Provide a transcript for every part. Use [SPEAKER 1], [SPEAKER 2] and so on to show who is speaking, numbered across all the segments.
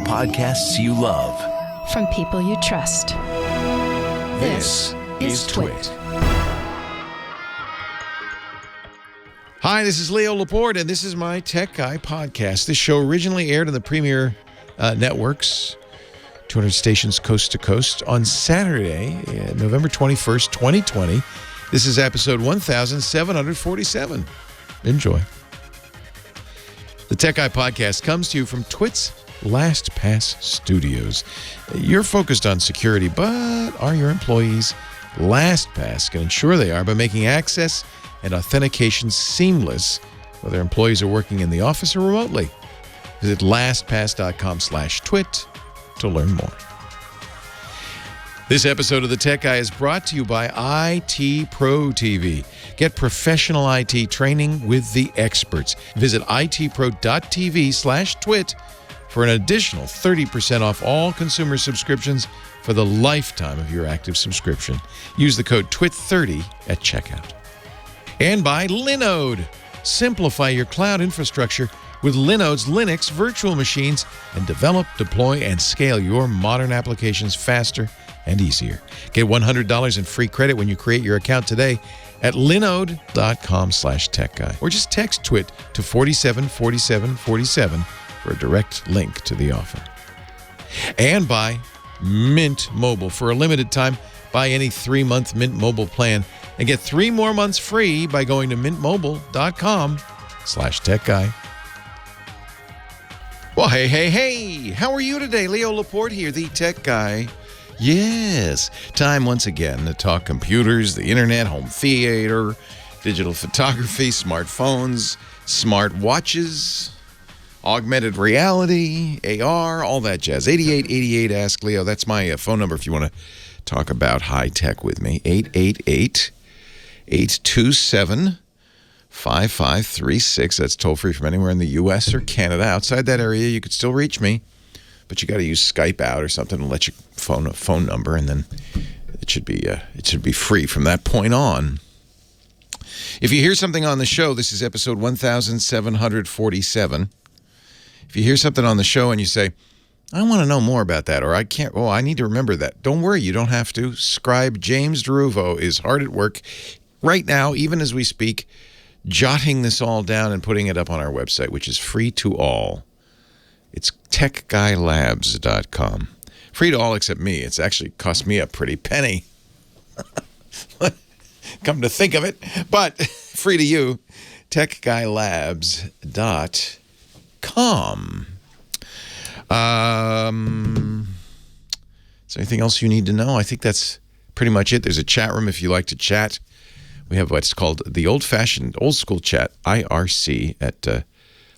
[SPEAKER 1] podcasts you love.
[SPEAKER 2] From people you trust.
[SPEAKER 1] This is TWiT.
[SPEAKER 3] Hi, this is Leo Laporte, and this is my Tech Guy podcast. This show originally aired on the Premier Networks, 200 stations coast to coast, on Saturday, November 21st, 2020. This is episode 1747. Enjoy. The Tech Guy podcast comes to you from TWiT's LastPass Studios. You're focused on security, but are your employees? LastPass can ensure they are by making access and authentication seamless, whether employees are working in the office or remotely. Visit lastpass.com/twit to learn more. This episode of The Tech Guy is brought to you by ITProTV. Get professional IT training with the experts. Visit itpro.tv/twit for an additional 30% off all consumer subscriptions for the lifetime of your active subscription. Use the code TWIT30 at checkout. And by Linode. Simplify your cloud infrastructure with Linode's Linux virtual machines and develop, deploy, and scale your modern applications faster and easier. Get $100 in free credit when you create your account today at linode.com/techguy. Or just text TWIT to 474747 for a direct link to the offer. And by Mint Mobile. For a limited time, buy any 3-month Mint Mobile plan and get 3 more months free by going to mintmobile.com/techguy. Well, hey. How are you today? Leo Laporte here, the Tech Guy. Yes, time once again to talk computers, the internet, home theater, digital photography, smartphones, smart watches, augmented reality, AR, all that jazz. 8888 Ask Leo. That's my phone number if you want to talk about high tech with me. 888-827-5536. That's toll free from anywhere in the U.S. or Canada. Outside that area, you could still reach me, but you got to use Skype out or something and let your phone number, and then it should be free from that point on. If you hear something on the show, this is episode 1747. If you hear something on the show and you say, I want to know more about that, or I need to remember that. Don't worry, you don't have to. Scribe James DeRuvo is hard at work right now, even as we speak, jotting this all down and putting it up on our website, which is free to all. It's techguylabs.com. Free to all except me. It's actually cost me a pretty penny. Come to think of it. But free to you, techguylabs.com. Is there anything else you need to know? I think that's pretty much it. There's a chat room if you like to chat. We have what's called the old-fashioned, old-school chat, IRC, at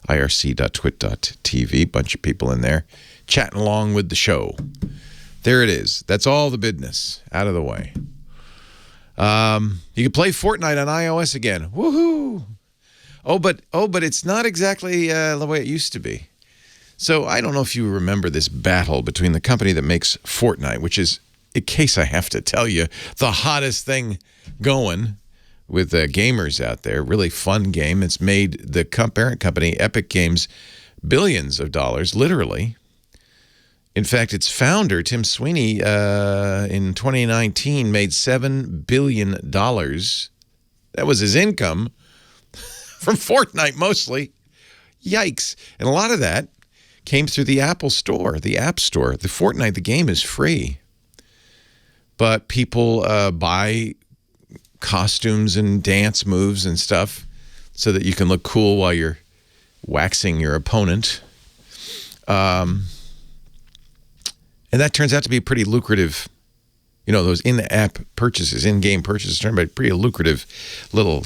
[SPEAKER 3] irc.twit.tv. Bunch of people in there chatting along with the show. There it is. That's all the business out of the way. You can play Fortnite on iOS again. Woohoo! Oh, but it's not exactly the way it used to be. So I don't know if you remember this battle between the company that makes Fortnite, which is, in case I have to tell you, the hottest thing going with gamers out there. Really fun game. It's made the parent company, Epic Games, billions of dollars, literally. In fact, its founder, Tim Sweeney, in 2019 made $7 billion. That was his income from Fortnite mostly. Yikes. And a lot of that came through the Apple Store, the App Store. The Fortnite, the game is free. But people buy costumes and dance moves and stuff so that you can look cool while you're waxing your opponent. And that turns out to be a pretty lucrative, those in-app purchases, in-game purchases turn out pretty lucrative little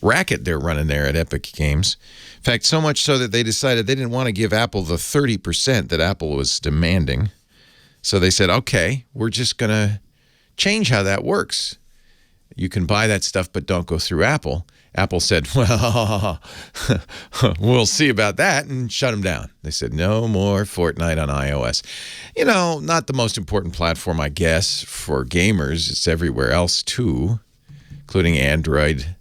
[SPEAKER 3] racket they're running there at Epic Games. In fact, so much so that they decided they didn't want to give Apple the 30% that Apple was demanding. So they said, okay, we're just going to change how that works. You can buy that stuff, but don't go through Apple. Apple said, well, we'll see about that, and shut them down. They said, no more Fortnite on iOS. Not the most important platform, I guess, for gamers. It's everywhere else, too, including Android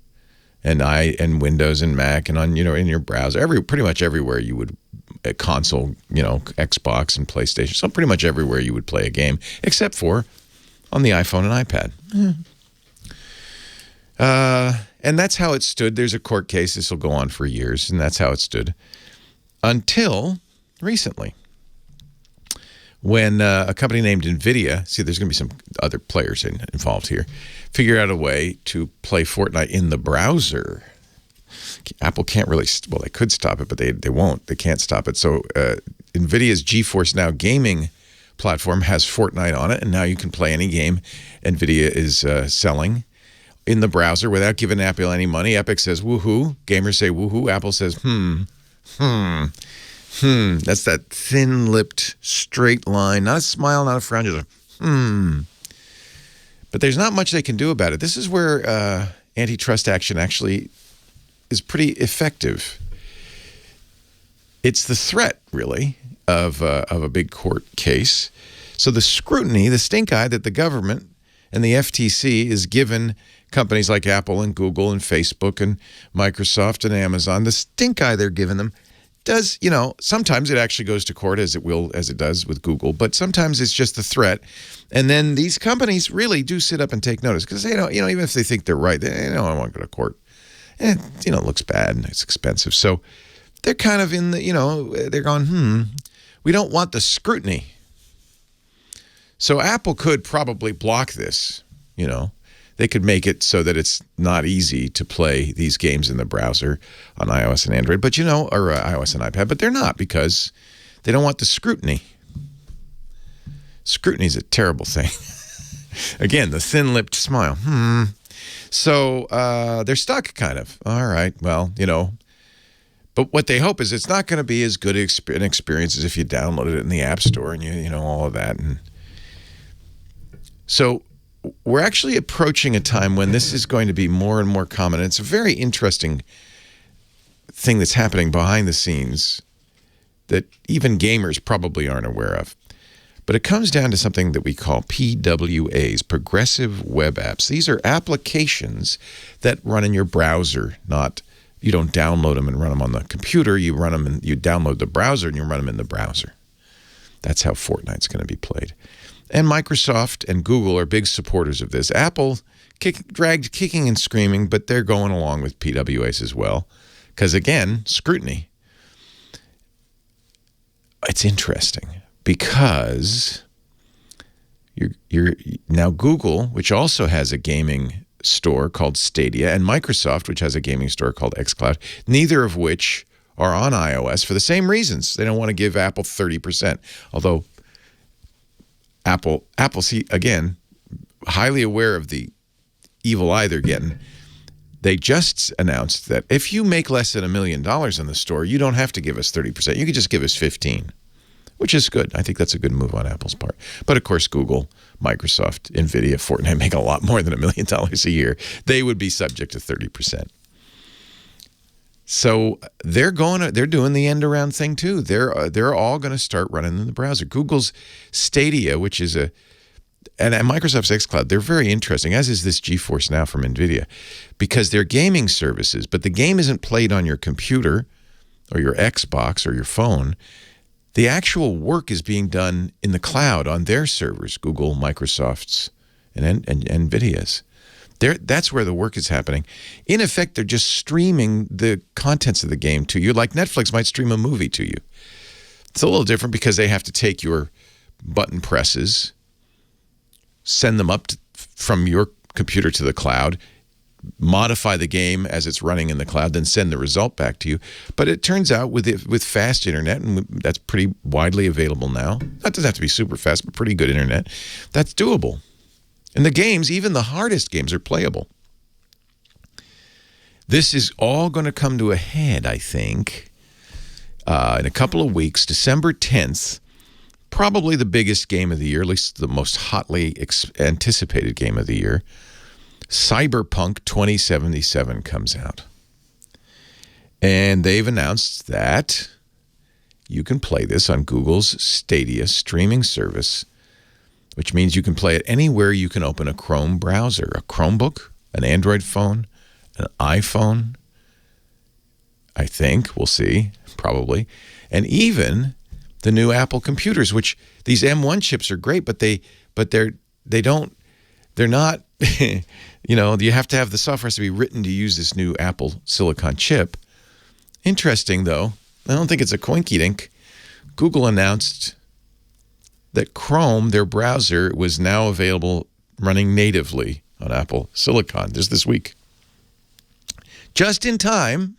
[SPEAKER 3] and Windows and Mac and on, in your browser. Pretty much everywhere you would a console, Xbox and PlayStation. So pretty much everywhere you would play a game, except for on the iPhone and iPad. And that's how it stood. There's a court case. This will go on for years, and that's how it stood until recently, when a company named NVIDIA, see, there's going to be some other players involved here, figured out a way to play Fortnite in the browser. Apple can't really, well, they could stop it, but they won't. They can't stop it. So NVIDIA's GeForce Now gaming platform has Fortnite on it, and now you can play any game NVIDIA is selling in the browser without giving Apple any money. Epic says, woohoo. Gamers say, woohoo. Apple says, That's that thin-lipped, straight line. Not a smile, not a frown, just a But there's not much they can do about it. This is where antitrust action actually is pretty effective. It's the threat, really, of a big court case. So the scrutiny, the stink eye that the government and the FTC is given companies like Apple and Google and Facebook and Microsoft and Amazon, the stink eye they're giving them does, sometimes it actually goes to court as it does with Google, but sometimes it's just the threat. And then these companies really do sit up and take notice because they don't, even if they think they're right, they don't want to go to court. And, it looks bad and it's expensive. So they're kind of in the, they're going, we don't want the scrutiny. So Apple could probably block this, They could make it so that it's not easy to play these games in the browser on iOS and Android, but or iOS and iPad, but they're not because they don't want the scrutiny. Scrutiny is a terrible thing. Again, the thin-lipped smile. So they're stuck, kind of. All right, well, But what they hope is it's not going to be as good an experience as if you downloaded it in the App Store and all of that. And so we're actually approaching a time when this is going to be more and more common. And it's a very interesting thing that's happening behind the scenes that even gamers probably aren't aware of. But it comes down to something that we call PWAs, Progressive Web Apps. These are applications that run in your browser, you don't download them and run them on the computer. You run them and you download the browser and you run them in the browser. That's how Fortnite's going to be played. And Microsoft and Google are big supporters of this. Apple dragged kicking and screaming, but they're going along with PWAs as well. Because again, scrutiny. It's interesting because you're now Google, which also has a gaming store called Stadia, and Microsoft, which has a gaming store called xCloud, neither of which are on iOS for the same reasons. They don't want to give Apple 30%. Although Apple, see, again, highly aware of the evil eye they're getting. They just announced that if you make less than $1 million in the store, you don't have to give us 30%. You could just give us 15%, which is good. I think that's a good move on Apple's part. But of course, Google, Microsoft, NVIDIA, Fortnite make a lot more than $1 million a year. They would be subject to 30%. So they're doing the end around thing too. They're all going to start running in the browser. Google's Stadia, which is and Microsoft's xCloud, they're very interesting, as is this GeForce Now from NVIDIA, because they're gaming services, but the game isn't played on your computer or your Xbox or your phone. The actual work is being done in the cloud on their servers, Google, Microsoft's, and NVIDIA's. That's where the work is happening. In effect, they're just streaming the contents of the game to you, like Netflix might stream a movie to you. It's a little different because they have to take your button presses, send them up from your computer to the cloud, modify the game as it's running in the cloud, then send the result back to you. But it turns out with fast internet, and that's pretty widely available now, that doesn't have to be super fast, but pretty good internet, that's doable. And the games, even the hardest games, are playable. This is all going to come to a head, I think, in a couple of weeks. December 10th, probably the biggest game of the year, at least the most hotly anticipated game of the year. Cyberpunk 2077 comes out. And they've announced that you can play this on Google's Stadia streaming service, which means you can play it anywhere you can open a Chrome browser, a Chromebook, an Android phone, an iPhone, I think. We'll see. probably, and even the new Apple computers, which these M1 chips are great, but they're not, you have to have the software has to be written to use this new Apple silicon chip. Interesting, though. I don't think it's a coinkydink. Google announced that Chrome, their browser, was now available running natively on Apple silicon just this week. Just in time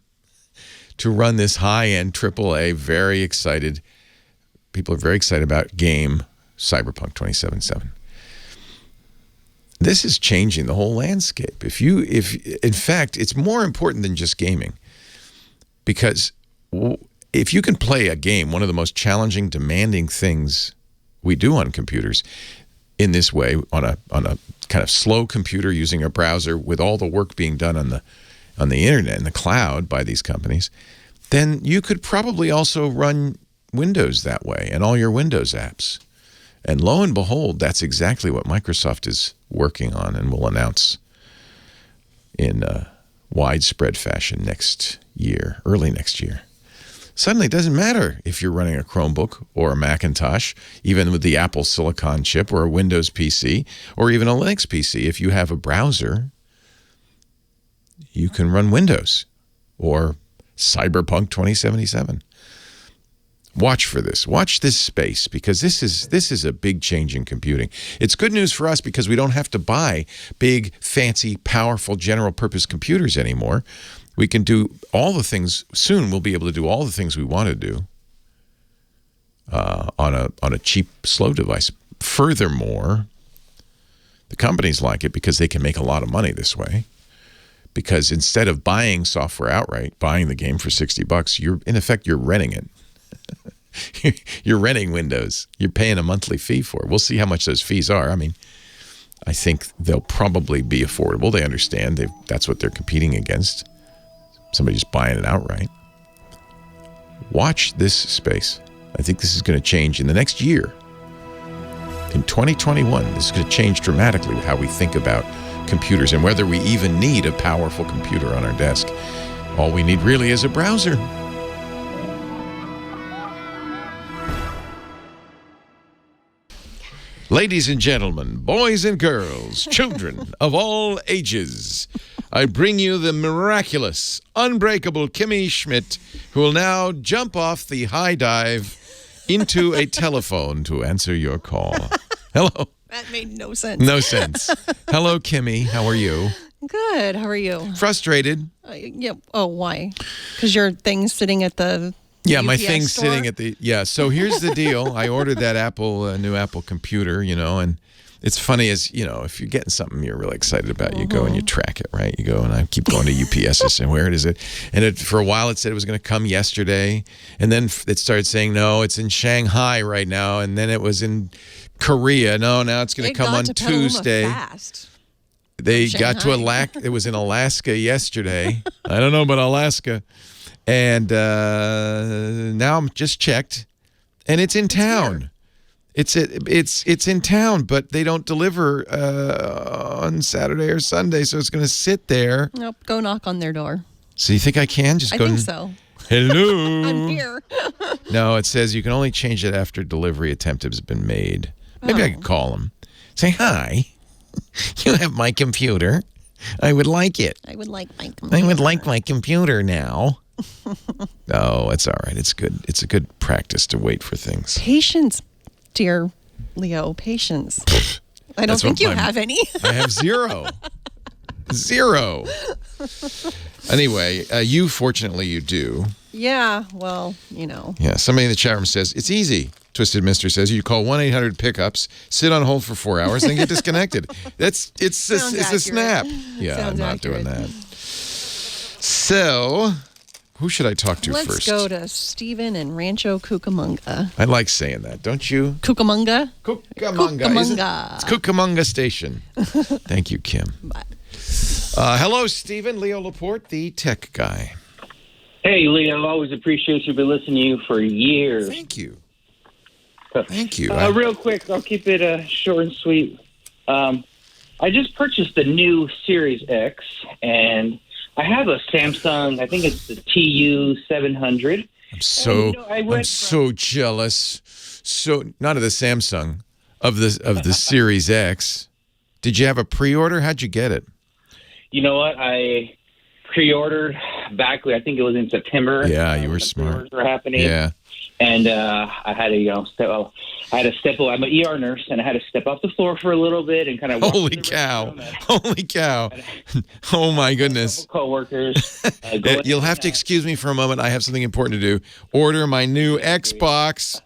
[SPEAKER 3] to run this high-end AAA, very excited. People are very excited about game Cyberpunk 2077. This is changing the whole landscape. In fact, it's more important than just gaming, because if you can play a game, one of the most challenging, demanding things we do on computers, in this way, on a kind of slow computer using a browser with all the work being done on the internet and the cloud by these companies, then you could probably also run Windows that way and all your Windows apps. And lo and behold, that's exactly what Microsoft is working on and will announce in widespread fashion next year, early next year. Suddenly, it doesn't matter if you're running a Chromebook or a Macintosh, even with the Apple Silicon chip, or a Windows PC, or even a Linux PC. If you have a browser, you can run Windows or Cyberpunk 2077. Watch for this. Watch this space, because this is a big change in computing. It's good news for us because we don't have to buy big, fancy, powerful, general-purpose computers anymore. We can do all the things. Soon we'll be able to do all the things we want to do on a cheap, slow device. Furthermore, the companies like it because they can make a lot of money this way. Because instead of buying software outright, buying the game for $60, you're renting it. You're renting Windows. You're paying a monthly fee for it. We'll see how much those fees are. I mean, I think they'll probably be affordable. They understand that's what they're competing against. Somebody just buying it outright. Watch this space. I think this is going to change in the next year. In 2021, this is going to change dramatically how we think about computers and whether we even need a powerful computer on our desk. All we need really is a browser. Ladies and gentlemen, boys and girls, children of all ages, I bring you the miraculous, unbreakable Kimmy Schmidt, who will now jump off the high dive into a telephone to answer your call. Hello.
[SPEAKER 4] That made no sense.
[SPEAKER 3] No sense. Hello, Kimmy. How are you?
[SPEAKER 4] Good. How are you?
[SPEAKER 3] Frustrated.
[SPEAKER 4] Yeah. Oh, why? Because your thing's sitting at the
[SPEAKER 3] Yeah,
[SPEAKER 4] UPS
[SPEAKER 3] my thing's
[SPEAKER 4] store?
[SPEAKER 3] sitting at the... Yeah, so here's the deal. I ordered that new Apple computer, and it's funny as, if you're getting something you're really excited about, you go and you track it, right? You go and I keep going to UPS and saying, where is it? And for a while it said it was going to come yesterday. And then it started saying, no, it's in Shanghai right now. And then it was in Korea. No, now it's going to come on Tuesday.
[SPEAKER 4] Fast.
[SPEAKER 3] They got to Alaska. It was in Alaska yesterday. I don't know about Alaska. And now I'm just checked, and it's in town. It's in town, but they don't deliver on Saturday or Sunday, so it's going to sit there.
[SPEAKER 4] Nope. Go knock on their door.
[SPEAKER 3] So you think I can just go?
[SPEAKER 4] I think so.
[SPEAKER 3] Hello.
[SPEAKER 4] I'm here.
[SPEAKER 3] No, it says you can only change it after delivery attempt has been made. Maybe I could call them. Say, hi, you have my computer. I would like it.
[SPEAKER 4] I would like my computer.
[SPEAKER 3] I would like my computer now. Oh, it's all right. It's good. It's a good practice to wait for things.
[SPEAKER 4] Patience, dear Leo. Patience. I don't think you have any.
[SPEAKER 3] I have zero. Zero. Anyway, fortunately, you do.
[SPEAKER 4] Yeah, well,
[SPEAKER 3] Yeah, somebody in the chat room says, it's easy. Twisted Mister says, you call 1-800-PICKUPS, sit on hold for 4 hours, then get disconnected. It's a snap. Yeah,
[SPEAKER 4] Sounds
[SPEAKER 3] I'm not
[SPEAKER 4] accurate.
[SPEAKER 3] doing that. So, who should I talk to first?
[SPEAKER 4] Let's go to Stephen in Rancho Cucamonga.
[SPEAKER 3] I like saying that, don't you?
[SPEAKER 4] Cucamonga?
[SPEAKER 3] Cucamonga.
[SPEAKER 4] Cucamonga.
[SPEAKER 3] It's Cucamonga Station. Thank you, Kim.
[SPEAKER 4] Bye.
[SPEAKER 3] Hello, Stephen. Leo Laporte, the tech guy.
[SPEAKER 5] Hey, Leo. Always appreciate you. Been listening to you for years.
[SPEAKER 3] Thank you. Thank you.
[SPEAKER 5] Real quick, I'll keep it short and sweet. I just purchased the new Series X, and I have a Samsung, I think it's the TU 700,
[SPEAKER 3] I'm so
[SPEAKER 5] I went
[SPEAKER 3] so jealous. So not of the Samsung, of the Series X. Did you have a pre-order? How'd you get it?
[SPEAKER 5] You know what? I pre-ordered back. I think it was in September.
[SPEAKER 3] Yeah, you were
[SPEAKER 5] when the
[SPEAKER 3] smart.
[SPEAKER 5] pre-orders were happening.
[SPEAKER 3] Yeah.
[SPEAKER 5] And I had to, step. I'm an ER nurse, and I had to step off the floor for a little bit and kind of.
[SPEAKER 3] Holy cow! Holy cow! Oh my goodness!
[SPEAKER 5] Coworkers.
[SPEAKER 3] You'll have to excuse me for a moment. I have something important to do. Order my new Xbox.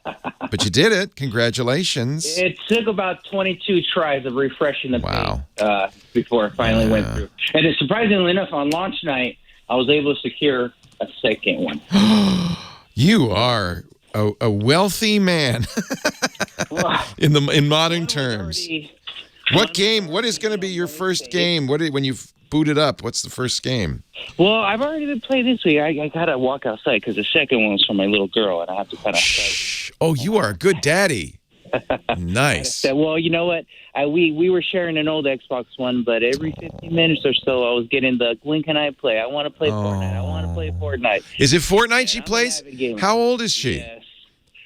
[SPEAKER 3] But you did it. Congratulations.
[SPEAKER 5] It took about 22 tries of refreshing the
[SPEAKER 3] Wow.
[SPEAKER 5] page before it finally went through. And surprisingly enough, on launch night, I was able to secure a second one.
[SPEAKER 3] You are a wealthy man in modern terms. What game? What is going to be your first game? When you've booted up? What's the first game?
[SPEAKER 5] Well, I've already been playing this week. I got to walk outside because the second one was for my little girl, and I have to kind of.
[SPEAKER 3] Oh, you are a good daddy. Nice.
[SPEAKER 5] Well, you know what? We were sharing an old Xbox One, but every 15 minutes or so, I was getting when can I play? I want to play Fortnite. I want to play Fortnite.
[SPEAKER 3] Is it Fortnite she plays? How old is she?
[SPEAKER 5] Yes.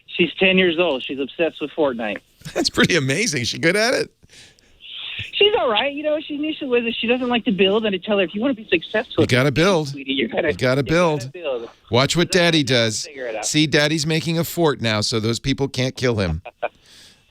[SPEAKER 5] She's 10 years old. She's obsessed with Fortnite.
[SPEAKER 3] That's pretty amazing. Is she good at it?
[SPEAKER 5] She's all right. She's initially with it. She doesn't like to build, and I tell her, if you want to be successful,
[SPEAKER 3] You got to build.
[SPEAKER 5] sweetie,
[SPEAKER 3] You got to build. Watch what Daddy does.
[SPEAKER 5] Figure it out.
[SPEAKER 3] See, Daddy's making a fort now, so those people can't kill him.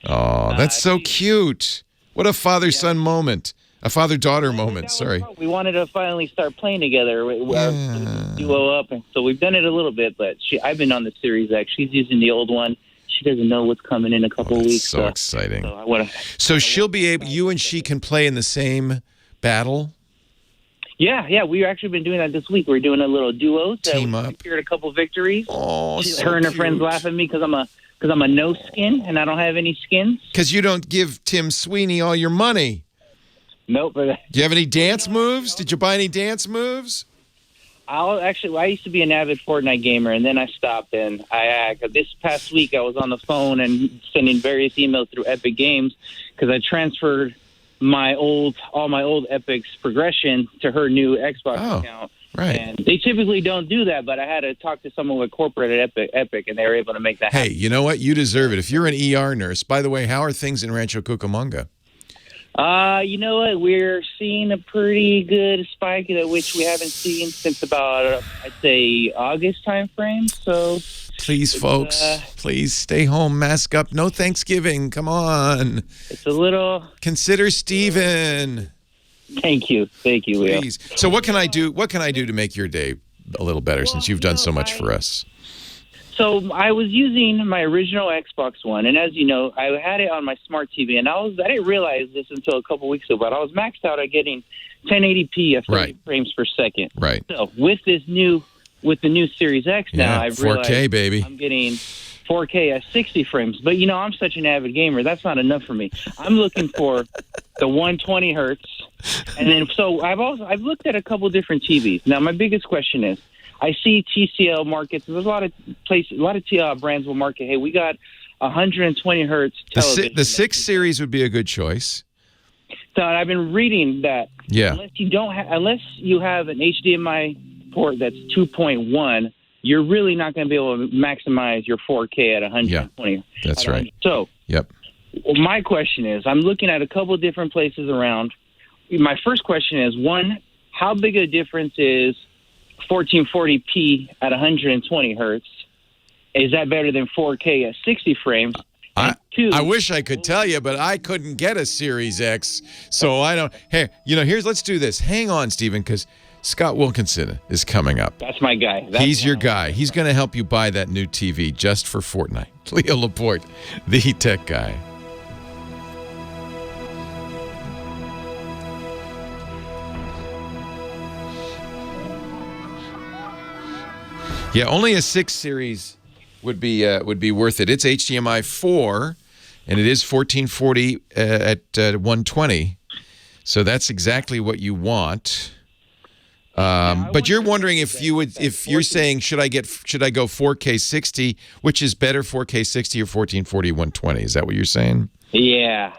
[SPEAKER 3] Oh, that's so cute. What a father-son moment. A father-daughter moment, sorry.
[SPEAKER 5] We wanted to finally start playing together. Duo up, and so we've done it a little bit, but I've been on the Series X. She's using the old one. She doesn't know what's coming in a couple of weeks.
[SPEAKER 3] So exciting.
[SPEAKER 5] So,
[SPEAKER 3] So she'll be able, you and she can play in the same battle?
[SPEAKER 5] Yeah, we've actually been doing that this week. We're doing a little duo.
[SPEAKER 3] Team up.
[SPEAKER 5] We secured a couple victories.
[SPEAKER 3] Oh,
[SPEAKER 5] Her and her friends laugh at me because I'm a no skin and I don't have any skins.
[SPEAKER 3] Because you don't give Tim Sweeney all your money.
[SPEAKER 5] Nope.
[SPEAKER 3] Do you have any dance moves? Did you buy any dance moves?
[SPEAKER 5] I used to be an avid Fortnite gamer, and then I stopped. And this past week, I was on the phone and sending various emails through Epic Games because I transferred all my old Epic's progression to her new Xbox account.
[SPEAKER 3] Right.
[SPEAKER 5] And they typically don't do that, but I had to talk to someone with corporate at Epic, and they were able to make that happen.
[SPEAKER 3] Hey, you know what? You deserve it. If you're an ER nurse, by the way, how are things in Rancho Cucamonga?
[SPEAKER 5] You know what? We're seeing a pretty good spike, which we haven't seen since about, I'd say, August time frame. So,
[SPEAKER 3] please, folks, please stay home, mask up. No Thanksgiving. Come on.
[SPEAKER 5] It's a little.
[SPEAKER 3] Consider Steven.
[SPEAKER 5] Thank you, Leo.
[SPEAKER 3] Please. So, what can I do? What can I do to make your day a little better since you've done so much for us?
[SPEAKER 5] So I was using my original Xbox One, and as you know, I had it on my smart TV, and I didn't realize this until a couple weeks ago, but I was maxed out at getting 1080p at 30 frames per second.
[SPEAKER 3] Right.
[SPEAKER 5] So with the new Series X now, I've
[SPEAKER 3] 4K,
[SPEAKER 5] realized
[SPEAKER 3] baby.
[SPEAKER 5] I'm getting 4K at 60 frames. But I'm such an avid gamer. That's not enough for me. I'm looking for the 120 hertz, and then so I've looked at a couple different TVs. Now my biggest question is, I see TCL markets. There's a lot of brands will market. Hey, we got 120 hertz television.
[SPEAKER 3] The 6 series would be a good choice.
[SPEAKER 5] So I've been reading that.
[SPEAKER 3] Yeah.
[SPEAKER 5] Unless you have an HDMI port that's 2.1, you're really not going to be able to maximize your 4K at 120.
[SPEAKER 3] Yeah, that's right.
[SPEAKER 5] So.
[SPEAKER 3] Yep.
[SPEAKER 5] My question is, I'm looking at a couple of different places around. My first question is, one, how big a difference is 1440p at 120 hertz? Is that better than 4K at 60 frames? I wish I could tell you, but I couldn't get a Series X, so I don't. Hey, let's do this. Hang on, Stephen, because Scott Wilkinson is coming up. That's my guy.
[SPEAKER 3] He's your guy. He's going to help you buy that new TV just for Fortnite. Leo Laporte, the tech guy. Yeah, only a 6 series would be worth it. It's HDMI 4, and it is 1440 at 120. So that's exactly what you want. But you're wondering if you're saying should I go 4K 60, which is better, 4K 60 or 1440 120? Is that what you're saying?
[SPEAKER 5] Yeah.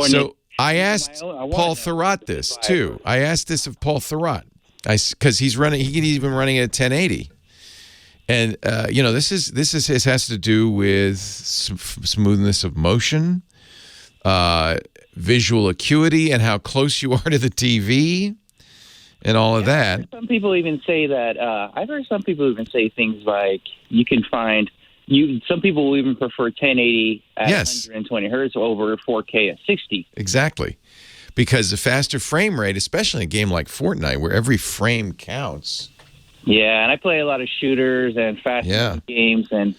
[SPEAKER 3] So I asked Paul Thurrott this too. I asked this of Paul Thurrott, because he's even running it at 1080. And this has to do with smoothness of motion, visual acuity, and how close you are to the TV, and all of that.
[SPEAKER 5] Some people even say that. I've heard some people even say things like you can find. Some people will even prefer 1080 at 120 hertz over 4K at 60.
[SPEAKER 3] Exactly. Because the faster frame rate, especially in a game like Fortnite, where every frame counts.
[SPEAKER 5] Yeah, and I play a lot of shooters and fast games. And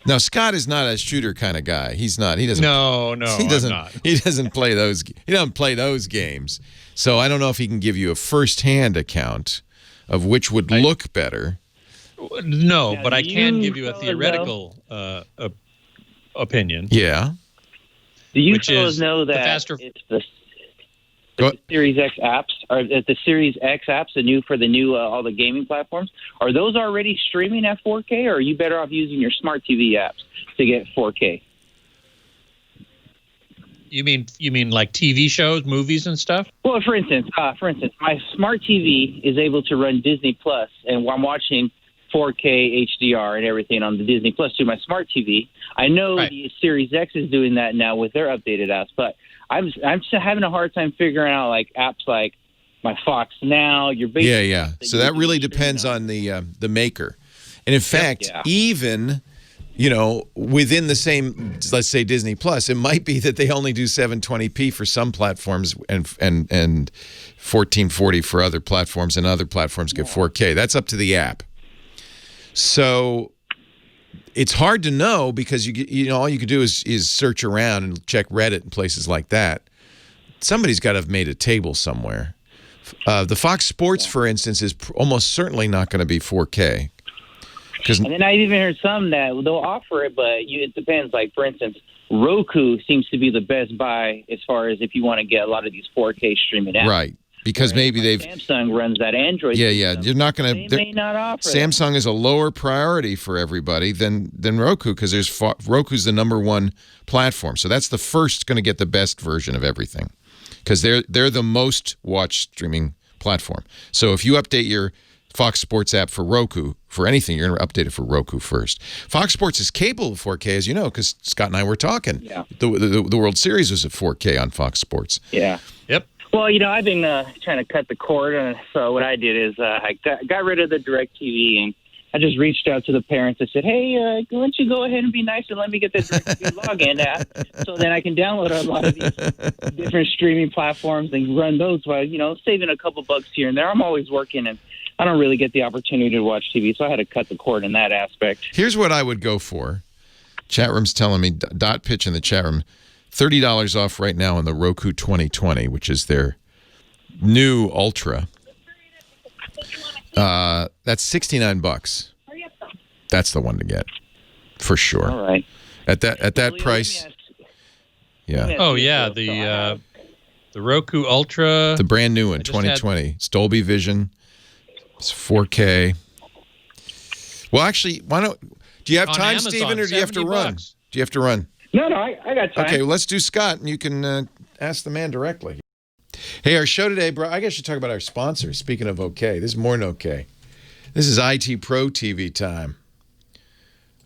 [SPEAKER 3] now Scott is not a shooter kind of guy. He's not. He doesn't.
[SPEAKER 6] No,
[SPEAKER 3] He doesn't.
[SPEAKER 6] I'm not.
[SPEAKER 3] He doesn't play those. He doesn't play those games. So I don't know if he can give you a first-hand account of which would look better.
[SPEAKER 6] No,
[SPEAKER 5] Now,
[SPEAKER 6] but I can give you a
[SPEAKER 5] fellas
[SPEAKER 6] theoretical opinion.
[SPEAKER 3] Yeah.
[SPEAKER 5] do you
[SPEAKER 6] Which
[SPEAKER 5] fellas
[SPEAKER 6] is
[SPEAKER 5] know
[SPEAKER 6] the
[SPEAKER 5] that
[SPEAKER 6] faster-
[SPEAKER 5] it's the Series X apps, or the Series X apps, for the new all the gaming platforms? Are those already streaming at 4K, or are you better off using your smart TV apps to get 4K?
[SPEAKER 6] You mean like TV shows, movies, and stuff?
[SPEAKER 5] Well, for instance, my smart TV is able to run Disney Plus, and I'm watching 4K HDR and everything on the Disney Plus through my smart TV. I know the Series X is doing that now with their updated apps, but I'm still having a hard time figuring out like apps like my Fox Now. Your basic
[SPEAKER 3] Yeah. So that really depends on the maker, and in fact, even within the same, let's say Disney Plus, it might be that they only do 720p for some platforms and 1440 for other platforms, and other platforms get 4K. That's up to the app. So it's hard to know because all you could do is search around and check Reddit and places like that. Somebody's got to have made a table somewhere. The Fox Sports, for instance, is almost certainly not going to be 4K.
[SPEAKER 5] And then I've even heard some that they'll offer it, but it depends. Like, for instance, Roku seems to be the best buy as far as if you want to get a lot of these 4K streaming apps.
[SPEAKER 3] Right. Because maybe
[SPEAKER 5] Samsung runs that Android.
[SPEAKER 3] Yeah. You're not going to.
[SPEAKER 5] They may not offer
[SPEAKER 3] Samsung is a lower priority for everybody than Roku, because Roku's the #1 platform. So that's the first going to get the best version of everything, because they're the most watched streaming platform. So if you update your Fox Sports app for Roku, for anything, you're going to update it for Roku first. Fox Sports is capable of 4K, as you know, because Scott and I were talking.
[SPEAKER 5] Yeah.
[SPEAKER 3] The World Series was at 4K on Fox Sports.
[SPEAKER 5] Yeah.
[SPEAKER 6] Yep.
[SPEAKER 5] Well, I've been trying to cut the cord, so what I did is I got rid of the DirecTV, and I just reached out to the parents. I said, hey, why don't you go ahead and be nice and let me get the DirecTV login app so then I can download a lot of these different streaming platforms and run those while, saving a couple bucks here and there. I'm always working, and I don't really get the opportunity to watch TV, so I had to cut the cord in that aspect.
[SPEAKER 3] Here's what I would go for. Chat room's telling me, dot pitch in the chat room, $30 off right now on the Roku 2020, which is their new Ultra. That's $69. That's the one to get, for sure.
[SPEAKER 5] All right.
[SPEAKER 3] At that price. Yeah.
[SPEAKER 6] Oh yeah, the Roku Ultra,
[SPEAKER 3] the brand new one, 2020. It's Dolby Vision. It's 4K. Well, actually, do you have time,
[SPEAKER 6] Amazon,
[SPEAKER 3] Stephen, or do you have to run?
[SPEAKER 6] $70.
[SPEAKER 3] Do you have to run?
[SPEAKER 5] No, I got time.
[SPEAKER 3] Okay, well, let's do Scott, and you can ask the man directly. Hey, our show today, bro, I guess I should talk about our sponsor. Speaking of okay, this is more than okay. This is ITProTV time.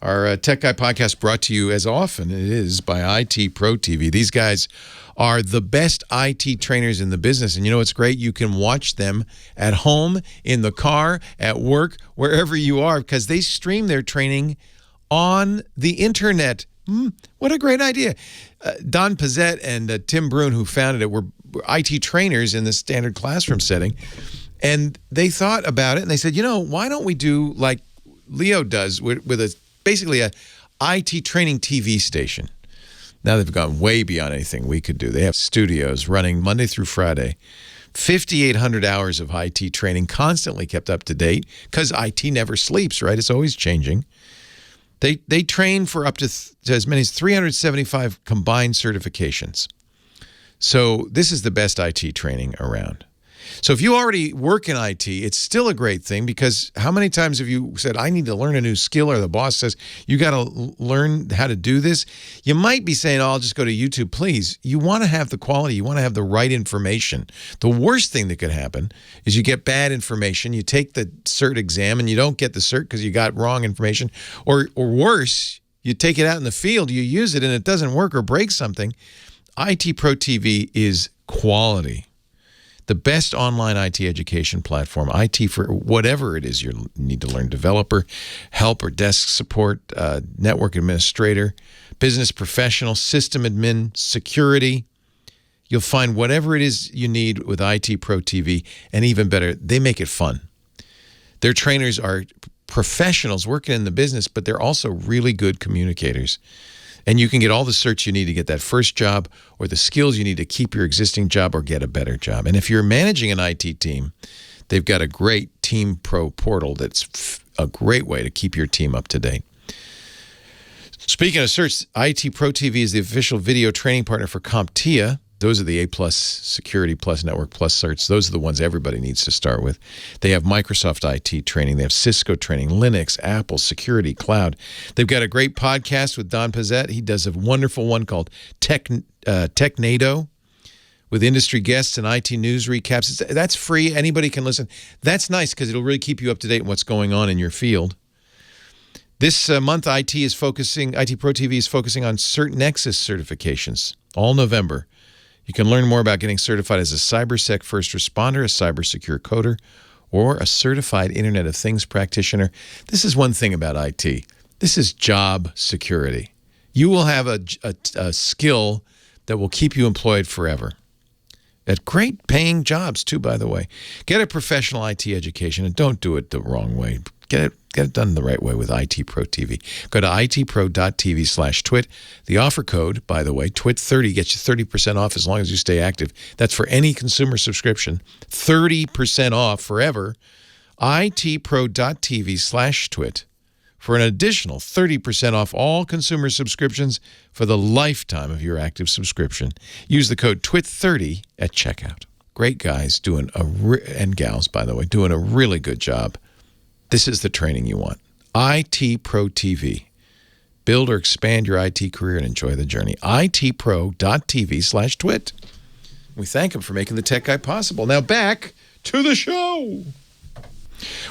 [SPEAKER 3] Our Tech Guy podcast brought to you, as often it is, by ITProTV. These guys are the best IT trainers in the business. And you know what's great? You can watch them at home, in the car, at work, wherever you are, because they stream their training on the internet. What a great idea. Don Pizzette and Tim Brune, who founded it, were IT trainers in the standard classroom setting. And they thought about it, and they said, why don't we do like Leo does with basically a IT training TV station. Now they've gone way beyond anything we could do. They have studios running Monday through Friday, 5,800 hours of IT training, constantly kept up to date, because IT never sleeps, right? It's always changing. They train for up to as many as 375 combined certifications. So this is the best IT training around. So if you already work in IT, it's still a great thing, because how many times have you said, I need to learn a new skill, or the boss says, you got to learn how to do this? You might be saying, oh, I'll just go to YouTube. Please, you want to have the quality. You want to have the right information. The worst thing that could happen is you get bad information. You take the cert exam and you don't get the cert because you got wrong information. Or worse, you take it out in the field, you use it, and it doesn't work or breaks something. ITProTV is quality. The best online IT education platform, IT for whatever it is you need to learn, developer, help or desk support, network administrator, business professional, system admin, security. You'll find whatever it is you need with ITProTV, and even better, they make it fun. Their trainers are professionals working in the business, but they're also really good communicators. And you can get all the certs you need to get that first job, or the skills you need to keep your existing job or get a better job. And if you're managing an IT team, they've got a great Team Pro portal that's a great way to keep your team up to date. Speaking of certs, ITProTV is the official video training partner for CompTIA. Those are the A+ Security Plus Network Plus certs. Those are the ones everybody needs to start with. They have Microsoft IT training. They have Cisco training, Linux, Apple, security, cloud. They've got a great podcast with Don Pizzette. He does a wonderful one called TechNado with industry guests and IT news recaps. That's free. Anybody can listen. That's nice because it'll really keep you up to date on what's going on in your field. This month, ITProTV is focusing on Cert Nexus certifications all November. You can learn more about getting certified as a CyberSec first responder, a cybersecure coder, or a certified Internet of Things practitioner. This is one thing about IT. This is job security. You will have a skill that will keep you employed forever. At great paying jobs, too, by the way. Get a professional IT education, and don't do it the wrong way. Get it done the right way with ITProTV. Go to itpro.tv/twit. The offer code, by the way, TWIT30, gets you 30% off as long as you stay active. That's for any consumer subscription. 30% off forever. itpro.tv/twit for an additional 30% off all consumer subscriptions for the lifetime of your active subscription. Use the code TWIT30 at checkout. Great guys doing and gals, by the way, doing a really good job. This is the training you want. ITProTV. Build or expand your IT career and enjoy the journey. itpro.tv/twit. We thank him for making the Tech Guy possible. Now back to the show.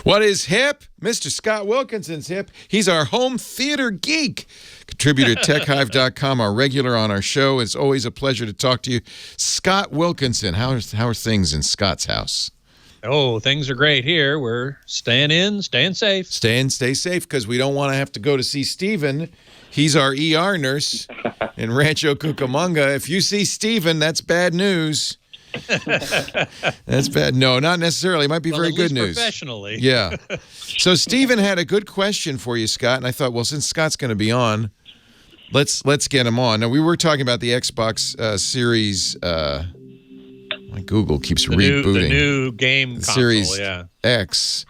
[SPEAKER 3] What is hip? Mr. Scott Wilkinson's hip. He's our home theater geek. Contributor at TechHive.com, our regular on our show. It's always a pleasure to talk to you. Scott Wilkinson, how are things in Scott's house?
[SPEAKER 6] Oh, things are great here. We're staying safe.
[SPEAKER 3] Stay safe, because we don't want to have to go to see Steven. He's our ER nurse in Rancho Cucamonga. If you see Steven, that's bad news. That's bad. No, not necessarily. It might be very good news.
[SPEAKER 6] Professionally.
[SPEAKER 3] Yeah. So Steven had a good question for you, Scott, and I thought, well, since Scott's going to be on, let's get him on. Now, we were talking about the Xbox Series. My Google keeps rebooting.
[SPEAKER 6] The new game console,
[SPEAKER 3] Series
[SPEAKER 6] yeah.
[SPEAKER 3] X,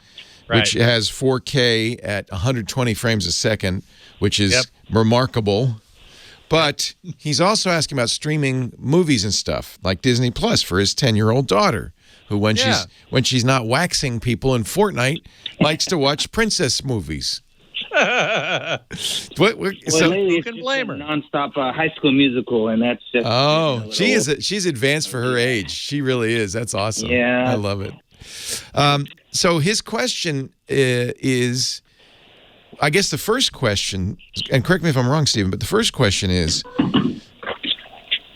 [SPEAKER 6] Right.
[SPEAKER 3] which has 4K at 120 frames a second, which is remarkable. But he's also asking about streaming movies and stuff, like Disney Plus for his 10-year-old daughter, who when she's not waxing people in Fortnite, likes to watch princess movies.
[SPEAKER 5] Well,
[SPEAKER 3] So,
[SPEAKER 5] lately it's
[SPEAKER 6] can
[SPEAKER 5] just
[SPEAKER 6] blame
[SPEAKER 5] a
[SPEAKER 6] her?
[SPEAKER 5] nonstop High School Musical, and that's just.
[SPEAKER 3] oh, she's advanced for her age. She really is. That's awesome.
[SPEAKER 5] Yeah.
[SPEAKER 3] I love it. So his question is, I guess the first question, and correct me if I'm wrong, Stephen, but the first question is,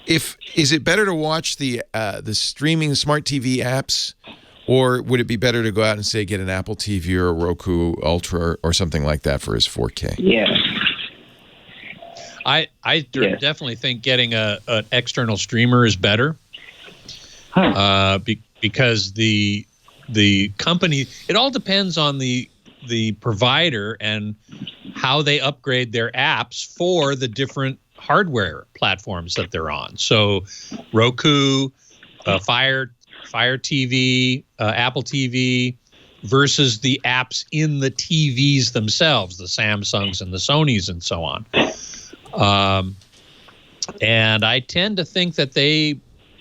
[SPEAKER 3] is it better to watch the streaming smart TV apps, or would it be better to go out and say get an Apple TV or a Roku Ultra or something like that for his 4K?
[SPEAKER 5] Yeah.
[SPEAKER 6] I definitely think getting an external streamer is better. Because the company, it all depends on the provider and how they upgrade their apps for the different hardware platforms that they're on. So Roku, Fire TV, Apple TV versus the apps in the TVs themselves, the Samsungs and the Sonys and so on. And I tend to think that they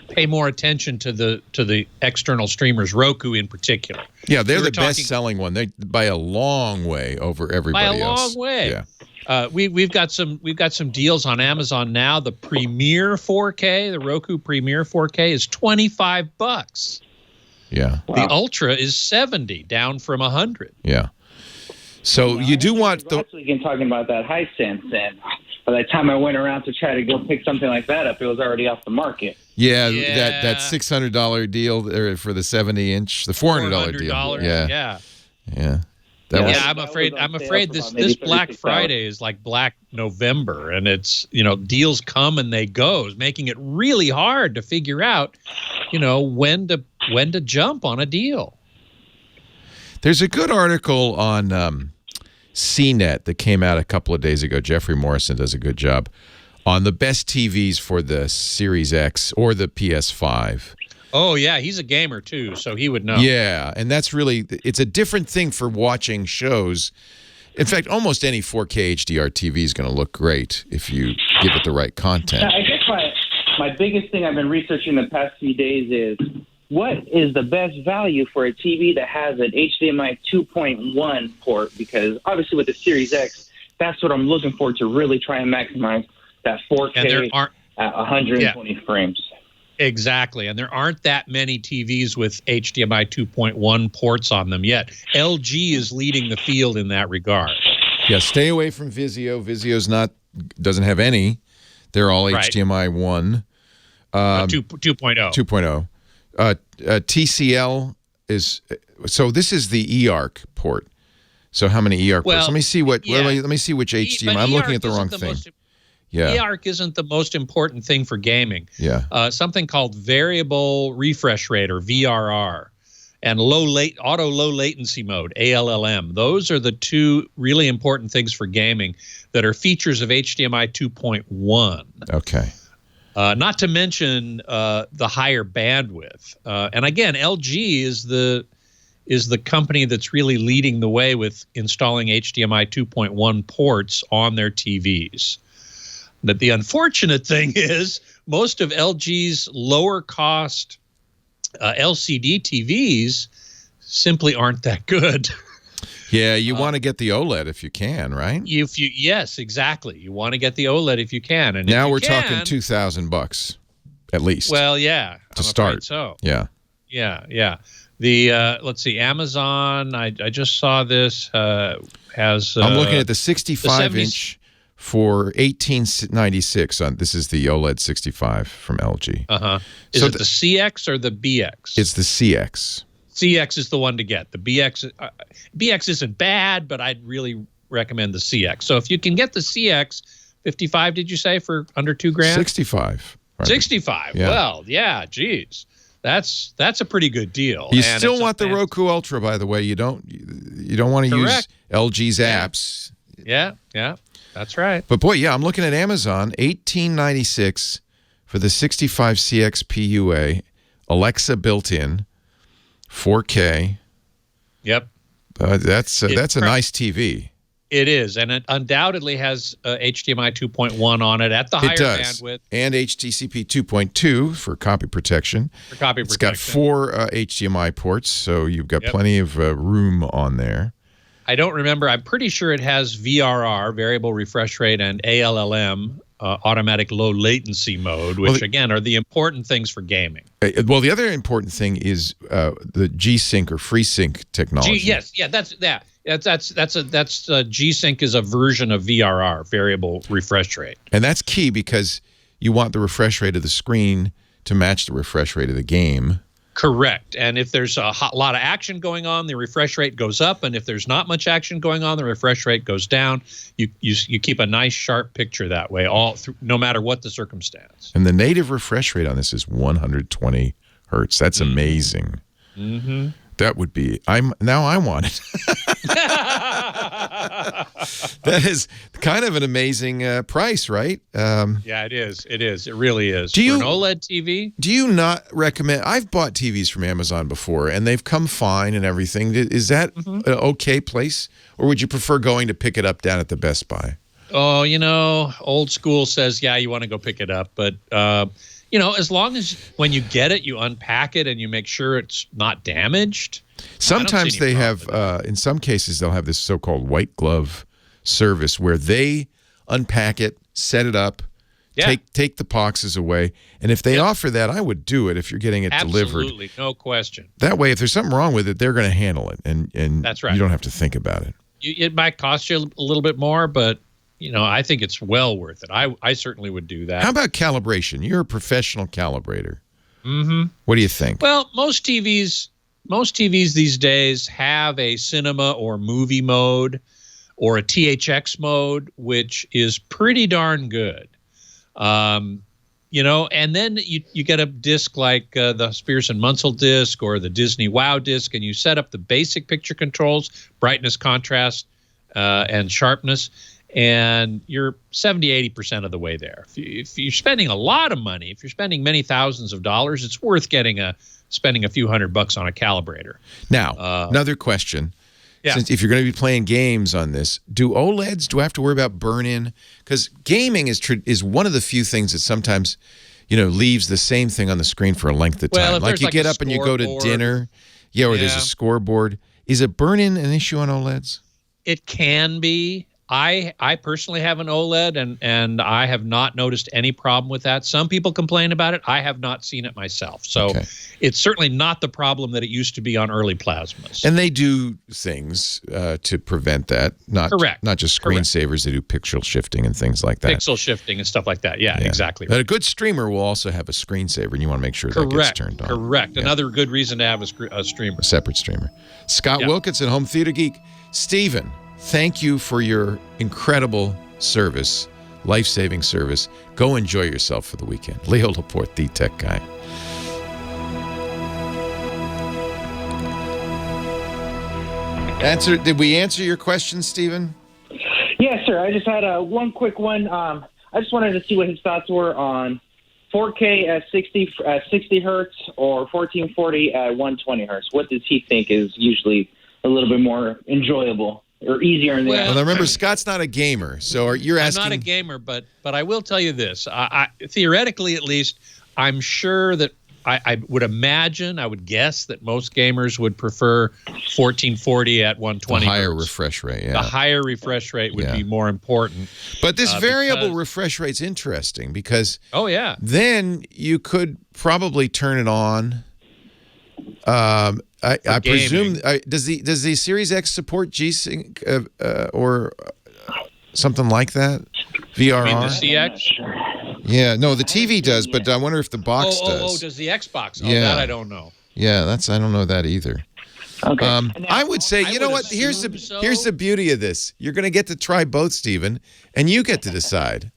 [SPEAKER 6] pay more attention to the external streamers, Roku in particular.
[SPEAKER 3] Yeah, they're the best-selling one. They by a long way over everybody else.
[SPEAKER 6] By a long way.
[SPEAKER 3] Yeah.
[SPEAKER 6] We've got some deals on Amazon now. The Premiere 4K, the Roku Premiere 4K is $25.
[SPEAKER 3] Yeah.
[SPEAKER 6] Wow. The Ultra is $70, down from $100.
[SPEAKER 3] Yeah. So you do want
[SPEAKER 5] last weekend talking about that Hisense, and by the time I went around to try to go pick something like that up, it was already off the market.
[SPEAKER 3] Yeah, that $600 deal there for the 70-inch, the $400 deal. Yeah. I'm afraid this Black Friday is like Black November, and it's, deals come and they go, making it really hard to figure out, when to jump on a deal. There's a good article on CNET that came out a couple of days ago. Jeffrey Morrison does a good job on the best TVs for the Series X or the PS5.
[SPEAKER 6] Oh, yeah, he's a gamer, too, so he would know.
[SPEAKER 3] Yeah, and that's really, it's a different thing for watching shows. In fact, almost any 4K HDR TV is going to look great if you give it the right content.
[SPEAKER 5] I guess my biggest thing I've been researching the past few days is, what is the best value for a TV that has an HDMI 2.1 port? Because obviously with the Series X, that's what I'm looking for to really try and maximize that 4K at 120 frames.
[SPEAKER 6] Exactly, and there aren't that many TVs with HDMI 2.1 ports on them yet. LG is leading the field in that regard.
[SPEAKER 3] Yeah, stay away from Vizio. Vizio's doesn't have any. They're all HDMI 1.
[SPEAKER 6] 2.0.
[SPEAKER 3] 2.0. TCL is, so this is the eARC port. So how many eARC ports? Let me see let me see which HDMI. I'm looking at the wrong thing. eARC isn't the most important thing for gaming. Yeah.
[SPEAKER 6] Something called variable refresh rate, or VRR, and auto low latency mode, ALLM. Those are the two really important things for gaming that are features of HDMI 2.1.
[SPEAKER 3] Okay.
[SPEAKER 6] Not to mention the higher bandwidth. And again, LG is the company that's really leading the way with installing HDMI 2.1 ports on their TVs. But the unfortunate thing is most of LG's lower cost LCD TVs simply aren't that good.
[SPEAKER 3] Yeah, you want to get the OLED if you can, right?
[SPEAKER 6] Yes, exactly. You want to get the OLED if you can. And
[SPEAKER 3] now we're talking $2,000 at least.
[SPEAKER 6] Well, yeah,
[SPEAKER 3] to start.
[SPEAKER 6] So
[SPEAKER 3] yeah.
[SPEAKER 6] The let's see, Amazon. I just saw this has.
[SPEAKER 3] I'm looking at the 65-inch for $1,896. This is the OLED 65 from LG.
[SPEAKER 6] Is it the CX or the BX?
[SPEAKER 3] It's the CX.
[SPEAKER 6] CX is the one to get. The BX isn't bad, but I'd really recommend the CX. So if you can get the CX, 55, did you say, for under $2,000?
[SPEAKER 3] 65. Right.
[SPEAKER 6] 65. Yeah. Well, yeah, geez. That's a pretty good deal.
[SPEAKER 3] You still want the Roku Ultra, by the way. You don't want to use LG's apps.
[SPEAKER 6] Yeah, that's right.
[SPEAKER 3] But boy, yeah, I'm looking at Amazon, $1,896 for the 65 CX PUA, Alexa built in. 4K.
[SPEAKER 6] Yep.
[SPEAKER 3] That's a nice TV.
[SPEAKER 6] It is, and it undoubtedly has HDMI 2.1 on it at the higher bandwidth.
[SPEAKER 3] And HDCP 2.2 for copy protection. It's got 4 HDMI ports, so you've got plenty of room on there.
[SPEAKER 6] I don't remember. I'm pretty sure it has VRR, variable refresh rate, and ALLM, automatic low latency mode, which again are the important things for gaming.
[SPEAKER 3] Well, the other important thing is the G-Sync or FreeSync technology. That's
[SPEAKER 6] G-Sync is a version of VRR, variable refresh rate,
[SPEAKER 3] and that's key because you want the refresh rate of the screen to match the refresh rate of the game.
[SPEAKER 6] Correct. And if there's a lot of action going on, the refresh rate goes up. And if there's not much action going on, the refresh rate goes down. You keep a nice, sharp picture that way, no matter what the circumstance.
[SPEAKER 3] And the native refresh rate on this is 120 hertz. That's amazing.
[SPEAKER 6] Mm-hmm.
[SPEAKER 3] That would be. I want it. That is kind of an amazing price, right?
[SPEAKER 6] Yeah, it is. It is. It really is.
[SPEAKER 3] For
[SPEAKER 6] an OLED TV?
[SPEAKER 3] Do you not recommend? I've bought TVs from Amazon before, and they've come fine and everything. Is that an okay place, or would you prefer going to pick it up down at the Best Buy?
[SPEAKER 6] Oh, old school says, yeah, you want to go pick it up, but. as long as when you get it, you unpack it and you make sure it's not damaged.
[SPEAKER 3] Sometimes they have, in some cases, they'll have this so-called white glove service where they unpack it, set it up, take the boxes away. And if they offer that, I would do it if you're getting it delivered.
[SPEAKER 6] Absolutely, no question.
[SPEAKER 3] That way, if there's something wrong with it, they're going to handle it, and
[SPEAKER 6] that's right.
[SPEAKER 3] You don't have to think about it.
[SPEAKER 6] It might cost you a little bit more, but I think it's well worth it. I certainly would do that.
[SPEAKER 3] How about calibration? You're a professional calibrator. Mm-hmm. What do you think?
[SPEAKER 6] Well, most TVs these days have a cinema or movie mode or a THX mode, which is pretty darn good. And then you get a disc like the Spears and Munsell disc or the Disney Wow disc, and you set up the basic picture controls, brightness, contrast, and sharpness, and you're 70-80% of the way there. If you're spending a lot of money, if you're spending many thousands of dollars, it's worth spending a few $100 on a calibrator.
[SPEAKER 3] Now, another question.
[SPEAKER 6] Yeah.
[SPEAKER 3] Since if you're going to be playing games on this, do I have to worry about burn-in? Because gaming is one of the few things that sometimes, leaves the same thing on the screen for a length of time. Like you get up and you go to dinner, or there's a scoreboard. Is a burn-in an issue on OLEDs?
[SPEAKER 6] It can be. I personally have an OLED, and I have not noticed any problem with that. Some people complain about it. I have not seen it myself. So it's certainly not the problem that it used to be on early plasmas.
[SPEAKER 3] And they do things to prevent that. Not just screensavers. They do pixel shifting and things like that.
[SPEAKER 6] Pixel shifting and stuff like that. Yeah, exactly.
[SPEAKER 3] But a good streamer will also have a screensaver, and you want to make sure that gets turned on.
[SPEAKER 6] Correct. Another good reason to have a streamer.
[SPEAKER 3] A separate streamer. Scott Wilkinson, Home Theater Geek. Stephen, thank you for your incredible service, life-saving service. Go enjoy yourself for the weekend. Leo Laporte, the tech guy. Did we answer your question, Stephen?
[SPEAKER 5] Yes, sir. I just had one quick one. I just wanted to see what his thoughts were on 4K at 60 hertz or 1440 at 120 hertz. What does he think is usually a little bit more enjoyable or easier in the
[SPEAKER 3] Well, remember, Scott's not a gamer, so you're asking.
[SPEAKER 6] I'm not a gamer, but I will tell you this. I theoretically, at least, I'm sure that I would guess that most gamers would prefer 1440 at 120.
[SPEAKER 3] The higher
[SPEAKER 6] hertz.
[SPEAKER 3] refresh rate, yeah.
[SPEAKER 6] The higher refresh rate would be more important.
[SPEAKER 3] But this variable refresh rate's interesting because then you could probably turn it on. I presume does the Series X support G-Sync or something like that? VRR?
[SPEAKER 6] You mean the CX?
[SPEAKER 3] Yeah, no, the TV does, but I wonder if the box does.
[SPEAKER 6] Oh, does the Xbox? Oh, that I don't know.
[SPEAKER 3] Yeah, I don't know that either.
[SPEAKER 5] Okay.
[SPEAKER 3] I would say, you know what? Here's the beauty of this. You're going to get to try both, Stephen, and you get to decide.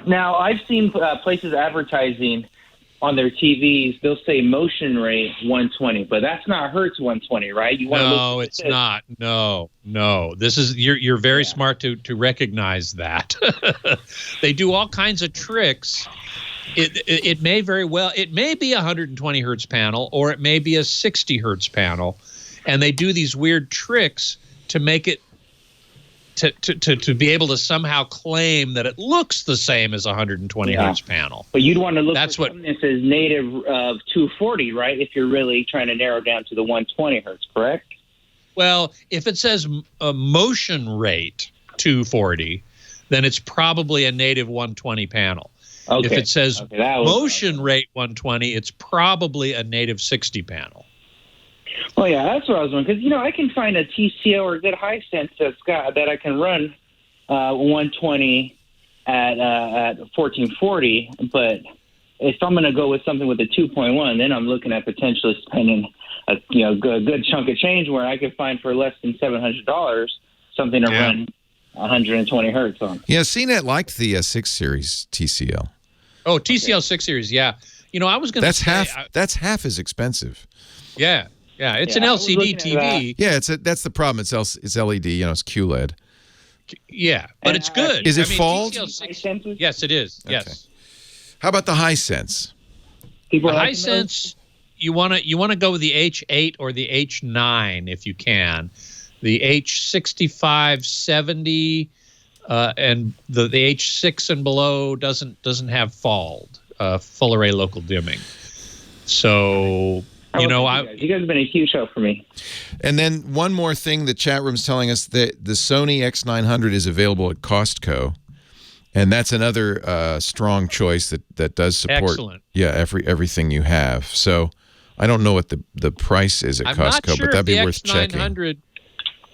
[SPEAKER 5] Now, I've seen places advertising on their TVs, they'll say motion rate 120, but that's not hertz 120, right? You want to look
[SPEAKER 6] it's not. No. This is you're very smart to recognize that. They do all kinds of tricks. It may very well be a 120 hertz panel or it may be a 60 hertz panel, and they do these weird tricks to make it to be able to somehow claim that it looks the same as a 120 hertz panel.
[SPEAKER 5] But you'd want to look for something that says native of 240, right? If you're really trying to narrow down to the 120 hertz, correct?
[SPEAKER 6] Well, if it says a motion rate 240, then it's probably a native 120 panel.
[SPEAKER 5] Okay.
[SPEAKER 6] If it says motion rate 120, it's probably a native 60 panel.
[SPEAKER 5] Well, yeah, that's what I was wondering. Because, I can find a TCL or a good Hisense that I can run 120 at 1440. But if I'm going to go with something with a 2.1, then I'm looking at potentially spending a good chunk of change where I could find for less than $700 something to run 120 hertz on.
[SPEAKER 3] Yeah, CNET liked the 6 Series TCL.
[SPEAKER 6] Oh, TCL 6 Series, yeah. I was going to say...
[SPEAKER 3] That's half as expensive.
[SPEAKER 6] Yeah. Yeah, it's an LCD TV.
[SPEAKER 3] Yeah, that's the problem. It's LED. It's QLED.
[SPEAKER 6] Yeah, but it's good.
[SPEAKER 3] Is it fold?
[SPEAKER 6] Yes, it is.
[SPEAKER 3] Okay.
[SPEAKER 6] Yes.
[SPEAKER 3] How about the Hisense?
[SPEAKER 6] The Hisense, you want to go with the H8 or the H9 if you can. The H6570 and the H6 and below doesn't have fold. full array local dimming. So, you
[SPEAKER 5] guys have been a huge help for me.
[SPEAKER 3] And then one more thing, the chat room's telling us that the Sony X900 is available at Costco, and that's another strong choice that does support.
[SPEAKER 6] Excellent.
[SPEAKER 3] Yeah, everything you have. So I don't know what the price is at Costco, but that'd be worth checking.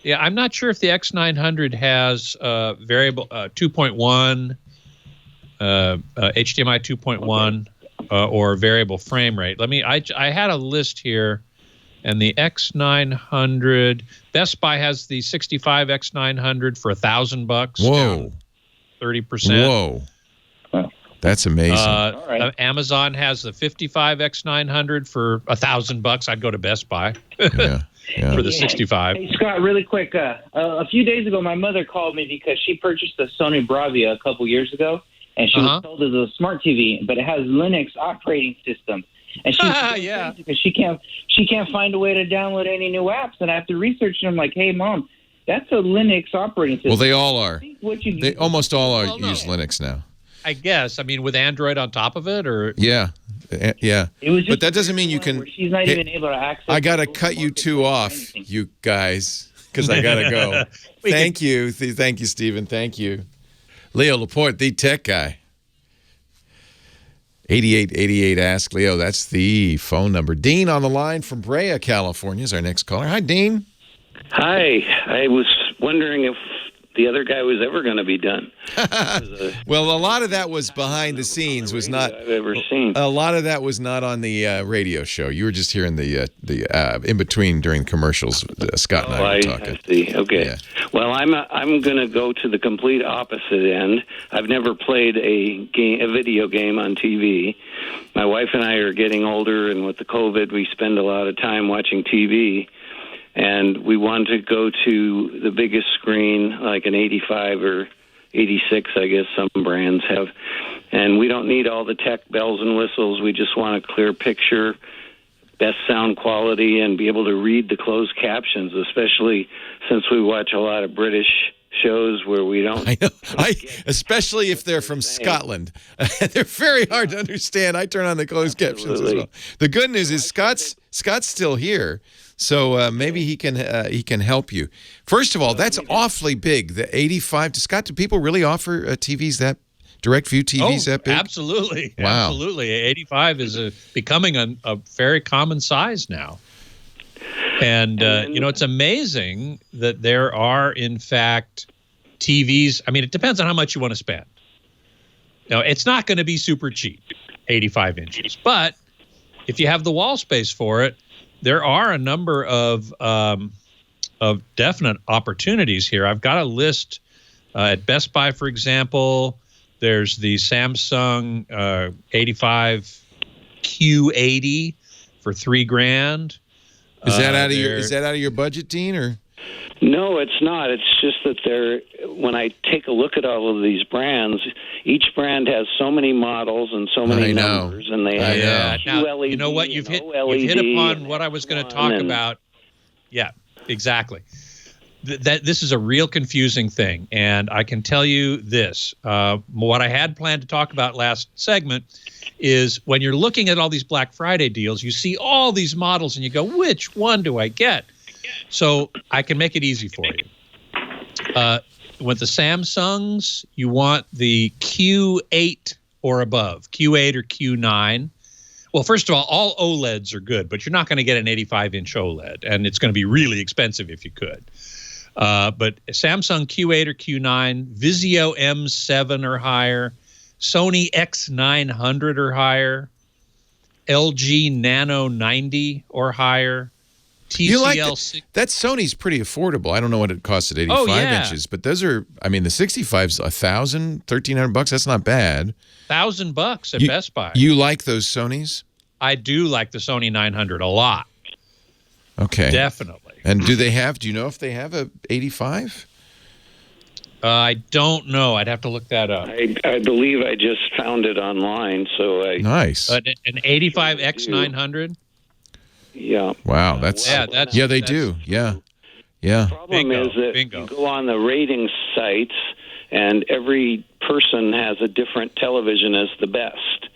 [SPEAKER 6] Yeah, I'm not sure if the X900 has variable 2.1, HDMI 2.1. Or variable frame rate. I had a list here, and the X900, Best Buy has the 65 X900 for $1,000.
[SPEAKER 3] Whoa,
[SPEAKER 6] 30%.
[SPEAKER 3] Whoa, that's amazing.
[SPEAKER 5] All right.
[SPEAKER 6] Amazon has the 55 X900 for $1,000. I'd go to Best Buy
[SPEAKER 3] Yeah.
[SPEAKER 6] for the 65.
[SPEAKER 5] Hey, Scott, really quick. A few days ago, my mother called me because she purchased a Sony Bravia a couple years ago. And she was told it was a smart TV, but it has Linux operating system. And she's because she can't find a way to download any new apps. And after researching, I'm like, hey, Mom, that's a Linux operating system.
[SPEAKER 3] Well, they all are. They almost all use Linux now.
[SPEAKER 6] I guess. I mean, with Android on top of it, or
[SPEAKER 3] yeah. But that doesn't mean you can.
[SPEAKER 5] She's not even able to access.
[SPEAKER 3] I gotta cut you two off, you guys, because I gotta go. Thank you, Stephen. Thank you. Leo Laporte, the tech guy. 8888 Ask Leo. That's the phone number. Dean on the line from Brea, California is our next caller. Hi, Dean.
[SPEAKER 7] Hi. I was wondering if the other guy was ever going to be done.
[SPEAKER 3] Well, a lot of that was behind the scenes. Was not
[SPEAKER 7] I've ever seen.
[SPEAKER 3] A lot of that was not on the radio show. You were just hearing the in between during commercials. Scott and I were talking.
[SPEAKER 7] I see. Okay.
[SPEAKER 3] Yeah.
[SPEAKER 7] Well, I'm going to go to the complete opposite end. I've never played a video game on TV. My wife and I are getting older, and with the COVID, we spend a lot of time watching TV. And we want to go to the biggest screen, like an 85 or 86, I guess some brands have. And we don't need all the tech bells and whistles. We just want a clear picture, best sound quality, and be able to read the closed captions, especially since we watch a lot of British shows where we don't.
[SPEAKER 3] I know. Especially if they're from Scotland. They're very hard to understand. I turn on the closed captions as well. The good news is Scott's still here. So maybe he can help you. First of all, that's awfully big. The 85. Scott, do people really offer TVs that direct view TVs that big?
[SPEAKER 6] Absolutely.
[SPEAKER 3] Wow.
[SPEAKER 6] Absolutely. 85 is becoming a very common size now. And it's amazing that there are, in fact, TVs. I mean, it depends on how much you want to spend. Now, it's not going to be super cheap, 85 inches. But if you have the wall space for it, there are a number of definite opportunities here. I've got a list at Best Buy, for example. There's the Samsung 85 Q80 for $3,000.
[SPEAKER 3] Is that out of your budget, Dean, or?
[SPEAKER 7] No, it's not. It's just that when I take a look at all of these brands, each brand has so many models and so many numbers, and they have QLED.
[SPEAKER 6] You know what? You've hit upon what I was going to talk about. Yeah, exactly. This is a real confusing thing, and I can tell you this. What I had planned to talk about last segment is when you're looking at all these Black Friday deals, you see all these models, and you go, which one do I get? So I can make it easy for you. With the Samsungs, you want the Q8 or above, Q8 or Q9. Well, first of all OLEDs are good, but you're not going to get an 85-inch OLED, and it's going to be really expensive if you could. But Samsung Q8 or Q9, Vizio M7 or higher, Sony X900 or higher, LG Nano 90 or higher, TCL.
[SPEAKER 3] You like that Sony's pretty affordable. I don't know what it costs at 85 inches, but those are, I mean, the 65's $1,000, $1,300. That's not bad.
[SPEAKER 6] $1,000 at Best Buy.
[SPEAKER 3] You like those Sonys?
[SPEAKER 6] I do like the Sony 900 a lot.
[SPEAKER 3] Okay.
[SPEAKER 6] Definitely.
[SPEAKER 3] And do you know if they have a 85?
[SPEAKER 6] I don't know. I'd have to look that up.
[SPEAKER 7] I believe I just found it online.
[SPEAKER 3] Nice.
[SPEAKER 6] An 85 X900?
[SPEAKER 7] Yeah.
[SPEAKER 3] Wow. They do. Yeah.
[SPEAKER 7] The problem is that you go on the rating sites, and every person has a different television as the best.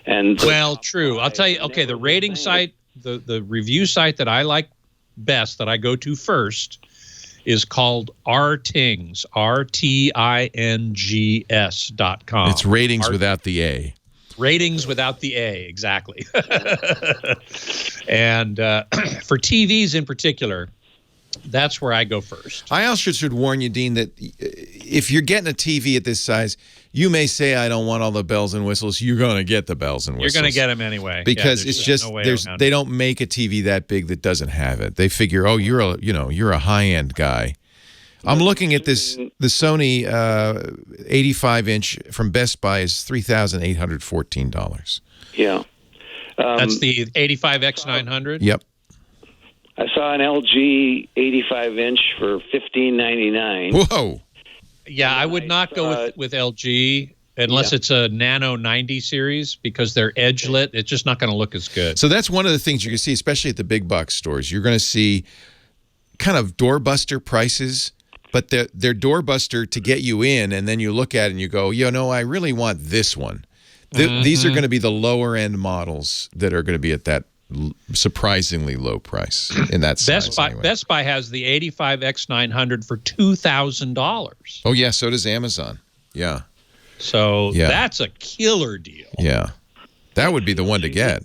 [SPEAKER 7] And
[SPEAKER 6] Well, true. I'll tell you. Okay, the rating site, the review site that I like best, that I go to first, is called RTINGS, RTINGS.com.
[SPEAKER 3] It's ratings without the A.
[SPEAKER 6] Ratings without the A, exactly. And for TVs in particular, that's where I go first.
[SPEAKER 3] I also should warn you, Dean, that if you're getting a TV at this size, you may say, I don't want all the bells and whistles. You're going to get the bells and whistles.
[SPEAKER 6] You're going to get them anyway.
[SPEAKER 3] Because it's just, they don't make a TV that big that doesn't have it. They figure, oh, you're a high-end guy. I'm looking at this, the Sony 85-inch from Best Buy is $3,814.
[SPEAKER 7] Yeah.
[SPEAKER 6] That's the 85X900?
[SPEAKER 3] Yep.
[SPEAKER 7] I saw an LG 85-inch for $15.99.
[SPEAKER 3] Whoa.
[SPEAKER 6] Yeah, I would not go with LG unless it's a Nano 90 series, because they're edge lit. It's just not going to look as good.
[SPEAKER 3] So that's one of the things you can see, especially at the big box stores. You're going to see kind of doorbuster prices, but they're doorbuster to get you in, and then you look at it and you go, I really want this one. These are going to be the lower end models that are going to be at that surprisingly low price in that size.
[SPEAKER 6] Best Buy has the 85X900 for $2,000.
[SPEAKER 3] Oh yeah, so does Amazon. Yeah.
[SPEAKER 6] So that's a killer deal.
[SPEAKER 3] Yeah, that would be the one to get.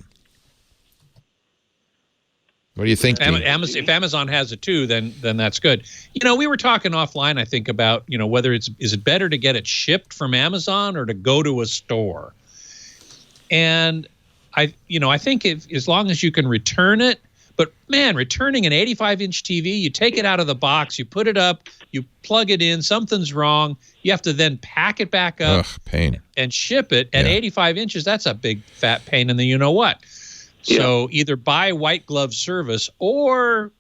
[SPEAKER 3] What do you think?
[SPEAKER 6] If Amazon has it too, then that's good. We were talking offline, I think, about whether is it better to get it shipped from Amazon or to go to a store, and I think as long as you can return it, but man, returning an 85-inch TV, you take it out of the box, you put it up, you plug it in, something's wrong, you have to then pack it back up and ship it. At 85 inches, that's a big fat pain in the you-know-what. So either buy white glove service or,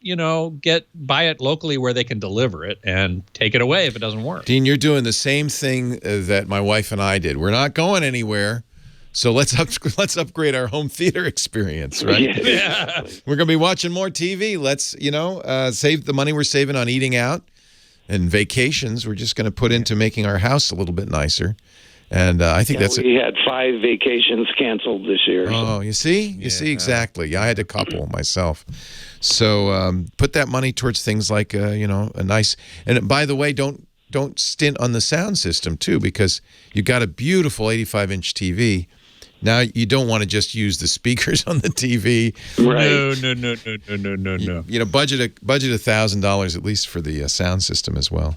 [SPEAKER 6] buy it locally where they can deliver it and take it away if it doesn't work.
[SPEAKER 3] Dean, you're doing the same thing that my wife and I did. We're not going anywhere. So let's upgrade our home theater experience, right?
[SPEAKER 6] Yeah.
[SPEAKER 3] We're going to be watching more TV. Let's, save the money we're saving on eating out and vacations. We're just going to put into making our house a little bit nicer. And I think
[SPEAKER 7] we had 5 vacations canceled this year.
[SPEAKER 3] Oh, you see? You see, exactly. I had a couple myself. So put that money towards things like, a nice... And by the way, don't stint on the sound system, too, because you've got a beautiful 85-inch TV. Now, you don't want to just use the speakers on the TV.
[SPEAKER 7] Right.
[SPEAKER 3] No. Budget $1,000 at least for the sound system as well.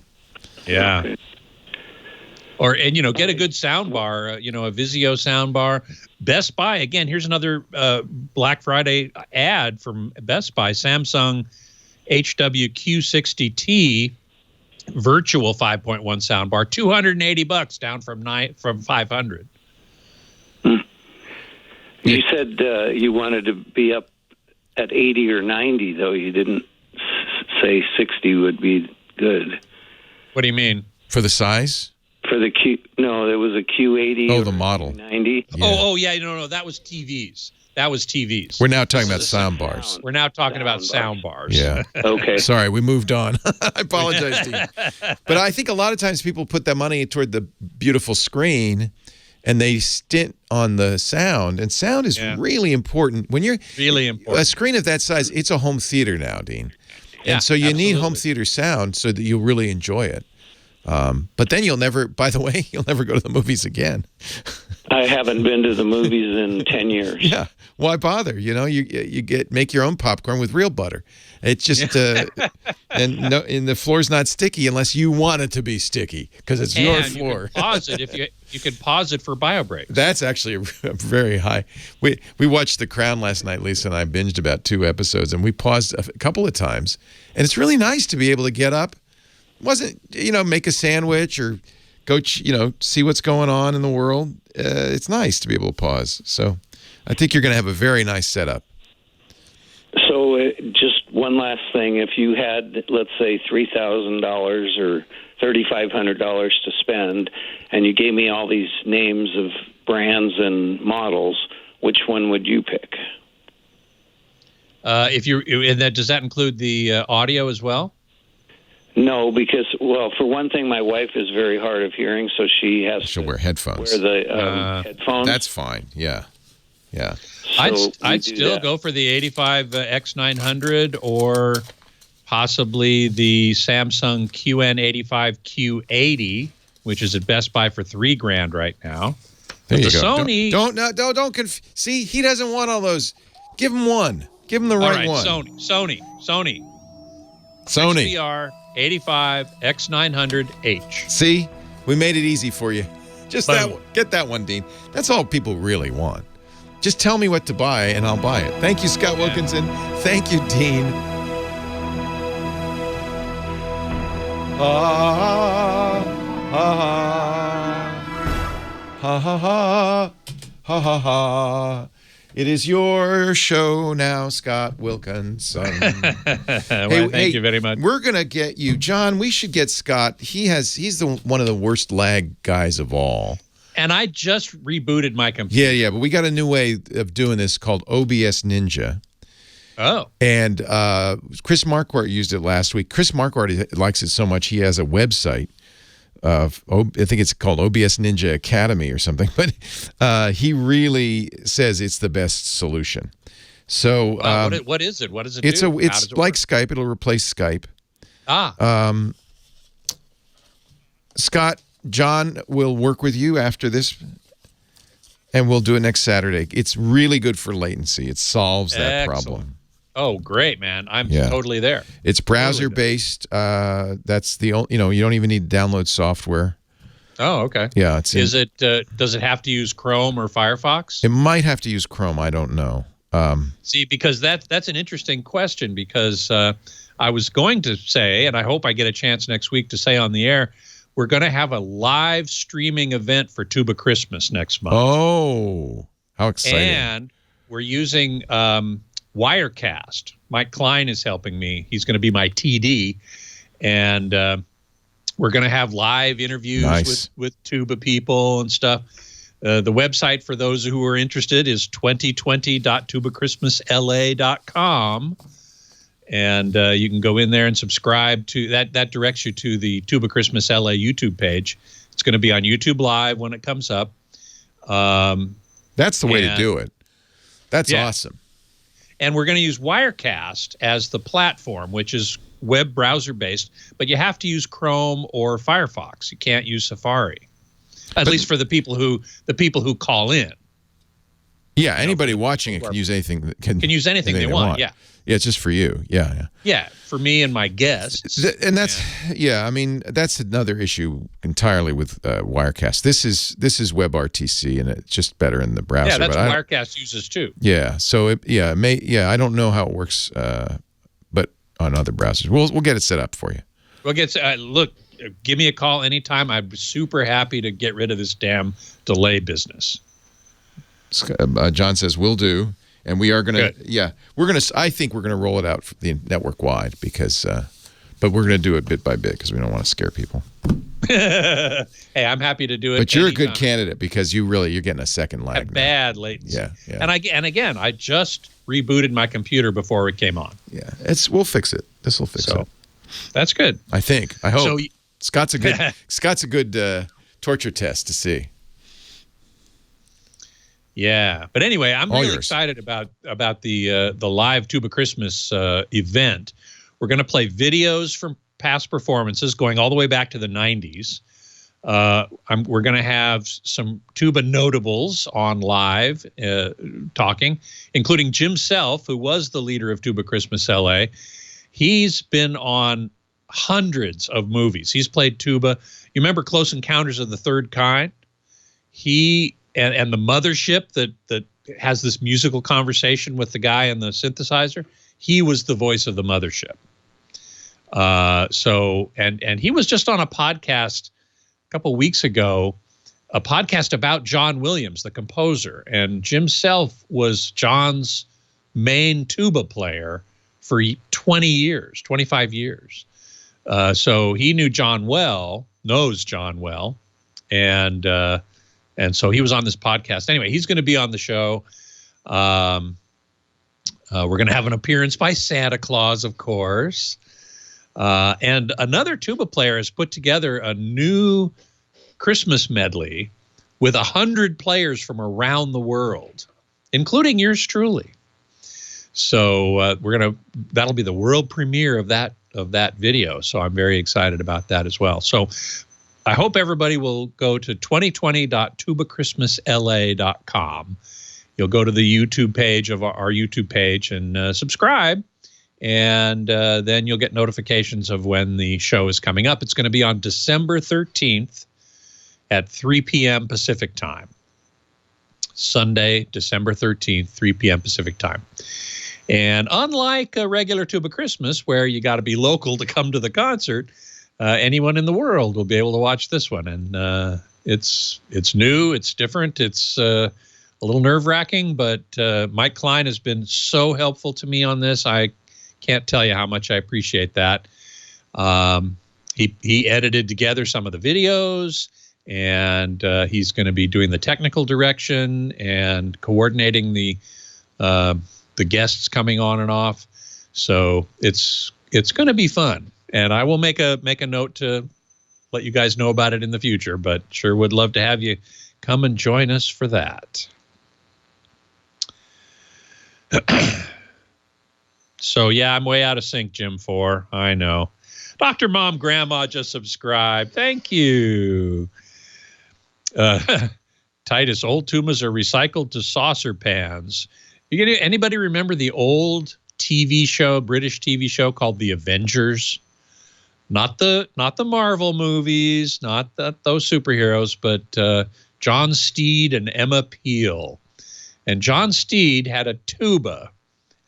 [SPEAKER 6] Yeah. And get a good sound bar, a Vizio sound bar. Best Buy, again, here's another Black Friday ad from Best Buy. Samsung HWQ60T virtual 5.1 sound bar, $280, down from $500.
[SPEAKER 7] You said you wanted to be up at 80 or 90, though. You didn't say 60 would be good.
[SPEAKER 6] What do you mean?
[SPEAKER 3] For the size?
[SPEAKER 7] For the no, there was a Q80.
[SPEAKER 3] Oh, the model.
[SPEAKER 7] 90.
[SPEAKER 6] Yeah. No, that was TVs.
[SPEAKER 3] We're now talking about sound bars.
[SPEAKER 6] We're now talking about sound bars.
[SPEAKER 3] Yeah.
[SPEAKER 7] Okay.
[SPEAKER 3] Sorry, we moved on. I apologize, Dean. But I think a lot of times people put that money toward the beautiful screen, and they stint on the sound. And sound is really important. When you're
[SPEAKER 6] really important.
[SPEAKER 3] A screen of that size, it's a home theater now, Dean. And so you need home theater sound so that you'll really enjoy it. But then you'll never go to the movies again.
[SPEAKER 7] I haven't been to the movies in 10 years.
[SPEAKER 3] Yeah. Why bother? You make your own popcorn with real butter. It's just and the floor's not sticky unless you want it to be sticky because it's your floor.
[SPEAKER 6] You can pause it if you can pause it for bio breaks.
[SPEAKER 3] That's actually a very high. We watched The Crown last night. Lisa and I binged about 2 episodes, and we paused a couple of times. And it's really nice to be able to get up. Wasn't make a sandwich or go see what's going on in the world. It's nice to be able to pause. So I think you're going to have a very nice setup.
[SPEAKER 7] So just one last thing. If you had, let's say, $3,000 or $3,500 to spend, and you gave me all these names of brands and models, which one would you pick?
[SPEAKER 6] Does that include the audio as well?
[SPEAKER 7] No, because, for one thing, my wife is very hard of hearing, so she'll
[SPEAKER 3] wear headphones.
[SPEAKER 7] Wear the headphones.
[SPEAKER 3] That's fine, yeah. Yeah.
[SPEAKER 6] I'd still go for the 85 X900 or possibly the Samsung QN85Q80, which is at Best Buy for $3,000 right now.
[SPEAKER 3] There
[SPEAKER 6] But
[SPEAKER 3] you
[SPEAKER 6] the
[SPEAKER 3] go.
[SPEAKER 6] Sony,
[SPEAKER 3] Don't see, he doesn't want all those. Give him one. Give him the right one.
[SPEAKER 6] Sony. XBR 85 X900H.
[SPEAKER 3] See, we made it easy for you. Just
[SPEAKER 6] Boom.
[SPEAKER 3] that one. Get that one, Dean. That's all people really want. Just tell me what to buy, and I'll buy it. Thank you, Scott Wilkinson. Thank you, Dean. Ha ha ha ha ha ha. It is your show now, Scott Wilkinson.
[SPEAKER 6] Thank you very much.
[SPEAKER 3] We're gonna get you, John. We should get Scott. He's one of the worst lag guys of all.
[SPEAKER 6] And I just rebooted my computer.
[SPEAKER 3] Yeah, but we got a new way of doing this called OBS Ninja.
[SPEAKER 6] Oh.
[SPEAKER 3] And Chris Marquardt used it last week. Chris Marquardt likes it so much he has a website. I think it's called OBS Ninja Academy or something. But he really says it's the best solution. So
[SPEAKER 6] what is it? What does it
[SPEAKER 3] it's
[SPEAKER 6] do?
[SPEAKER 3] It's like Skype. It'll replace Skype. Scott, John will work with you after this, and we'll do it next Saturday. It's really good for latency. It solves that problem.
[SPEAKER 6] Oh, great, man. I'm totally there.
[SPEAKER 3] It's browser-based. That's the only, you don't even need to download software.
[SPEAKER 6] Oh, okay.
[SPEAKER 3] Yeah.
[SPEAKER 6] Does it have to use Chrome or Firefox?
[SPEAKER 3] It might have to use Chrome. I don't know.
[SPEAKER 6] See, because that's an interesting question, because I was going to say, and I hope I get a chance next week to say on the air, we're going to have a live streaming event for Tuba Christmas next month.
[SPEAKER 3] Oh, how exciting.
[SPEAKER 6] And we're using Wirecast. Mike Klein is helping me. He's going to be my TD. And we're going to have live interviews with Tuba people and stuff. The website for those who are interested is 2020.tubachristmasla.com. And you can go in there and subscribe to that. That directs you to the Tuba Christmas LA YouTube page. It's going to be on YouTube Live when it comes up.
[SPEAKER 3] That's the way to do it. That's awesome.
[SPEAKER 6] And we're going to use Wirecast as the platform, which is web browser based, but you have to use Chrome or Firefox. You can't use Safari, at least for the people who call in.
[SPEAKER 3] Yeah, anybody watching it can use anything. Can
[SPEAKER 6] use anything they want. Yeah.
[SPEAKER 3] Yeah, it's just for you. Yeah.
[SPEAKER 6] Yeah, for me and my guests.
[SPEAKER 3] And that's I mean, that's another issue entirely with Wirecast. This is WebRTC, and it's just better in the browser.
[SPEAKER 6] Yeah, that's what Wirecast uses too.
[SPEAKER 3] Yeah, so I don't know how it works, but on other browsers, we'll get it set up for you.
[SPEAKER 6] We'll get look. Give me a call anytime. I'm super happy to get rid of this damn delay business.
[SPEAKER 3] John says we'll do. And we are going to, I think we're going to roll it out for the network wide because, but we're going to do it bit by bit because we don't want to scare people.
[SPEAKER 6] Hey, I'm happy to do it.
[SPEAKER 3] But you're a good candidate because you're getting a second lag.
[SPEAKER 6] Bad latency.
[SPEAKER 3] Yeah.
[SPEAKER 6] And again, I just rebooted my computer before it came on.
[SPEAKER 3] Yeah, we'll fix it. This will fix it.
[SPEAKER 6] That's good.
[SPEAKER 3] I think. I hope.
[SPEAKER 6] So,
[SPEAKER 3] Scott's a good torture test to see.
[SPEAKER 6] Yeah, but anyway, I'm really excited about the live Tuba Christmas event. We're going to play videos from past performances going all the way back to the 90s. We're going to have some tuba notables on live talking, including Jim Self, who was the leader of Tuba Christmas LA. He's been on hundreds of movies. He's played tuba. You remember Close Encounters of the Third Kind? And the mothership that has this musical conversation with the guy in the synthesizer, he was the voice of the mothership. And he was just on a podcast a couple weeks ago, a podcast about John Williams, the composer. And Jim Self was John's main tuba player for 25 years. So he knows John well, and so he was on this podcast. Anyway, he's going to be on the show. We're going to have an appearance by Santa Claus, of course. And another tuba player has put together a new Christmas medley with 100 players from around the world. including yours truly. So that'll be the world premiere of that video. So I'm very excited about that as well. So I hope everybody will go to 2020.tubachristmasla.com. You'll go to the YouTube page of our YouTube page and subscribe. And then you'll get notifications of when the show is coming up. It's going to be on December 13th at 3 p.m. Pacific time. Sunday, December 13th, 3 p.m. Pacific time. And unlike a regular Tuba Christmas, where you got to be local to come to the concert, anyone in the world will be able to watch this one. And it's new, it's different, it's a little nerve-wracking, but Mike Klein has been so helpful to me on this. I can't tell you how much I appreciate that. He edited together some of the videos, and he's going to be doing the technical direction and coordinating the guests coming on and off. So it's going to be fun, and I will make a note to let you guys know about it in the future. But sure would love to have you come and join us for that. So, yeah, I'm way out of sync, Jim 4. I know. Dr. Mom Grandma just subscribed. Thank you. Titus, old tumas are recycled to saucer pans. Anybody remember the old TV show, British TV show called The Avengers? Not the Marvel movies, not those superheroes, but John Steed and Emma Peel. And John Steed had a tuba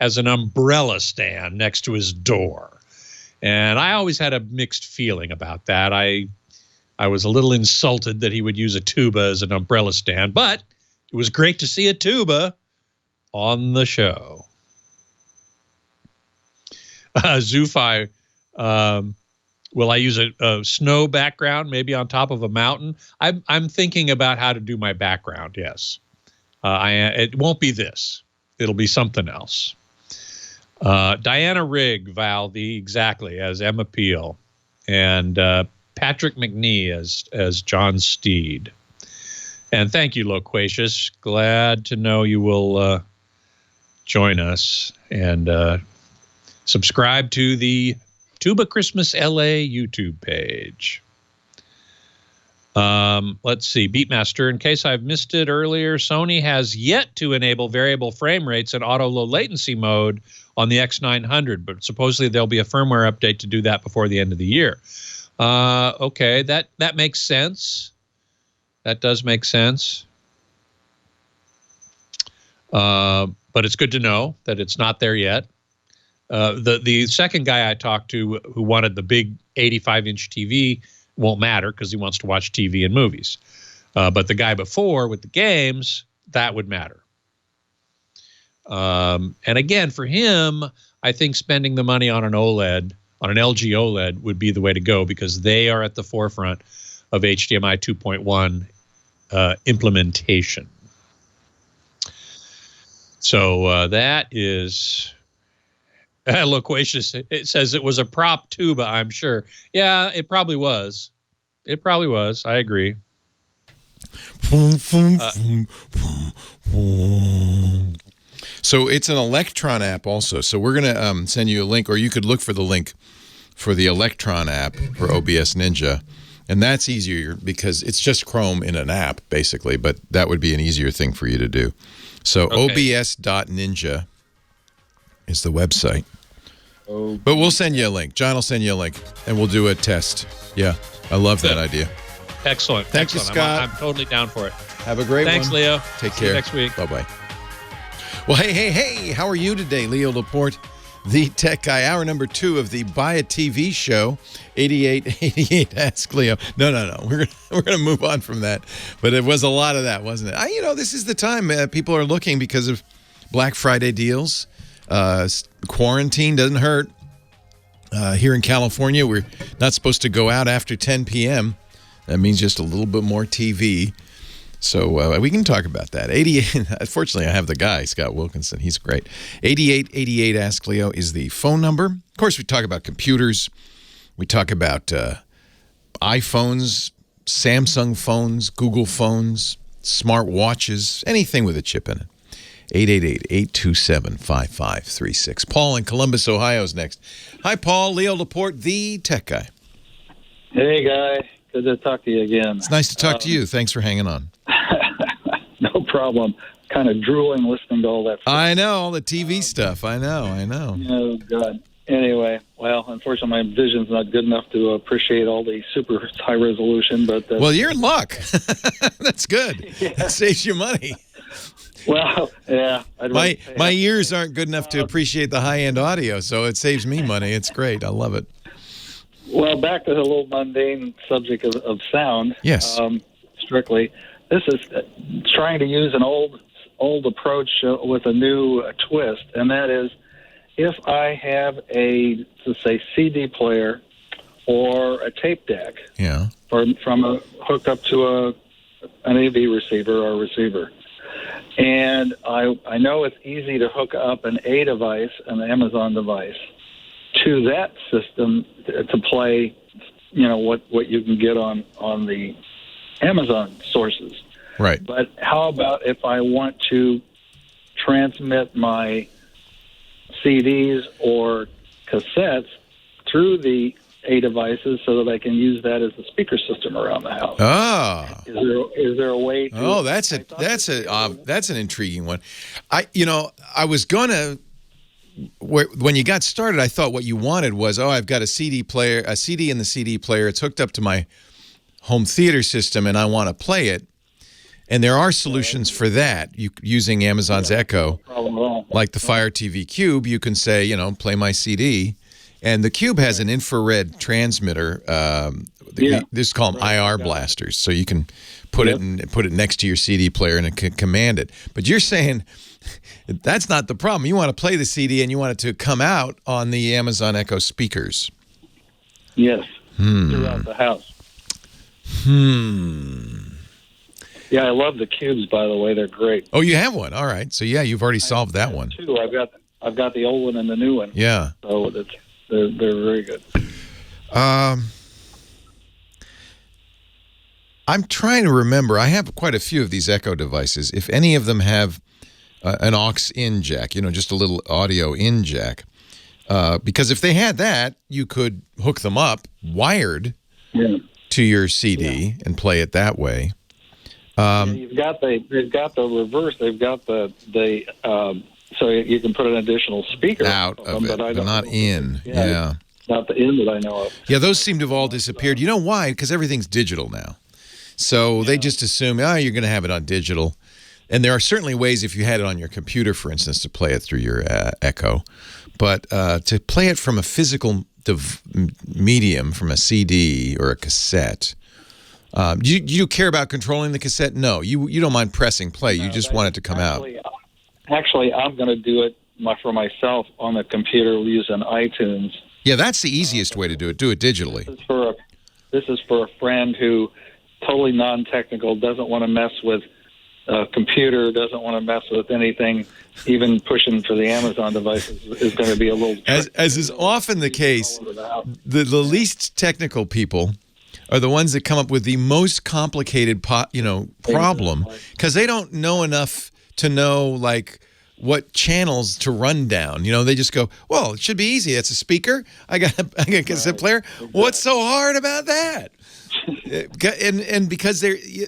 [SPEAKER 6] as an umbrella stand next to his door. And I always had a mixed feeling about that. I was a little insulted that he would use a tuba as an umbrella stand, but it was great to see a tuba on the show. Zufai, will I use a snow background, maybe on top of a mountain? I'm thinking about how to do my background, yes. It won't be this. It'll be something else. Diana Rigg, Val, exactly, as Emma Peel. And Patrick McNee as John Steed. And thank you, Loquacious. Glad to know you will join us. And subscribe to the Tuba Christmas LA YouTube page. Let's see. Beatmaster, in case I've missed it earlier, Sony has yet to enable variable frame rates and auto low latency mode on the X900, but supposedly there'll be a firmware update to do that before the end of the year. Okay, that makes sense. That does make sense. But it's good to know that it's not there yet. The second guy I talked to who wanted the big 85-inch TV won't matter because he wants to watch TV and movies. But the guy before with the games, that would matter. And again, for him, I think spending the money on an OLED, on an LG OLED, would be the way to go because they are at the forefront of HDMI 2.1 implementation. So that is... Loquacious, it says it was a prop tuba, I'm sure. Yeah, it probably was. It probably was. I agree.
[SPEAKER 3] So it's an Electron app also. So we're going to send you a link, or you could look for the link for the Electron app for OBS Ninja. And that's easier because it's just Chrome in an app, basically. But that would be an easier thing for you to do. So okay. obs.ninja is the website. Oh. But we'll send you a link. John will send you a link, and we'll do a test. Yeah, I love that idea.
[SPEAKER 6] Excellent.
[SPEAKER 3] Thank you, Scott.
[SPEAKER 6] I'm totally down for it.
[SPEAKER 3] Have a great one.
[SPEAKER 6] Thanks, Leo.
[SPEAKER 3] Take care.
[SPEAKER 6] See you next week.
[SPEAKER 3] Bye-bye. Well, hey, how are you today? Leo Laporte, the tech guy. Hour number 2 of the Buy a TV show, 8888 Ask Leo. No. We're gonna move on from that. But it was a lot of that, wasn't it? This is the time people are looking because of Black Friday deals. Quarantine doesn't hurt. Here in California, we're not supposed to go out after 10 p.m. That means just a little bit more TV. So we can talk about that. 88. Fortunately, I have the guy, Scott Wilkinson. He's great. 8888 Ask Leo is the phone number. Of course, we talk about computers. We talk about iPhones, Samsung phones, Google phones, smart watches, anything with a chip in it. 888-827-5536. Paul in Columbus, Ohio is next. Hi, Paul. Leo Laporte, the tech guy.
[SPEAKER 8] Hey, guy. Good to talk to you again.
[SPEAKER 3] It's nice to talk to you. Thanks for hanging on.
[SPEAKER 8] No problem. Kind of drooling listening to all that stuff.
[SPEAKER 3] I know, all the TV stuff. I know.
[SPEAKER 8] Oh, God. Anyway, well, unfortunately, my vision's not good enough to appreciate all the super high resolution. But
[SPEAKER 3] well, you're in luck. That's good.
[SPEAKER 8] Yeah.
[SPEAKER 3] That saves you money.
[SPEAKER 8] Well, yeah.
[SPEAKER 3] My ears aren't good enough to appreciate the high-end audio, so it saves me money. It's great. I love it.
[SPEAKER 8] Well, back to the little mundane subject of sound.
[SPEAKER 3] Yes.
[SPEAKER 8] Strictly, this is trying to use an old approach with a new twist, and that is, if I have a, let's say, CD player or a tape deck, hooked up to an AV receiver or receiver, and I know it's easy to hook up an A device, an Amazon device, to that system to play, what you can get on the Amazon sources.
[SPEAKER 3] Right.
[SPEAKER 8] But how about if I want to transmit my CDs or cassettes through the A devices so that I can use that as the speaker system around the house?
[SPEAKER 3] Ah.
[SPEAKER 8] Is there a way to?
[SPEAKER 3] Oh, that's an intriguing one. I was gonna. When you got started, I thought what you wanted was, I've got a CD in the CD player. It's hooked up to my home theater system, and I want to play it. And there are solutions for that. Using Amazon's Echo, like the Fire TV Cube, you can say, play my CD. And the Cube has an infrared transmitter. This call them IR blasters, so you can put it next to your CD player and it can command it. But you're saying that's not the problem. You want to play the CD and you want it to come out on the Amazon Echo speakers.
[SPEAKER 8] Yes, throughout the house. Yeah, I love the cubes, by the way. They're great.
[SPEAKER 3] Oh, you have one? All right. So, you've already solved that one.
[SPEAKER 8] Two. I've got the old one and the new one.
[SPEAKER 3] Yeah.
[SPEAKER 8] So they're very good.
[SPEAKER 3] I'm trying to remember. I have quite a few of these Echo devices. If any of them have an aux-in jack, just a little audio in jack. Because if they had that, you could hook them up wired to your CD and play it that way.
[SPEAKER 8] They've got the reverse. They've got the so you can put an additional speaker
[SPEAKER 3] out of it, but not in. Yeah.
[SPEAKER 8] Not the in that I know of.
[SPEAKER 3] Yeah, those seem to have all disappeared. You know why? Because everything's digital now. So they just assume, you're going to have it on digital. And there are certainly ways, if you had it on your computer, for instance, to play it through your Echo. But to play it from a physical medium, from a CD or a cassette, do you care about controlling the cassette? No, you don't mind pressing play. You just want it to come out.
[SPEAKER 8] Actually, I'm going to do it for myself on the computer using iTunes.
[SPEAKER 3] Yeah, that's the easiest way to do it. Do it digitally.
[SPEAKER 8] This is for a friend who, totally non-technical, doesn't want to mess with a computer, doesn't want to mess with anything. Even pushing for the Amazon devices is going to be a little tricky. As is
[SPEAKER 3] often the case, the least technical people are the ones that come up with the most complicated problem, because they don't know enough to know what channels to run down. They just go, well, it should be easy. It's a speaker. I got a cassette player. Exactly. What's so hard about that? and because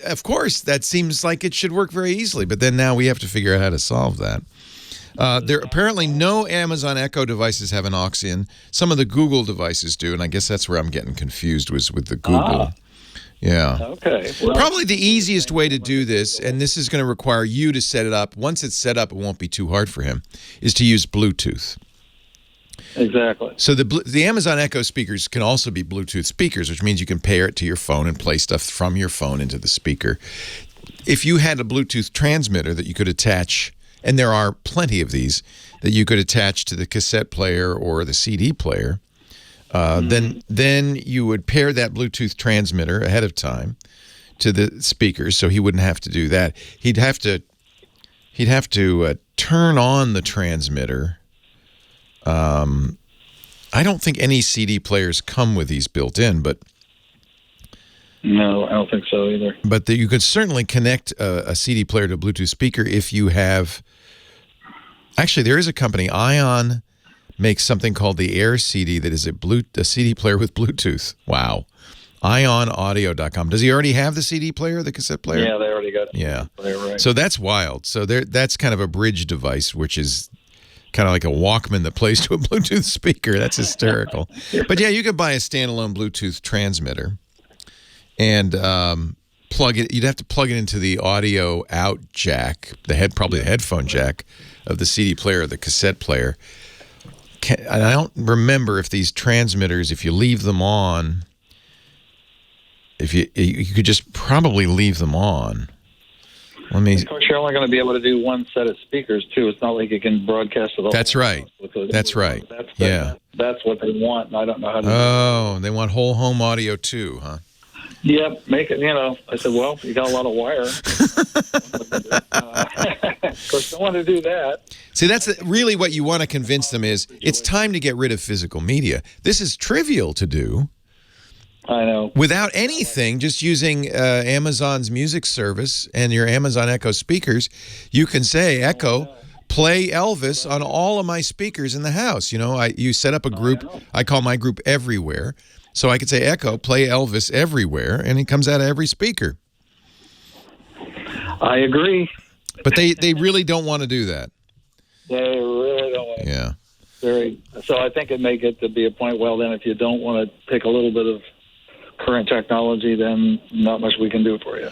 [SPEAKER 3] of course, that seems like it should work very easily. But then now we have to figure out how to solve that. There apparently no Amazon Echo devices have an aux-in. Some of the Google devices do, and I guess that's where I'm getting confused was with the Google. Yeah.
[SPEAKER 8] Okay. Well,
[SPEAKER 3] probably the easiest way to do this, and this is going to require you to set it up. Once it's set up, it won't be too hard for him, is to use Bluetooth.
[SPEAKER 8] Exactly.
[SPEAKER 3] So the Amazon Echo speakers can also be Bluetooth speakers, which means you can pair it to your phone and play stuff from your phone into the speaker. If you had a Bluetooth transmitter that you could attach, and there are plenty of these, that you could attach to the cassette player or the CD player, then you would pair that Bluetooth transmitter ahead of time to the speakers, so he wouldn't have to do that. He'd have to turn on the transmitter. I don't think any CD players come with these built in, but
[SPEAKER 8] no, I don't think so either.
[SPEAKER 3] But you could certainly connect a CD player to a Bluetooth speaker if you have Actually, there is a company, Ion, makes something called the Air CD that is a CD player with Bluetooth. Wow. IonAudio.com. Does he already have the CD player, the cassette player?
[SPEAKER 8] Yeah, they already got it.
[SPEAKER 3] Yeah.
[SPEAKER 8] Right.
[SPEAKER 3] So that's wild. So that's kind of a bridge device, which is kind of like a Walkman that plays to a Bluetooth speaker. That's hysterical. But yeah, you could buy a standalone Bluetooth transmitter and plug it. You'd have to plug it into the audio out jack, probably the headphone jack of the CD player or the cassette player. And I don't remember if these transmitters, if you leave them on, if you could just probably leave them on.
[SPEAKER 8] Of course, you're only going to be able to do one set of speakers too. It's not like you can broadcast to the
[SPEAKER 3] That's
[SPEAKER 8] whole
[SPEAKER 3] right.
[SPEAKER 8] house
[SPEAKER 3] That's right.
[SPEAKER 8] That's what they want, and I don't know how to.
[SPEAKER 3] Oh, they want whole home audio too, huh?
[SPEAKER 8] Yep, make it. I said, well, you got a lot of wire. Of course, don't want to do that.
[SPEAKER 3] See, that's really what you want to convince them is it's time to get rid of physical media. This is trivial to do.
[SPEAKER 8] I know.
[SPEAKER 3] Without anything, just using Amazon's music service and your Amazon Echo speakers, you can say, Echo, play Elvis on all of my speakers in the house. You set up a group. I call my group Everywhere. So I could say, Echo, play Elvis everywhere, and it comes out of every speaker.
[SPEAKER 8] I agree.
[SPEAKER 3] But they really don't want to do that.
[SPEAKER 8] They really don't want to.
[SPEAKER 3] Yeah.
[SPEAKER 8] So I think it may get to be a point, well, then if you don't want to pick a little bit of current technology, then not much we can do for you.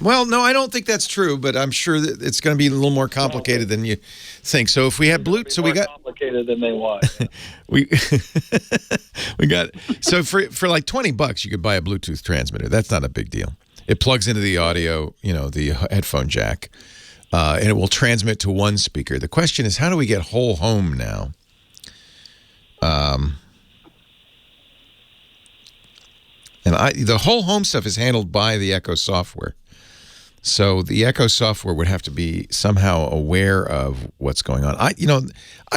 [SPEAKER 3] Well, no, I don't think that's true, but I'm sure that it's going to be a little more complicated than you think. So if we had Bluetooth, so we got
[SPEAKER 8] complicated than they want.
[SPEAKER 3] we got so for like $20 you could buy a Bluetooth transmitter. That's not a big deal. It plugs into the audio, the headphone jack, and it will transmit to one speaker. The question is, how do we get whole home now? And the whole home stuff is handled by the Echo software. So the Echo software would have to be somehow aware of what's going on. I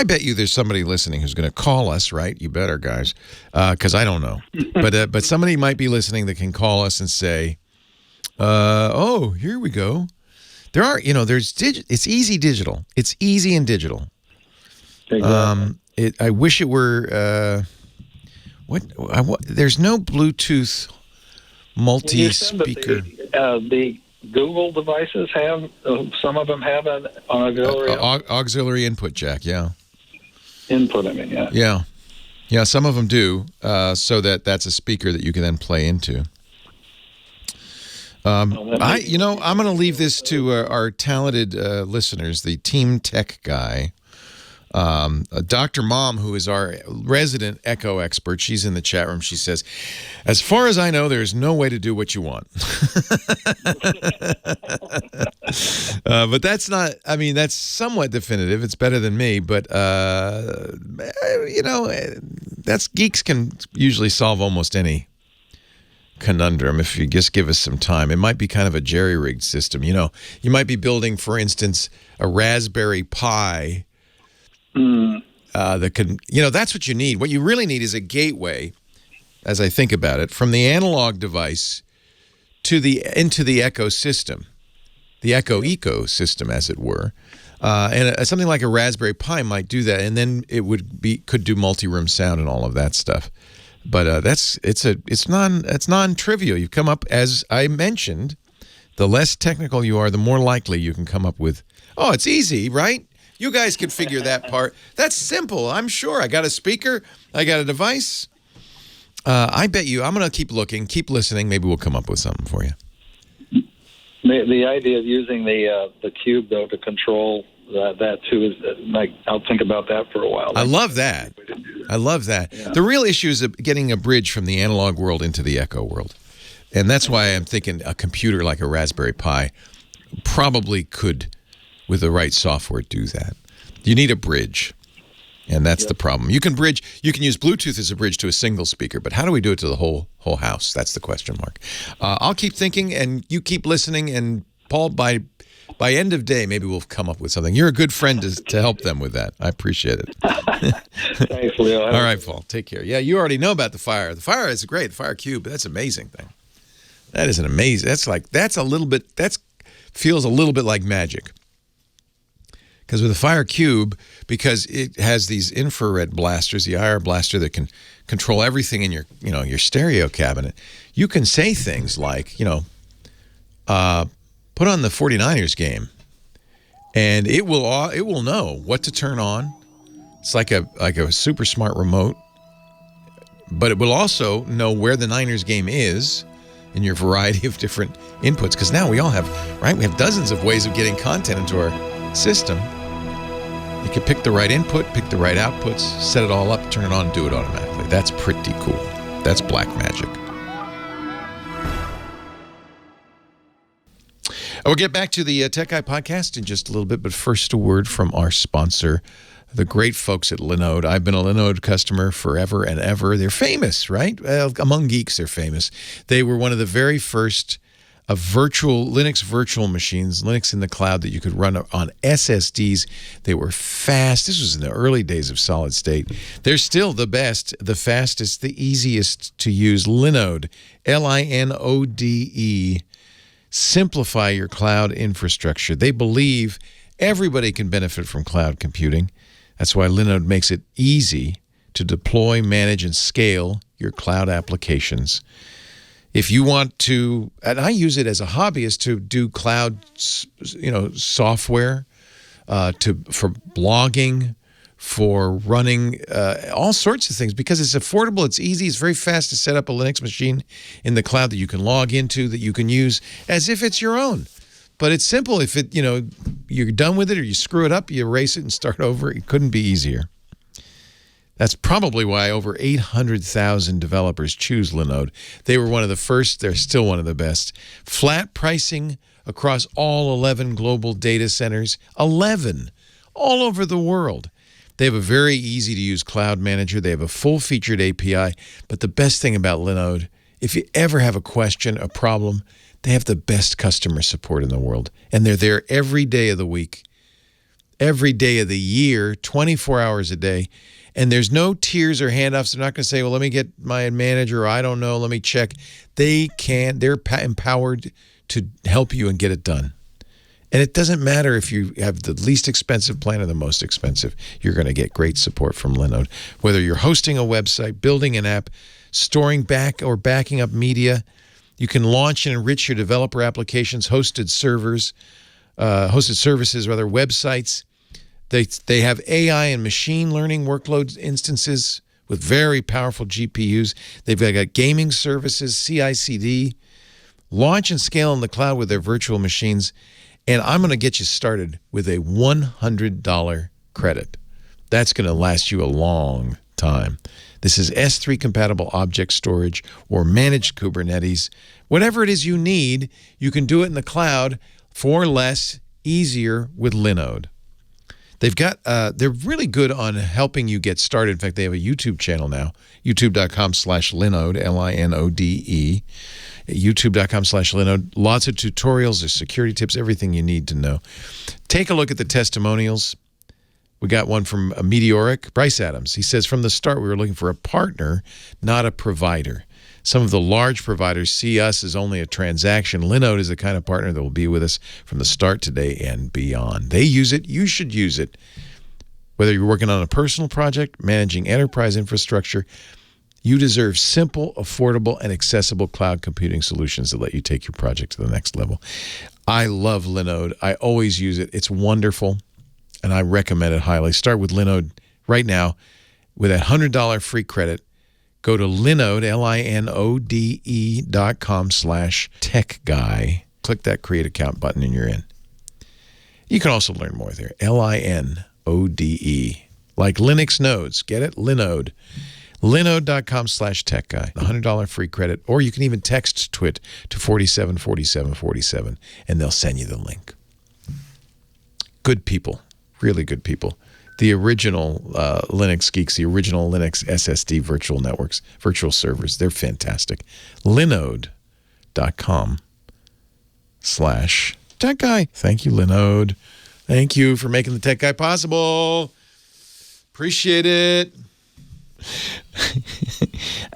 [SPEAKER 3] bet you there's somebody listening who's going to call us, right? You better, guys, because I don't know. But somebody might be listening that can call us and say, "Oh, here we go." There are, it's easy digital. It's easy and digital.
[SPEAKER 8] Exactly.
[SPEAKER 3] I wish it were. There's no Bluetooth multi-speaker.
[SPEAKER 8] The Google devices have, some of them have an
[SPEAKER 3] auxiliary input jack, yeah.
[SPEAKER 8] Input, I mean, yeah.
[SPEAKER 3] Yeah, some of them do, so that's a speaker that you can then play into. I'm going to leave this to our talented listeners, the Team Tech guy. Dr. Mom, who is our resident Echo expert, she's in the chat room. She says, as far as I know, there's no way to do what you want. But that's not, that's somewhat definitive. It's better than me. But, geeks can usually solve almost any conundrum if you just give us some time. It might be kind of a jerry-rigged system. You might be building, for instance, a Raspberry Pi that can, that's what you need. What you really need is a gateway, as I think about it, from the analog device into the Echo system, the Echo ecosystem, as it were. And something like a Raspberry Pi might do that, and then it could do multi-room sound and all of that stuff. But it's non-trivial. You come up, as I mentioned, the less technical you are, the more likely you can come up with. Oh, it's easy, right? You guys can figure that part. That's simple, I'm sure. I got a speaker. I got a device. I bet you. I'm going to keep looking, keep listening. Maybe we'll come up with something for you.
[SPEAKER 8] The idea of using the cube, though, to control that, too, is I'll think about that for a while.
[SPEAKER 3] I love that. Yeah. The real issue is getting a bridge from the analog world into the Echo world. And that's why I'm thinking a computer like a Raspberry Pi probably could, with the right software, do that. You need a bridge, and that's the problem. You can use Bluetooth as a bridge to a single speaker, but how do we do it to the whole house? That's the question mark. I'll keep thinking, and you keep listening, and Paul, by end of day, maybe we'll come up with something. You're a good friend to help them with that. I appreciate it.
[SPEAKER 8] Thanks, Leo.
[SPEAKER 3] All right, Paul, take care. Yeah, you already know about the Fire. The Fire is great. The Fire Cube, that's an amazing thing. That is an amazing, that feels a little bit like magic. Because with a Fire Cube, because it has these infrared blasters, the IR blaster that can control everything in your, your stereo cabinet, you can say things like, put on the 49ers game, and it will know what to turn on. It's like a super smart remote, but it will also know where the Niners game is in your variety of different inputs. Because now we all have, right? We have dozens of ways of getting content into our system. You can pick the right input, pick the right outputs, set it all up, turn it on, do it automatically. That's pretty cool. That's black magic. We'll get back to the Tech Guy podcast in just a little bit, but first a word from our sponsor, the great folks at Linode. I've been a Linode customer forever and ever. They're famous, right? Well, among geeks, they're famous. They were one of the very first Linux virtual machines, Linux in the cloud that you could run on SSDs. They were fast. This was in the early days of solid state. They're still the best, the fastest, the easiest to use. Linode, Linode. Simplify your cloud infrastructure. They believe everybody can benefit from cloud computing. That's why Linode makes it easy to deploy, manage, and scale your cloud applications. If you want to, and I use it as a hobbyist to do cloud, software, for blogging, for running all sorts of things, because it's affordable, it's easy, it's very fast to set up a Linux machine in the cloud that you can log into, that you can use as if it's your own. But it's simple. If you're done with it or you screw it up, you erase it and start over. It couldn't be easier. That's probably why over 800,000 developers choose Linode. They were one of the first. They're still one of the best. Flat pricing across all 11 global data centers. 11 all over the world. They have a very easy-to-use cloud manager. They have a full-featured API. But the best thing about Linode, if you ever have a question, a problem, they have the best customer support in the world. And they're there every day of the week, every day of the year, 24 hours a day. And there's no tiers or handoffs. They're not going to say, well, let me get my manager, or I don't know, let me check. They're empowered to help you and get it done. And it doesn't matter if you have the least expensive plan or the most expensive. You're going to get great support from Linode. Whether you're hosting a website, building an app, storing back or backing up media, you can launch and enrich your developer applications, hosted services, websites. They have AI and machine learning workload instances with very powerful GPUs. They've got gaming services, CI/CD, launch and scale in the cloud with their virtual machines. And I'm going to get you started with a $100 credit. That's going to last you a long time. This is S3 compatible object storage or managed Kubernetes. Whatever it is you need, you can do it in the cloud for less, easier with Linode. They're really good on helping you get started. In fact, they have a YouTube channel now, youtube.com/Linode, Linode. youtube.com/Linode. Lots of tutorials, there's security tips, everything you need to know. Take a look at the testimonials. We got one from Meteoric, Bryce Adams. He says, from the start, we were looking for a partner, not a provider. Some of the large providers see us as only a transaction. Linode is the kind of partner that will be with us from the start today and beyond. They use it. You should use it. Whether you're working on a personal project, managing enterprise infrastructure, you deserve simple, affordable, and accessible cloud computing solutions that let you take your project to the next level. I love Linode. I always use it. It's wonderful, and I recommend it highly. Start with Linode right now with a $100 free credit. Go to Linode, linode.com/techguy. Click that create account button and you're in. You can also learn more there. Linode, like Linux nodes. Get it? Linode. Linode.com/techguy. $100 free credit, or you can even text TWiT to 474747 and they'll send you the link. Good people, really good people. The original Linux geeks, the original Linux SSD virtual networks, virtual servers, they're fantastic. Linode.com/techguy. Thank you, Linode. Thank you for making the Tech Guy possible. Appreciate it.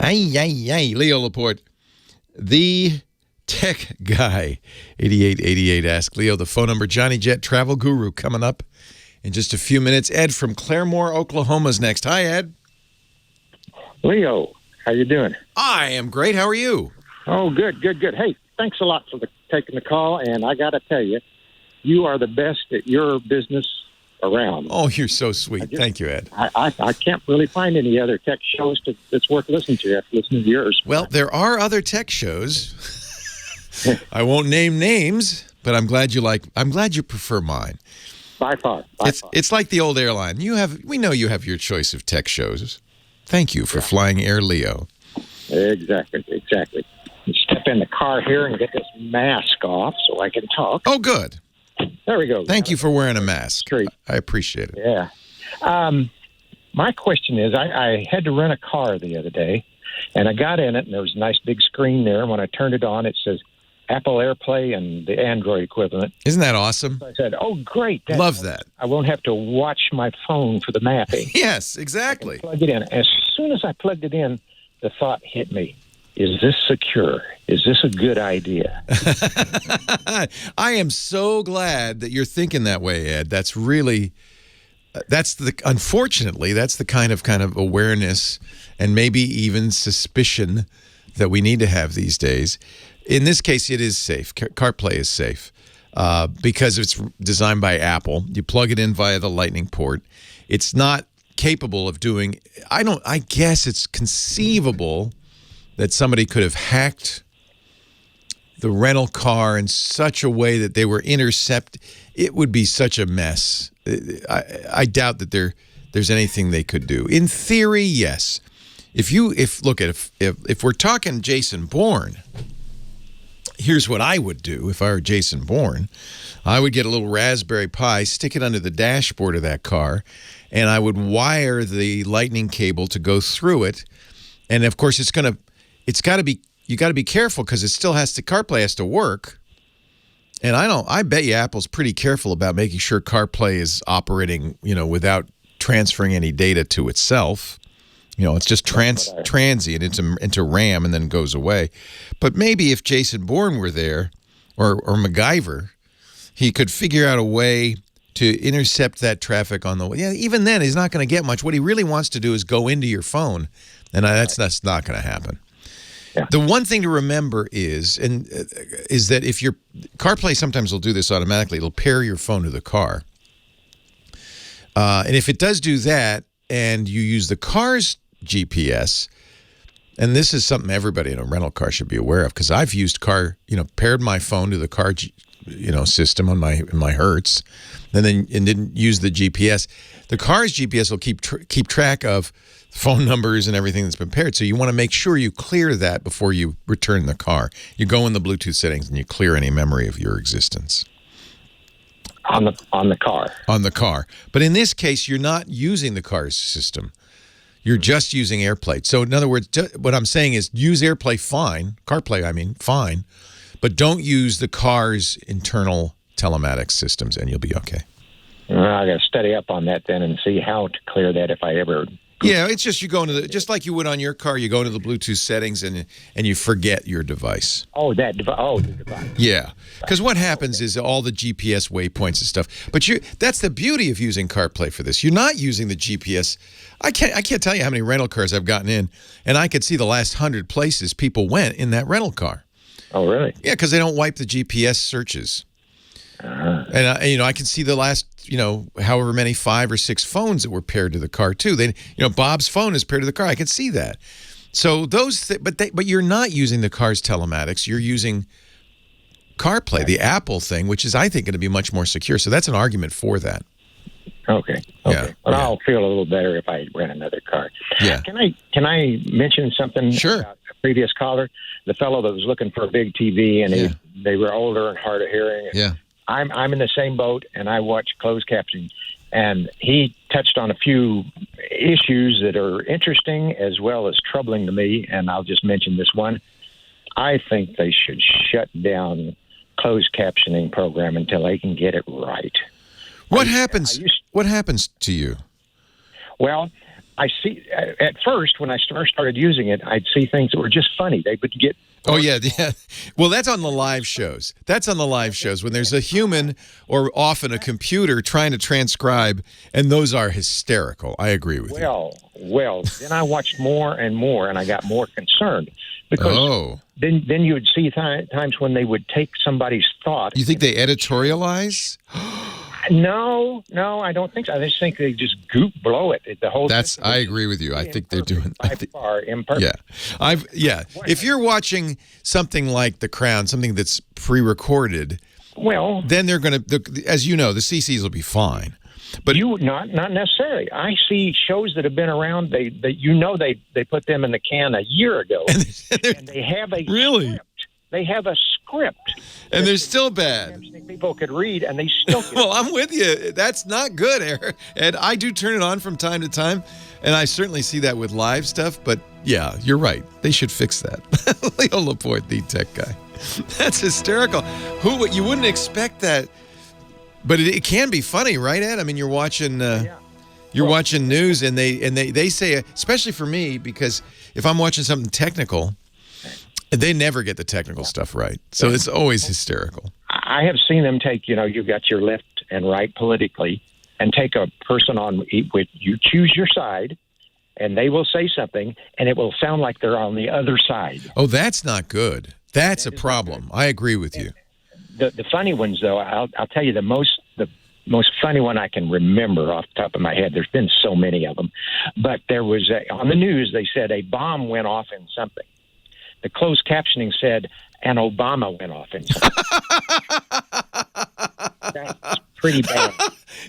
[SPEAKER 3] Leo Laporte, the Tech Guy. 8888 Ask Leo. The phone number, Johnny Jet, travel guru, coming up in just a few minutes. Ed from Claremore, Oklahoma is next. Hi, Ed.
[SPEAKER 9] Leo, how you doing?
[SPEAKER 3] I am great. How are you?
[SPEAKER 9] Oh, good. Hey, thanks a lot for taking the call, and I got to tell you, you are the best at your business around.
[SPEAKER 3] Oh, you're so sweet. Thank you, Ed.
[SPEAKER 9] I can't really find any other tech shows that's worth listening to after listening to yours.
[SPEAKER 3] Well, there are other tech shows. I won't name names, but I'm glad you prefer mine.
[SPEAKER 9] By far.
[SPEAKER 3] It's like the old airline. We know you have your choice of tech shows. Thank you for flying Air Leo.
[SPEAKER 9] Exactly. Step in the car here and get this mask off so I can talk.
[SPEAKER 3] Oh, good.
[SPEAKER 9] There we go.
[SPEAKER 3] Thank you for wearing a mask.
[SPEAKER 9] Great.
[SPEAKER 3] I appreciate it.
[SPEAKER 9] Yeah. My question is, I had to rent a car the other day, and I got in it, and there was a nice big screen there. And when I turned it on, it says Apple AirPlay and the Android equivalent.
[SPEAKER 3] Isn't that awesome?
[SPEAKER 9] So I said, oh, great.
[SPEAKER 3] Love that.
[SPEAKER 9] I won't have to watch my phone for the mapping.
[SPEAKER 3] Yes, exactly.
[SPEAKER 9] Plug it in. As soon as I plugged it in, the thought hit me. Is this secure? Is this a good idea?
[SPEAKER 3] I am so glad that you're thinking that way, Ed. That's really, unfortunately, that's the kind of awareness and maybe even suspicion that we need to have these days. In this case, it is safe. CarPlay is safe because it's designed by Apple. You plug it in via the Lightning port. It's not capable of doing, I guess it's conceivable that somebody could have hacked the rental car in such a way that they were intercepted. It would be such a mess. I doubt that there's anything they could do. In theory, yes. If we're talking Jason Bourne, here's what I would do if I were Jason Bourne. I would get a little Raspberry Pi, stick it under the dashboard of that car, and I would wire the lightning cable to go through it. And of course, you got to be careful because CarPlay has to work. And I bet you Apple's pretty careful about making sure CarPlay is operating, without transferring any data to itself. It's just transient into RAM and then goes away. But maybe if Jason Bourne were there, or MacGyver, he could figure out a way to intercept that traffic on the way. Yeah, even then, he's not going to get much. What he really wants to do is go into your phone, and that's not going to happen. Yeah. The one thing to remember is that if your CarPlay sometimes will do this automatically, it'll pair your phone to the car. And if it does do that, and you use the car's GPS, and this is something everybody in a rental car should be aware of, because I've used paired my phone to the car, system on my Hertz, and didn't use the GPS. The car's GPS will keep track of phone numbers and everything that's been paired. So you want to make sure you clear that before you return the car. You go in the Bluetooth settings and you clear any memory of your existence.
[SPEAKER 9] On the car. On the car.
[SPEAKER 3] But in this case, you're not using the car's system. You're just using AirPlay. So in other words, what I'm saying is use AirPlay CarPlay, fine, but don't use the car's internal telematics systems and you'll be okay.
[SPEAKER 9] Well, I got to study up on that then and see how to clear that if I ever...
[SPEAKER 3] Yeah, it's just you go into just like you would on your car, you go into the Bluetooth settings and you forget your device.
[SPEAKER 9] Oh, the device.
[SPEAKER 3] Yeah, because what happens is all the GPS waypoints and stuff. But that's the beauty of using CarPlay for this. You're not using the GPS. I can't tell you how many rental cars I've gotten in, and I could see the last 100 places people went in that rental car.
[SPEAKER 9] Oh, really?
[SPEAKER 3] Yeah, because they don't wipe the GPS searches. And I can see the last, however many 5 or 6 phones that were paired to the car too. Bob's phone is paired to the car. I can see that. So but you're not using the car's telematics. You're using CarPlay, the Apple thing, which is, I think, going to be much more secure. So that's an argument for that.
[SPEAKER 9] Okay.
[SPEAKER 3] Yeah.
[SPEAKER 9] Well, I'll feel a little better if I rent another car.
[SPEAKER 3] Yeah.
[SPEAKER 9] Can I mention something?
[SPEAKER 3] Sure.
[SPEAKER 9] About a previous caller, the fellow that was looking for a big TV, and they were older and hard of hearing.
[SPEAKER 3] Yeah.
[SPEAKER 9] I'm in the same boat, and I watch closed captioning, and he touched on a few issues that are interesting as well as troubling to me, and I'll just mention this one. I think they should shut down closed captioning program until they can get it right.
[SPEAKER 3] What happens to you?
[SPEAKER 9] Well, I see at first when I first started using it, I'd see things that were just funny. They would get
[SPEAKER 3] Oh, yeah. Well, that's on the live shows. That's on the live shows when there's a human or often a computer trying to transcribe, and those are hysterical. I agree with you.
[SPEAKER 9] Well, then I watched more and more, and I got more concerned because then you would see times when they would take somebody's thought.
[SPEAKER 3] You think they editorialize?
[SPEAKER 9] No, I don't think so. I just think they just blow it. The whole.
[SPEAKER 3] I agree with you. I think they're doing
[SPEAKER 9] by far imperfect.
[SPEAKER 3] Yeah. If you're watching something like The Crown, something that's pre-recorded,
[SPEAKER 9] well,
[SPEAKER 3] then they're going to, as you know, the CCs will be fine. But
[SPEAKER 9] not necessarily. I see shows that have been around. They put them in the can a year ago, and they have a script. They have a script.
[SPEAKER 3] And they're still bad.
[SPEAKER 9] People could read, and they still get
[SPEAKER 3] Well, I'm with you. That's not good, Eric. And I do turn it on from time to time, and I certainly see that with live stuff. But, yeah, you're right. They should fix that. Leo Laporte, the tech guy. That's hysterical. You wouldn't expect that. But it can be funny, right, Ed? I mean, you're watching watching news, and they say, especially for me, because if I'm watching something technical, they never get the technical stuff right. So it's always hysterical.
[SPEAKER 9] I have seen them take, you've got your left and right politically, and take a person on, you choose your side, and they will say something, and it will sound like they're on the other side.
[SPEAKER 3] Oh, that's not good. That's a problem. I agree with you.
[SPEAKER 9] The funny ones, though, I'll tell you the most funny one I can remember off the top of my head. There's been so many of them, but there was on the news. They said a bomb went off in something. The closed captioning said an Obama went off in something. That's pretty bad.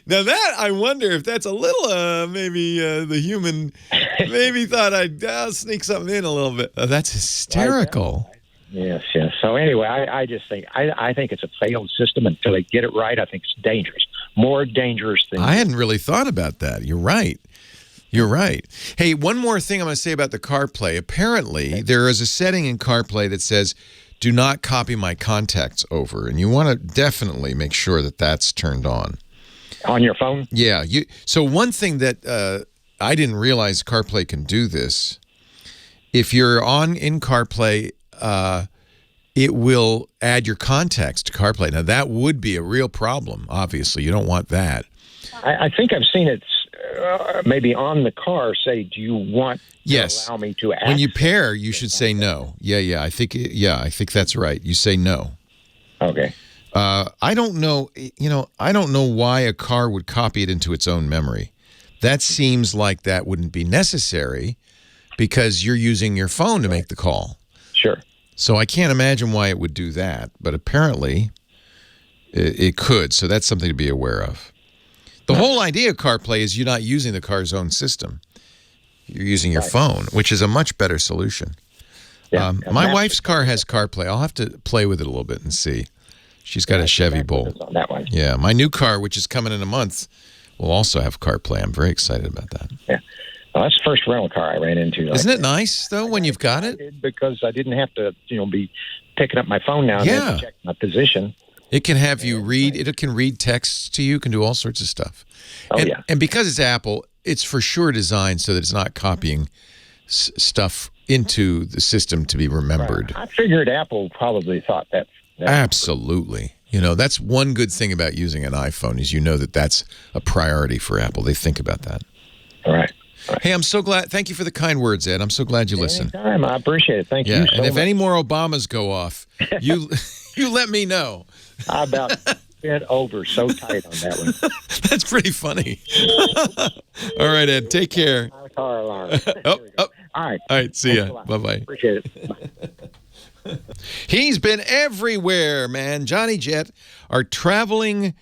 [SPEAKER 3] Now that I wonder if that's a little maybe the human maybe thought I'd sneak something in a little bit. That's hysterical.
[SPEAKER 9] Yes. So anyway, I just think I think it's a failed system until they get it right. I think it's dangerous, more dangerous than.
[SPEAKER 3] I hadn't really thought about that. You're right. Hey, one more thing I'm going to say about the CarPlay. Apparently, there is a setting in CarPlay that says, "Do not copy my contacts over," and you want to definitely make sure that that's turned on.
[SPEAKER 9] On your phone?
[SPEAKER 3] Yeah. So one thing that I didn't realize CarPlay can do this. If you're in CarPlay. It will add your contacts to CarPlay. Now, that would be a real problem, obviously. You don't want that.
[SPEAKER 9] I think I've seen it maybe on the car say, do you want to allow me to access?
[SPEAKER 3] When you pair, you should say no. Yeah, I think that's right. You say no.
[SPEAKER 9] Okay.
[SPEAKER 3] I don't know, I don't know why a car would copy it into its own memory. That seems like that wouldn't be necessary because you're using your phone to make the call.
[SPEAKER 9] Sure.
[SPEAKER 3] So I can't imagine why it would do that, but apparently it could. So that's something to be aware of. The whole idea of CarPlay is you're not using the car's own system. You're using your phone, which is a much better solution. Yeah, my wife's car has CarPlay. I'll have to play with it a little bit and see. She's got a Chevy Bolt.
[SPEAKER 9] On that one.
[SPEAKER 3] Yeah, my new car, which is coming in a month, will also have CarPlay. I'm very excited about that.
[SPEAKER 9] Yeah. Well, that's the first rental car I ran into.
[SPEAKER 3] Isn't it nice, though, when you've got it?
[SPEAKER 9] Because I didn't have to, be picking up my phone now and then to check my position.
[SPEAKER 3] It can have you read. It can read texts to you. Can do all sorts of stuff. And because it's Apple, it's for sure designed so that it's not copying stuff into the system to be remembered.
[SPEAKER 9] Right. I figured Apple probably thought that.
[SPEAKER 3] Absolutely. That's one good thing about using an iPhone is that's a priority for Apple. They think about that.
[SPEAKER 9] All right.
[SPEAKER 3] Hey, I'm so glad. Thank you for the kind words, Ed. I'm so glad you listened.
[SPEAKER 9] Anytime. I appreciate it. Thank you so much.
[SPEAKER 3] And if any more Obamas go off, you let me know.
[SPEAKER 9] I about bent over so tight on that one.
[SPEAKER 3] That's pretty funny. All right, Ed. Take care.
[SPEAKER 9] Car alarm.
[SPEAKER 3] All
[SPEAKER 9] right.
[SPEAKER 3] All right. See ya. Bye-bye.
[SPEAKER 9] Appreciate it. Bye.
[SPEAKER 3] He's been everywhere, man. Johnny Jet, our traveling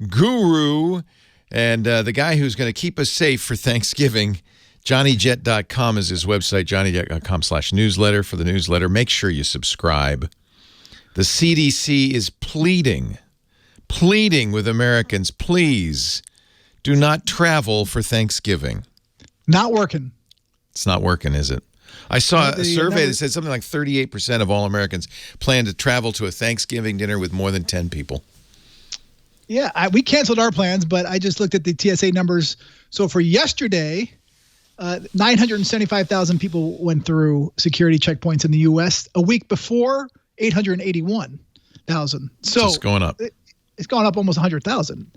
[SPEAKER 3] guru, and the guy who's going to keep us safe for Thanksgiving. JohnnyJet.com is his website, JohnnyJet.com/newsletter for the newsletter. Make sure you subscribe. The CDC is pleading with Americans, please do not travel for Thanksgiving.
[SPEAKER 10] Not working.
[SPEAKER 3] It's not working, is it? I saw a survey that said something like 38% of all Americans plan to travel to a Thanksgiving dinner with more than 10 people.
[SPEAKER 10] Yeah, we canceled our plans, but I just looked at the TSA numbers. So for yesterday, 975,000 people went through security checkpoints in the U.S. A week before, 881,000. So
[SPEAKER 3] it's going up.
[SPEAKER 10] It's gone up almost 100,000.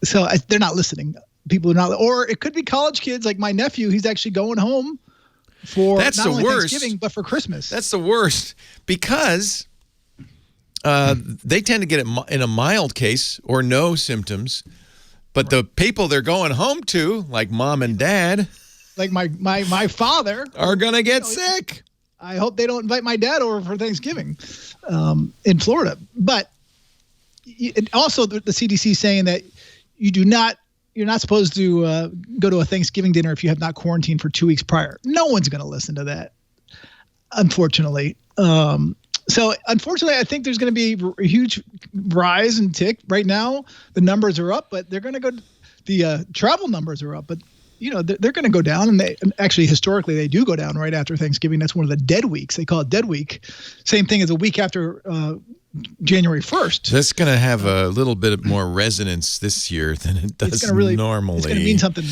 [SPEAKER 10] So they're not listening. People are not, or it could be college kids like my nephew. He's actually going home for not only Thanksgiving but for Christmas.
[SPEAKER 3] That's the worst because they tend to get it in a mild case or no symptoms. But the people they're going home to, like mom and dad,
[SPEAKER 10] like my father,
[SPEAKER 3] are going to get sick.
[SPEAKER 10] I hope they don't invite my dad over for Thanksgiving in Florida. But also the CDC saying that you're not supposed to go to a Thanksgiving dinner if you have not quarantined for 2 weeks prior. No one's going to listen to that, unfortunately. So unfortunately, I think there's going to be a huge rise in tick. Right now, the numbers are up, but they're going to go. The travel numbers are up, but they're going to go down. And actually, historically, they do go down right after Thanksgiving. That's one of the dead weeks. They call it dead week. Same thing as a week after January 1st.
[SPEAKER 3] That's going to have a little bit more resonance this year than it does normally.
[SPEAKER 10] It's going to mean something.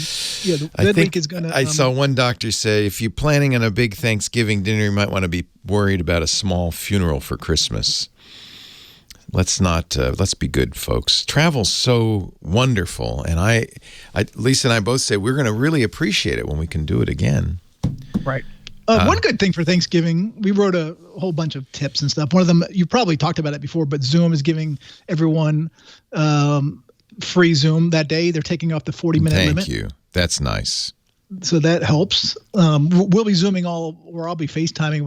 [SPEAKER 10] Yeah, the dead week is going to.
[SPEAKER 3] I saw one doctor say if you're planning on a big Thanksgiving dinner, you might want to be worried about a small funeral for Christmas. Let's be good, folks. Travel's so wonderful, and Lisa and I both say we're going to really appreciate it when we can do it again.
[SPEAKER 10] Right. One good thing for Thanksgiving, we wrote a whole bunch of tips and stuff. One of them, you probably talked about it before, but Zoom is giving everyone free Zoom that day. They're taking off the 40-minute limit.
[SPEAKER 3] Thank you. That's nice.
[SPEAKER 10] So that helps. We'll be Zooming or I'll be FaceTiming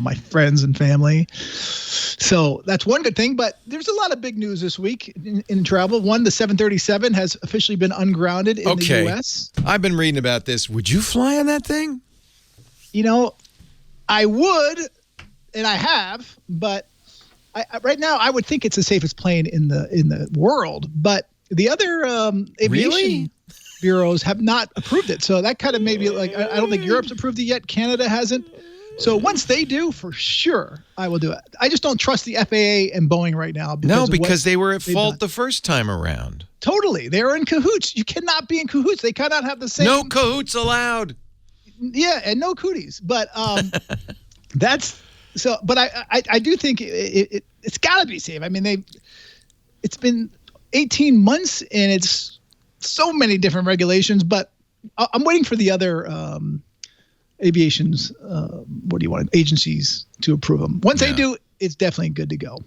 [SPEAKER 10] my friends and family. So that's one good thing. But there's a lot of big news this week in travel. One, the 737 has officially been ungrounded in the U.S.
[SPEAKER 3] I've been reading about this. Would you fly on that thing?
[SPEAKER 10] I would, and I have, but right now I would think it's the safest plane in the world. But the other aviation bureaus have not approved it. So that kind of maybe I don't think Europe's approved it yet. Canada hasn't. So once they do, for sure, I will do it. I just don't trust the FAA and Boeing right now.
[SPEAKER 3] Because they were at fault the first time around.
[SPEAKER 10] Totally. They were in cahoots. You cannot be in cahoots. They cannot have the same.
[SPEAKER 3] No cahoots allowed.
[SPEAKER 10] Yeah, and no cooties. But that's so. But I do think it's got to be safe. I mean, it's been 18 months and it's so many different regulations. But I'm waiting for the other aviation's agencies to approve them. Once they do, it's definitely good to go.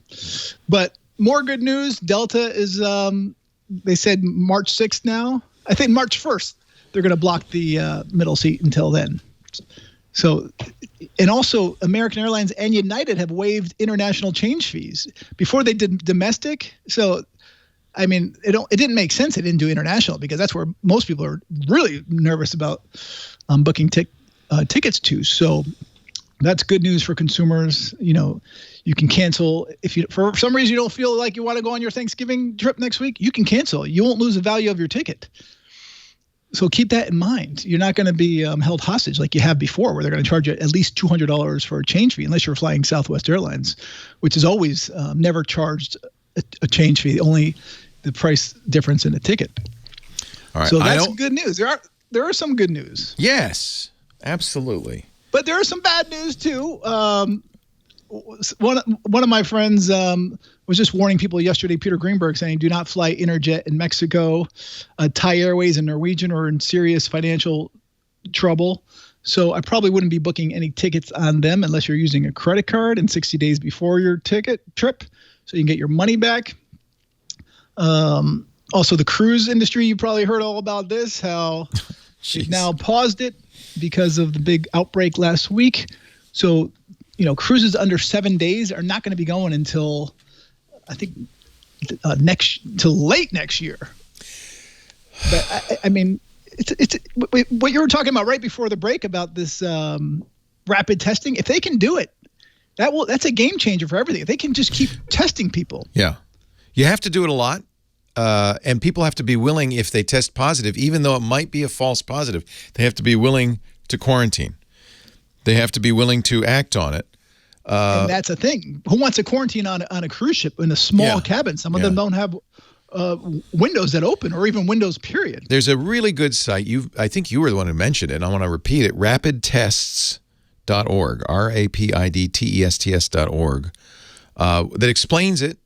[SPEAKER 10] But more good news. Delta is they said March 6th now. I think March 1st. They're going to block the middle seat until then. So, and also American Airlines and United have waived international change fees before they did domestic. So, I mean, it didn't make sense. They didn't do international because that's where most people are really nervous about booking tickets to. So that's good news for consumers. You can cancel if for some reason you don't feel like you want to go on your Thanksgiving trip next week. You can cancel. You won't lose the value of your ticket. So keep that in mind. You're not going to be held hostage like you have before, where they're going to charge you at least $200 for a change fee, unless you're flying Southwest Airlines, which is always never charged a change fee, only the price difference in the ticket. All right. So that's good news. There are some good news.
[SPEAKER 3] Yes, absolutely.
[SPEAKER 10] But there are some bad news too. One of my friends was just warning people yesterday, Peter Greenberg, saying do not fly Interjet in Mexico. Thai Airways and Norwegian are in serious financial trouble. So I probably wouldn't be booking any tickets on them unless you're using a credit card and 60 days before your trip so you can get your money back. Also, the cruise industry, you probably heard all about this, how they've now paused it because of the big outbreak last week. So, cruises under 7 days are not going to be going until, I think, till late next year. But I mean, it's what you were talking about right before the break about this rapid testing. If they can do it, that's a game changer for everything. If they can just keep testing people.
[SPEAKER 3] Yeah, you have to do it a lot, and people have to be willing, if they test positive, even though it might be a false positive, they have to be willing to quarantine. They have to be willing to act on it.
[SPEAKER 10] And that's a thing. Who wants to quarantine on a cruise ship in a small cabin? Some of them don't have windows that open, or even windows period.
[SPEAKER 3] There's a really good site. I think you were the one who mentioned it. I want to repeat it. Rapidtests.org, rapidtests.org, that explains it,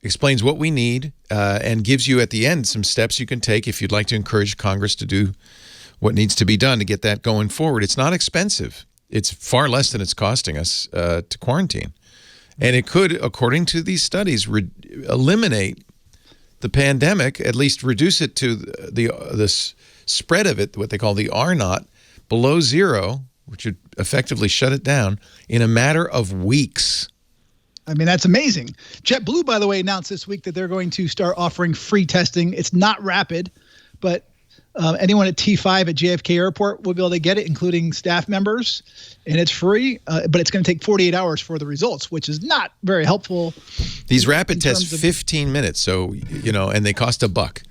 [SPEAKER 3] explains what we need, and gives you at the end some steps you can take if you'd like to encourage Congress to do what needs to be done to get that going forward. It's not expensive. It's far less than it's costing us to quarantine. And it could, according to these studies, eliminate the pandemic, at least reduce it to the spread of it, what they call the R-naught, below zero, which would effectively shut it down in a matter of weeks.
[SPEAKER 10] I mean, that's amazing. JetBlue, by the way, announced this week that they're going to start offering free testing. It's not rapid, but anyone at T5 at JFK Airport will be able to get it, including staff members, and it's free, but it's going to take 48 hours for the results, which is not very helpful.
[SPEAKER 3] These rapid tests, 15 minutes, so, and they cost $1.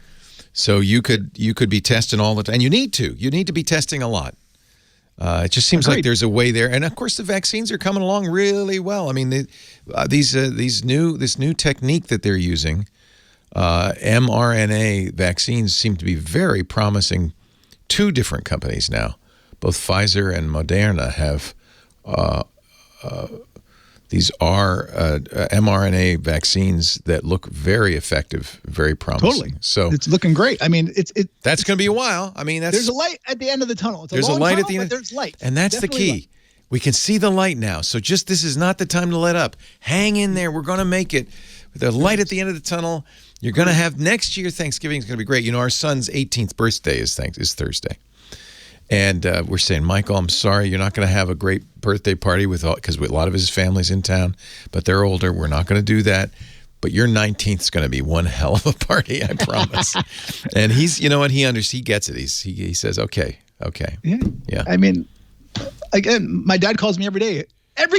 [SPEAKER 3] So you could be testing all the time, and you need to be testing a lot. It just seems like there's a way there, and of course the vaccines are coming along really well. I mean, this new technique that they're using, mRNA vaccines, seem to be very promising. 2 different companies now, both Pfizer and Moderna, have these mRNA vaccines that look very effective, very promising.
[SPEAKER 10] Totally.
[SPEAKER 3] So
[SPEAKER 10] it's looking great. I mean,
[SPEAKER 3] that's going to be a while. I mean,
[SPEAKER 10] there's a light at the end of the tunnel.
[SPEAKER 3] There's a light at the end.
[SPEAKER 10] There's light,
[SPEAKER 3] and that's the key.
[SPEAKER 10] Light.
[SPEAKER 3] We can see the light now. So this is not the time to let up. Hang in there. We're going to make it. The light at the end of the tunnel. You're going to have next year. Thanksgiving is going to be great. Our son's 18th birthday is Thursday. And we're saying, Michael, I'm sorry, you're not going to have a great birthday party because a lot of his family's in town, but they're older. We're not going to do that. But your 19th is going to be one hell of a party, I promise. And he's, he gets it. He says, okay. Yeah.
[SPEAKER 10] I mean, again, my dad calls me every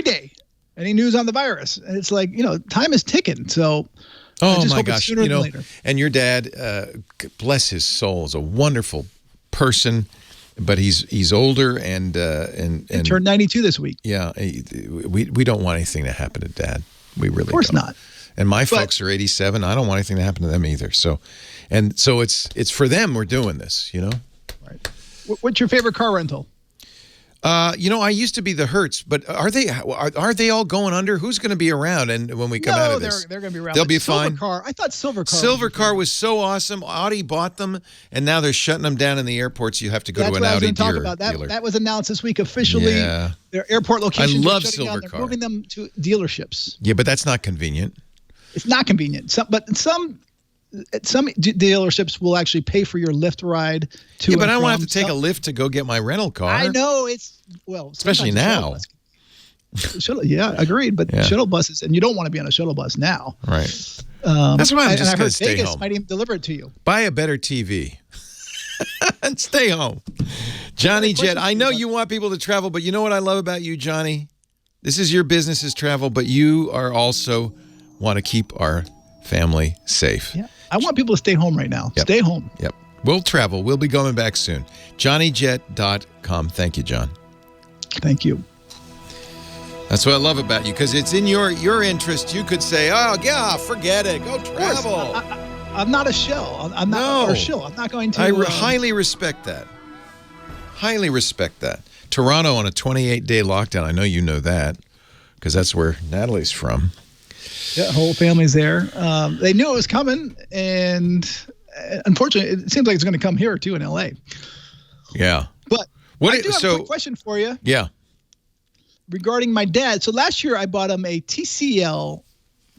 [SPEAKER 10] day, any news on the virus. And it's like, time is ticking. So.
[SPEAKER 3] Oh my gosh, and your dad, bless his soul, is a wonderful person, but he's older and
[SPEAKER 10] he turned 92 this week.
[SPEAKER 3] Yeah, we don't want anything to happen to Dad. We really don't.
[SPEAKER 10] Of course not.
[SPEAKER 3] And my folks are 87. I don't want anything to happen to them either. So it's for them we're doing this,
[SPEAKER 10] Right. What's your favorite car rental?
[SPEAKER 3] I used to be the Hertz, but are they all going under? Who's going to be around? And when we come out of this,
[SPEAKER 10] they're going to be around.
[SPEAKER 3] They'll be fine.
[SPEAKER 10] I thought Silver Car.
[SPEAKER 3] Silver Car was so awesome. Audi bought them, and now they're shutting them down in the airports. You have to go to an Audi dealer.
[SPEAKER 10] That was announced this week officially.
[SPEAKER 3] Yeah.
[SPEAKER 10] Their airport locations.
[SPEAKER 3] I love Silver Car.
[SPEAKER 10] They're moving them to dealerships.
[SPEAKER 3] Yeah, but that's not convenient.
[SPEAKER 10] It's not convenient. Some dealerships will actually pay for your Lyft ride to.
[SPEAKER 3] Yeah, but I don't want to have to take a Lyft to go get my rental car.
[SPEAKER 10] I know
[SPEAKER 3] especially now.
[SPEAKER 10] Yeah, agreed. But shuttle buses, and you don't want to be on a shuttle bus now.
[SPEAKER 3] Right. That's why I'm just going to stay
[SPEAKER 10] Vegas
[SPEAKER 3] home.
[SPEAKER 10] Might even deliver it to you.
[SPEAKER 3] Buy a better TV and stay home. Johnny Jet, I know you want people to travel, but you know what I love about you, Johnny? This is your business is travel, but you are also want to keep our family safe.
[SPEAKER 10] Yeah. I want people to stay home right now.
[SPEAKER 3] Yep.
[SPEAKER 10] Stay home.
[SPEAKER 3] Yep. We'll travel. We'll be going back soon. JohnnyJet.com. Thank you, John.
[SPEAKER 10] Thank you.
[SPEAKER 3] That's what I love about you, because it's in your interest. You could say, oh, yeah, forget it. Go travel.
[SPEAKER 10] I'm not a shill. I'm not a shill. I'm not going to.
[SPEAKER 3] I highly respect that. Highly respect that. Toronto on a 28-day lockdown. I know you know that, because that's where Natalie's from.
[SPEAKER 10] Yeah, whole family's there. They knew it was coming, and unfortunately, it seems like it's going to come here too in LA.
[SPEAKER 3] Yeah.
[SPEAKER 10] But I do have a quick question for you.
[SPEAKER 3] Yeah.
[SPEAKER 10] Regarding my dad. So last year, I bought him a TCL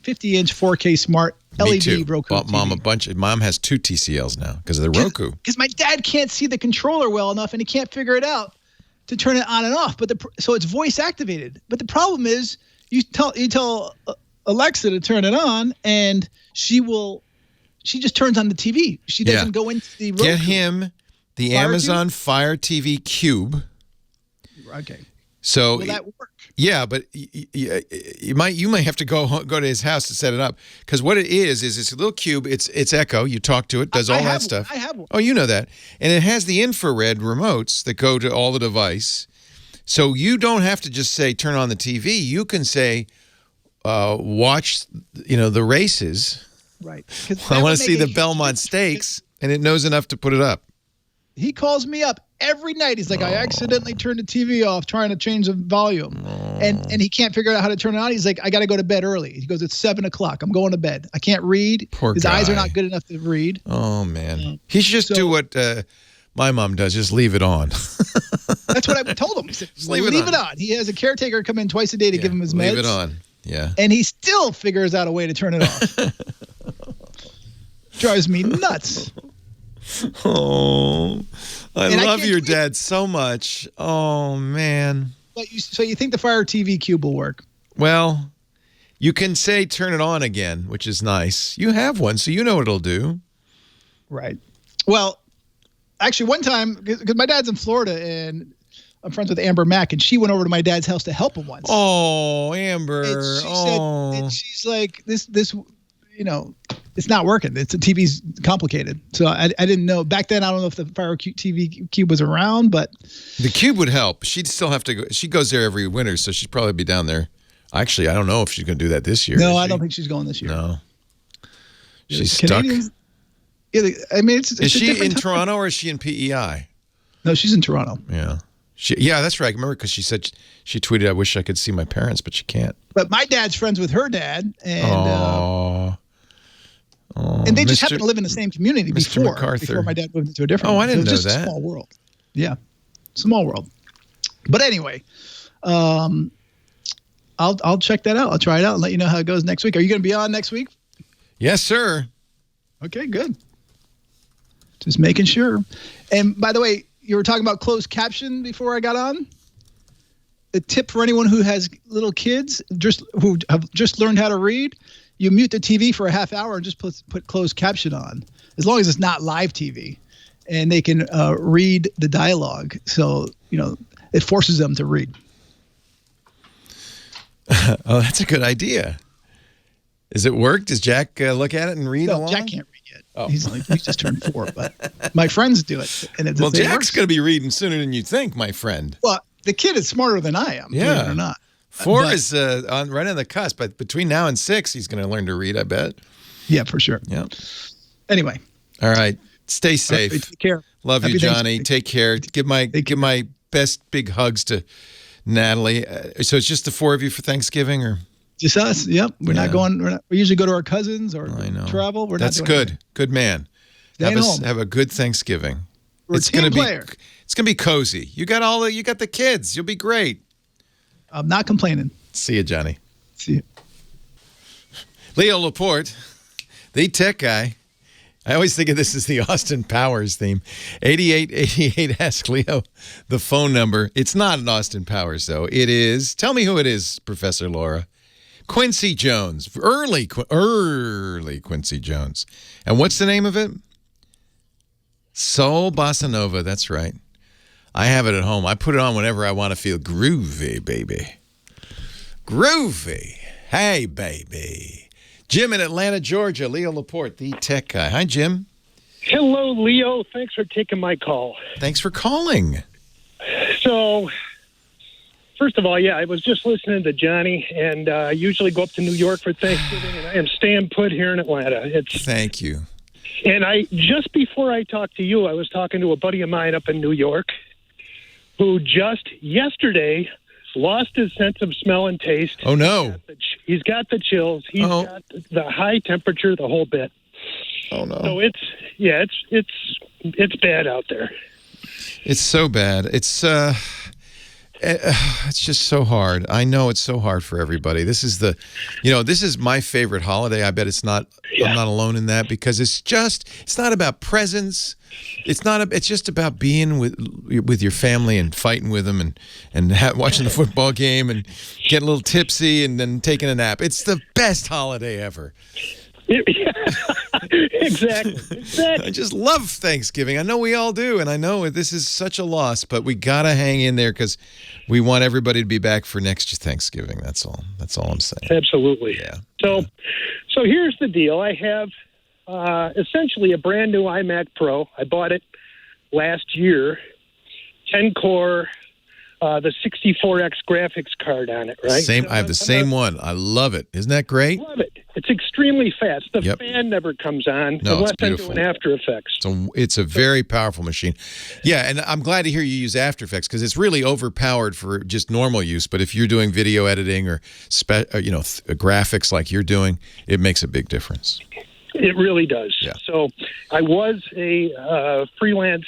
[SPEAKER 10] 50-inch 4K smart LED Roku TV.
[SPEAKER 3] Mom has 2 TCLs now because of the Roku.
[SPEAKER 10] Because my dad can't see the controller well enough, and he can't figure it out to turn it on and off. So it's voice activated. But the problem is, you tell Alexa to turn it on, and she just turns on the TV. She doesn't go into the Roku.
[SPEAKER 3] Get him the Amazon Fire TV Cube.
[SPEAKER 10] Okay.
[SPEAKER 3] So
[SPEAKER 10] will that work?
[SPEAKER 3] Yeah, but you might have to go to his house to set it up, because what it is it's a little cube. It's Echo. You talk to it, does all that stuff.
[SPEAKER 10] I have one.
[SPEAKER 3] Oh, you know that, and it has the infrared remotes that go to all the device. So you don't have to just say turn on the TV. You can say watch the races
[SPEAKER 10] Right.
[SPEAKER 3] I want to see the Belmont Stakes, and it knows enough to put it up.
[SPEAKER 10] He calls me up every night. He's like, I accidentally turned the TV off trying to change the volume. And he can't figure out how to turn it on. He's like, I got to go to bed early. He goes, it's 7:00. I'm going to bed. I can't read.
[SPEAKER 3] Poor
[SPEAKER 10] His
[SPEAKER 3] guy.
[SPEAKER 10] eyes are not good enough to read.
[SPEAKER 3] Oh, man. He should just do what my mom does, just leave it on.
[SPEAKER 10] That's what I told him. He said,
[SPEAKER 3] leave it on.
[SPEAKER 10] He has a caretaker come in twice a day to give him his meds.
[SPEAKER 3] Leave it on. Yeah.
[SPEAKER 10] And he still figures out a way to turn it off. Drives me nuts.
[SPEAKER 3] Oh, I love your dad so much. Oh, man.
[SPEAKER 10] So you think the Fire TV Cube will work?
[SPEAKER 3] Well, you can say turn it on again, which is nice. You have one, so you know what it'll do.
[SPEAKER 10] Right. Well, actually, one time, because my dad's in Florida, and I'm friends with Amber Mack, and she went over to my dad's house to help him once.
[SPEAKER 3] Oh, Amber.
[SPEAKER 10] And she said, and she's like, this, it's not working. The TV's complicated. So I didn't know. Back then, I don't know if the Fire TV Cube was around, but.
[SPEAKER 3] The Cube would help. She'd still have to go. She goes there every winter, so she'd probably be down there. Actually, I don't know if she's going to do that this year.
[SPEAKER 10] No, I don't think she's going this year.
[SPEAKER 3] No. She's stuck.
[SPEAKER 10] Yeah, I mean, it's
[SPEAKER 3] is she in
[SPEAKER 10] time.
[SPEAKER 3] Toronto or is she in PEI?
[SPEAKER 10] No, she's in Toronto.
[SPEAKER 3] Yeah. Yeah, that's right. I remember because she said she tweeted, I wish I could see my parents, but she can't.
[SPEAKER 10] But my dad's friends with her dad. And, and they just happen to live in the same community before my dad moved into a different one.
[SPEAKER 3] I didn't know
[SPEAKER 10] just
[SPEAKER 3] that.
[SPEAKER 10] A small world. Yeah. Small world. But anyway, I'll check that out. I'll try it out and let you know how it goes next week. Are you going to be on next week?
[SPEAKER 3] Yes, sir.
[SPEAKER 10] Okay, good. Just making sure. And by the way, you were talking about closed caption before I got on. A tip for anyone who has little kids who have just learned how to read, you mute the TV for a half hour and just put closed caption on, as long as it's not live TV, and they can read the dialogue. So, it forces them to read.
[SPEAKER 3] Oh, that's a good idea. Does it work? Does Jack look at it and read along?
[SPEAKER 10] Jack can't read yet. Oh. He's just turned 4, but my friends do it. And
[SPEAKER 3] Jack's going to be reading sooner than you think, my friend.
[SPEAKER 10] Well, the kid is smarter than I am, believe it or not.
[SPEAKER 3] 4 is right on the cusp, but between now and 6, he's going to learn to read, I bet.
[SPEAKER 10] Yeah, for sure.
[SPEAKER 3] Yeah.
[SPEAKER 10] Anyway.
[SPEAKER 3] All right. Stay safe.
[SPEAKER 10] Right, take care.
[SPEAKER 3] Love you, Johnny. Take care. Give my best big hugs to Natalie. So it's just the 4 of you for Thanksgiving, or? Just
[SPEAKER 10] us. Yep. We're not going. We usually go to our cousins or travel.
[SPEAKER 3] That's good. Good man. Have a good Thanksgiving.
[SPEAKER 10] It's going to
[SPEAKER 3] be cozy. You got the kids. You'll be great.
[SPEAKER 10] I'm not complaining.
[SPEAKER 3] See you, Johnny.
[SPEAKER 10] See you.
[SPEAKER 3] Leo Laporte, the tech guy. I always think of this as the Austin Powers theme. 8888 Ask Leo, the phone number. It's not an Austin Powers, though. It is. Tell me who it is, Professor Laura. Quincy Jones. Early Quincy Jones. And what's the name of it? Soul Bossa Nova. That's right. I have it at home. I put it on whenever I want to feel groovy, baby. Groovy. Hey, baby. Jim in Atlanta, Georgia. Leo Laporte, the tech guy. Hi, Jim.
[SPEAKER 11] Hello, Leo. Thanks for taking my call.
[SPEAKER 3] Thanks for calling.
[SPEAKER 11] So, first of all, I was just listening to Johnny, and I usually go up to New York for Thanksgiving, and I am staying put here in Atlanta.
[SPEAKER 3] Thank you.
[SPEAKER 11] And just before I talked to you, I was talking to a buddy of mine up in New York who just yesterday lost his sense of smell and taste.
[SPEAKER 3] Oh, no.
[SPEAKER 11] He's got the chills. He's got the high temperature, the whole bit.
[SPEAKER 3] Oh, no.
[SPEAKER 11] So it's bad out there.
[SPEAKER 3] It's so bad. It's just so hard. I know it's so hard for everybody. This is this is my favorite holiday. I bet it's not. Yeah. I'm not alone in that, because it's not about presents. It's just about being with your family and fighting with them and watching the football game and getting a little tipsy and then taking a nap. It's the best holiday ever.
[SPEAKER 11] Exactly.
[SPEAKER 3] I just love Thanksgiving. I know we all do, and I know this is such a loss, but we gotta hang in there because we want everybody to be back for next Thanksgiving. That's all I'm saying.
[SPEAKER 11] Absolutely.
[SPEAKER 3] Yeah.
[SPEAKER 11] So here's the deal. I have essentially a brand new iMac Pro. I bought it last year, 10-core the 64X graphics card on it, right?
[SPEAKER 3] Same. I have the same one. I love it. Isn't that great?
[SPEAKER 11] Love it. It's extremely fast. The
[SPEAKER 3] Yep.
[SPEAKER 11] fan never comes on
[SPEAKER 3] No,
[SPEAKER 11] unless
[SPEAKER 3] it's
[SPEAKER 11] I'm
[SPEAKER 3] beautiful.
[SPEAKER 11] doing After Effects.
[SPEAKER 3] So it's a very powerful machine. Yeah, and I'm glad to hear you use After Effects because it's really overpowered for just normal use. But if you're doing video editing or graphics like you're doing, it makes a big difference.
[SPEAKER 11] It really does.
[SPEAKER 3] Yeah.
[SPEAKER 11] So I was a freelance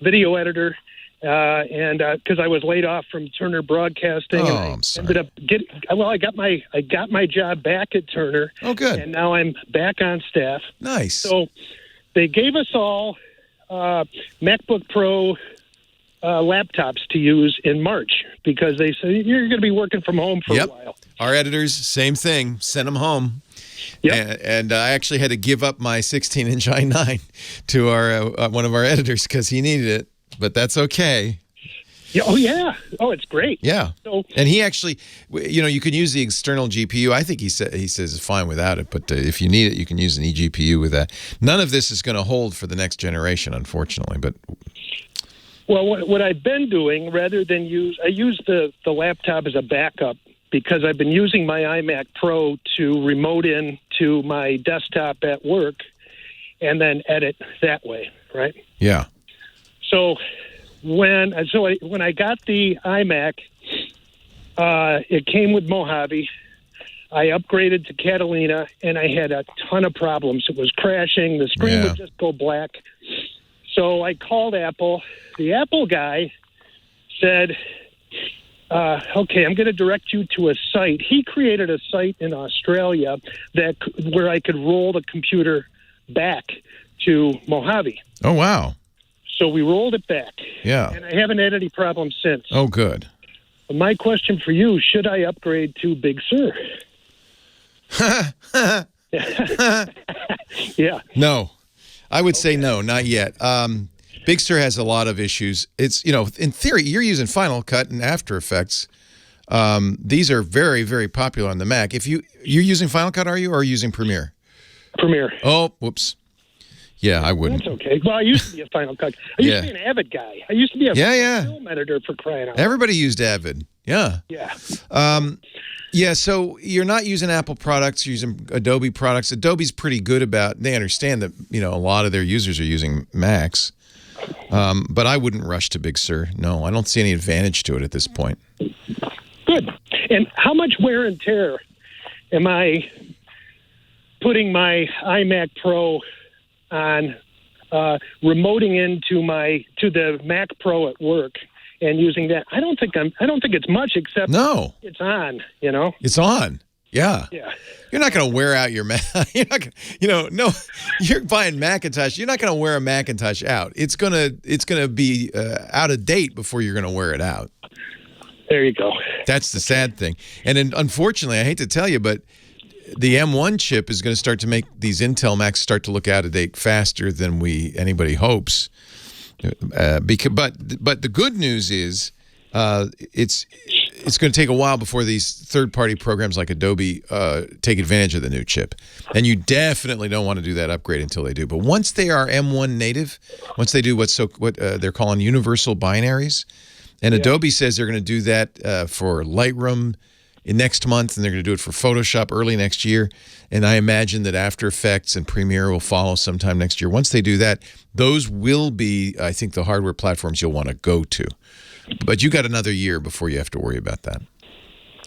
[SPEAKER 11] video editor, and because I was laid off from Turner Broadcasting, and I
[SPEAKER 3] I'm sorry.
[SPEAKER 11] ended up getting. Well, I got my job back at Turner.
[SPEAKER 3] Oh, good.
[SPEAKER 11] And now I'm back on staff.
[SPEAKER 3] Nice.
[SPEAKER 11] So they gave us all MacBook Pro laptops to use in March because they said you're going to be working from home for a while.
[SPEAKER 3] Our editors, same thing. Send them home.
[SPEAKER 11] Yep.
[SPEAKER 3] And I actually had to give up my 16-inch i9 to our one of our editors because he needed it. But that's okay.
[SPEAKER 11] Yeah. Oh, yeah. Oh, it's great.
[SPEAKER 3] Yeah.
[SPEAKER 11] So,
[SPEAKER 3] and he actually, you can use the external GPU. I think he says it's fine without it. But if you need it, you can use an eGPU with that. None of this is going to hold for the next generation, unfortunately. But
[SPEAKER 11] well, what I've been doing, rather than I use the laptop as a backup because I've been using my iMac Pro to remote in to my desktop at work and then edit that way, right?
[SPEAKER 3] Yeah.
[SPEAKER 11] So when I got the iMac, it came with Mojave. I upgraded to Catalina, and I had a ton of problems. It was crashing. The screen would just go black. So I called Apple. The Apple guy said, okay, I'm going to direct you to a site. He created a site in Australia where I could roll the computer back to Mojave.
[SPEAKER 3] Oh, wow.
[SPEAKER 11] So we rolled it back.
[SPEAKER 3] Yeah.
[SPEAKER 11] And I haven't had any problems since.
[SPEAKER 3] Oh, good.
[SPEAKER 11] My question for you, should I upgrade to Big Sur? Yeah.
[SPEAKER 3] No. I would say no, not yet. Big Sur has a lot of issues. It's, in theory, you're using Final Cut and After Effects. These are very, very popular on the Mac. You're using Final Cut, are you, or are you using Premiere?
[SPEAKER 11] Premiere.
[SPEAKER 3] Oh, whoops. Yeah, I wouldn't.
[SPEAKER 11] That's okay. Well, I used to be a Final Cut. I used to be an Avid guy. I used to be a film editor for crying out loud.
[SPEAKER 3] Everybody used Avid. Yeah.
[SPEAKER 11] Yeah.
[SPEAKER 3] Yeah, so you're not using Apple products, you're using Adobe products. Adobe's pretty good they understand that, a lot of their users are using Macs. But I wouldn't rush to Big Sur. No, I don't see any advantage to it at this point.
[SPEAKER 11] Good. And how much wear and tear am I putting my iMac Pro on remoting into the Mac Pro at work and using that? I don't think it's much, except it's on,
[SPEAKER 3] It's on. Yeah.
[SPEAKER 11] Yeah.
[SPEAKER 3] You're not going to wear out your Mac. You're not gonna, you're buying Macintosh. You're not going to wear a Macintosh out. It's going to be out of date before you're going to wear it out.
[SPEAKER 11] There you go.
[SPEAKER 3] That's the sad thing. And then, unfortunately, I hate to tell you, but the M1 chip is going to start to make these Intel Macs start to look out of date faster than anybody hopes. But the good news is it's going to take a while before these third-party programs like Adobe take advantage of the new chip. And you definitely don't want to do that upgrade until they do. But once they are M1 native, once they do what they're calling universal binaries, and Adobe says they're going to do that for Lightroom next month, and they're going to do it for Photoshop early next year. And I imagine that After Effects and Premiere will follow sometime next year. Once they do that, those will be, I think, the hardware platforms you'll want to go to. But you got another year before you have to worry about that.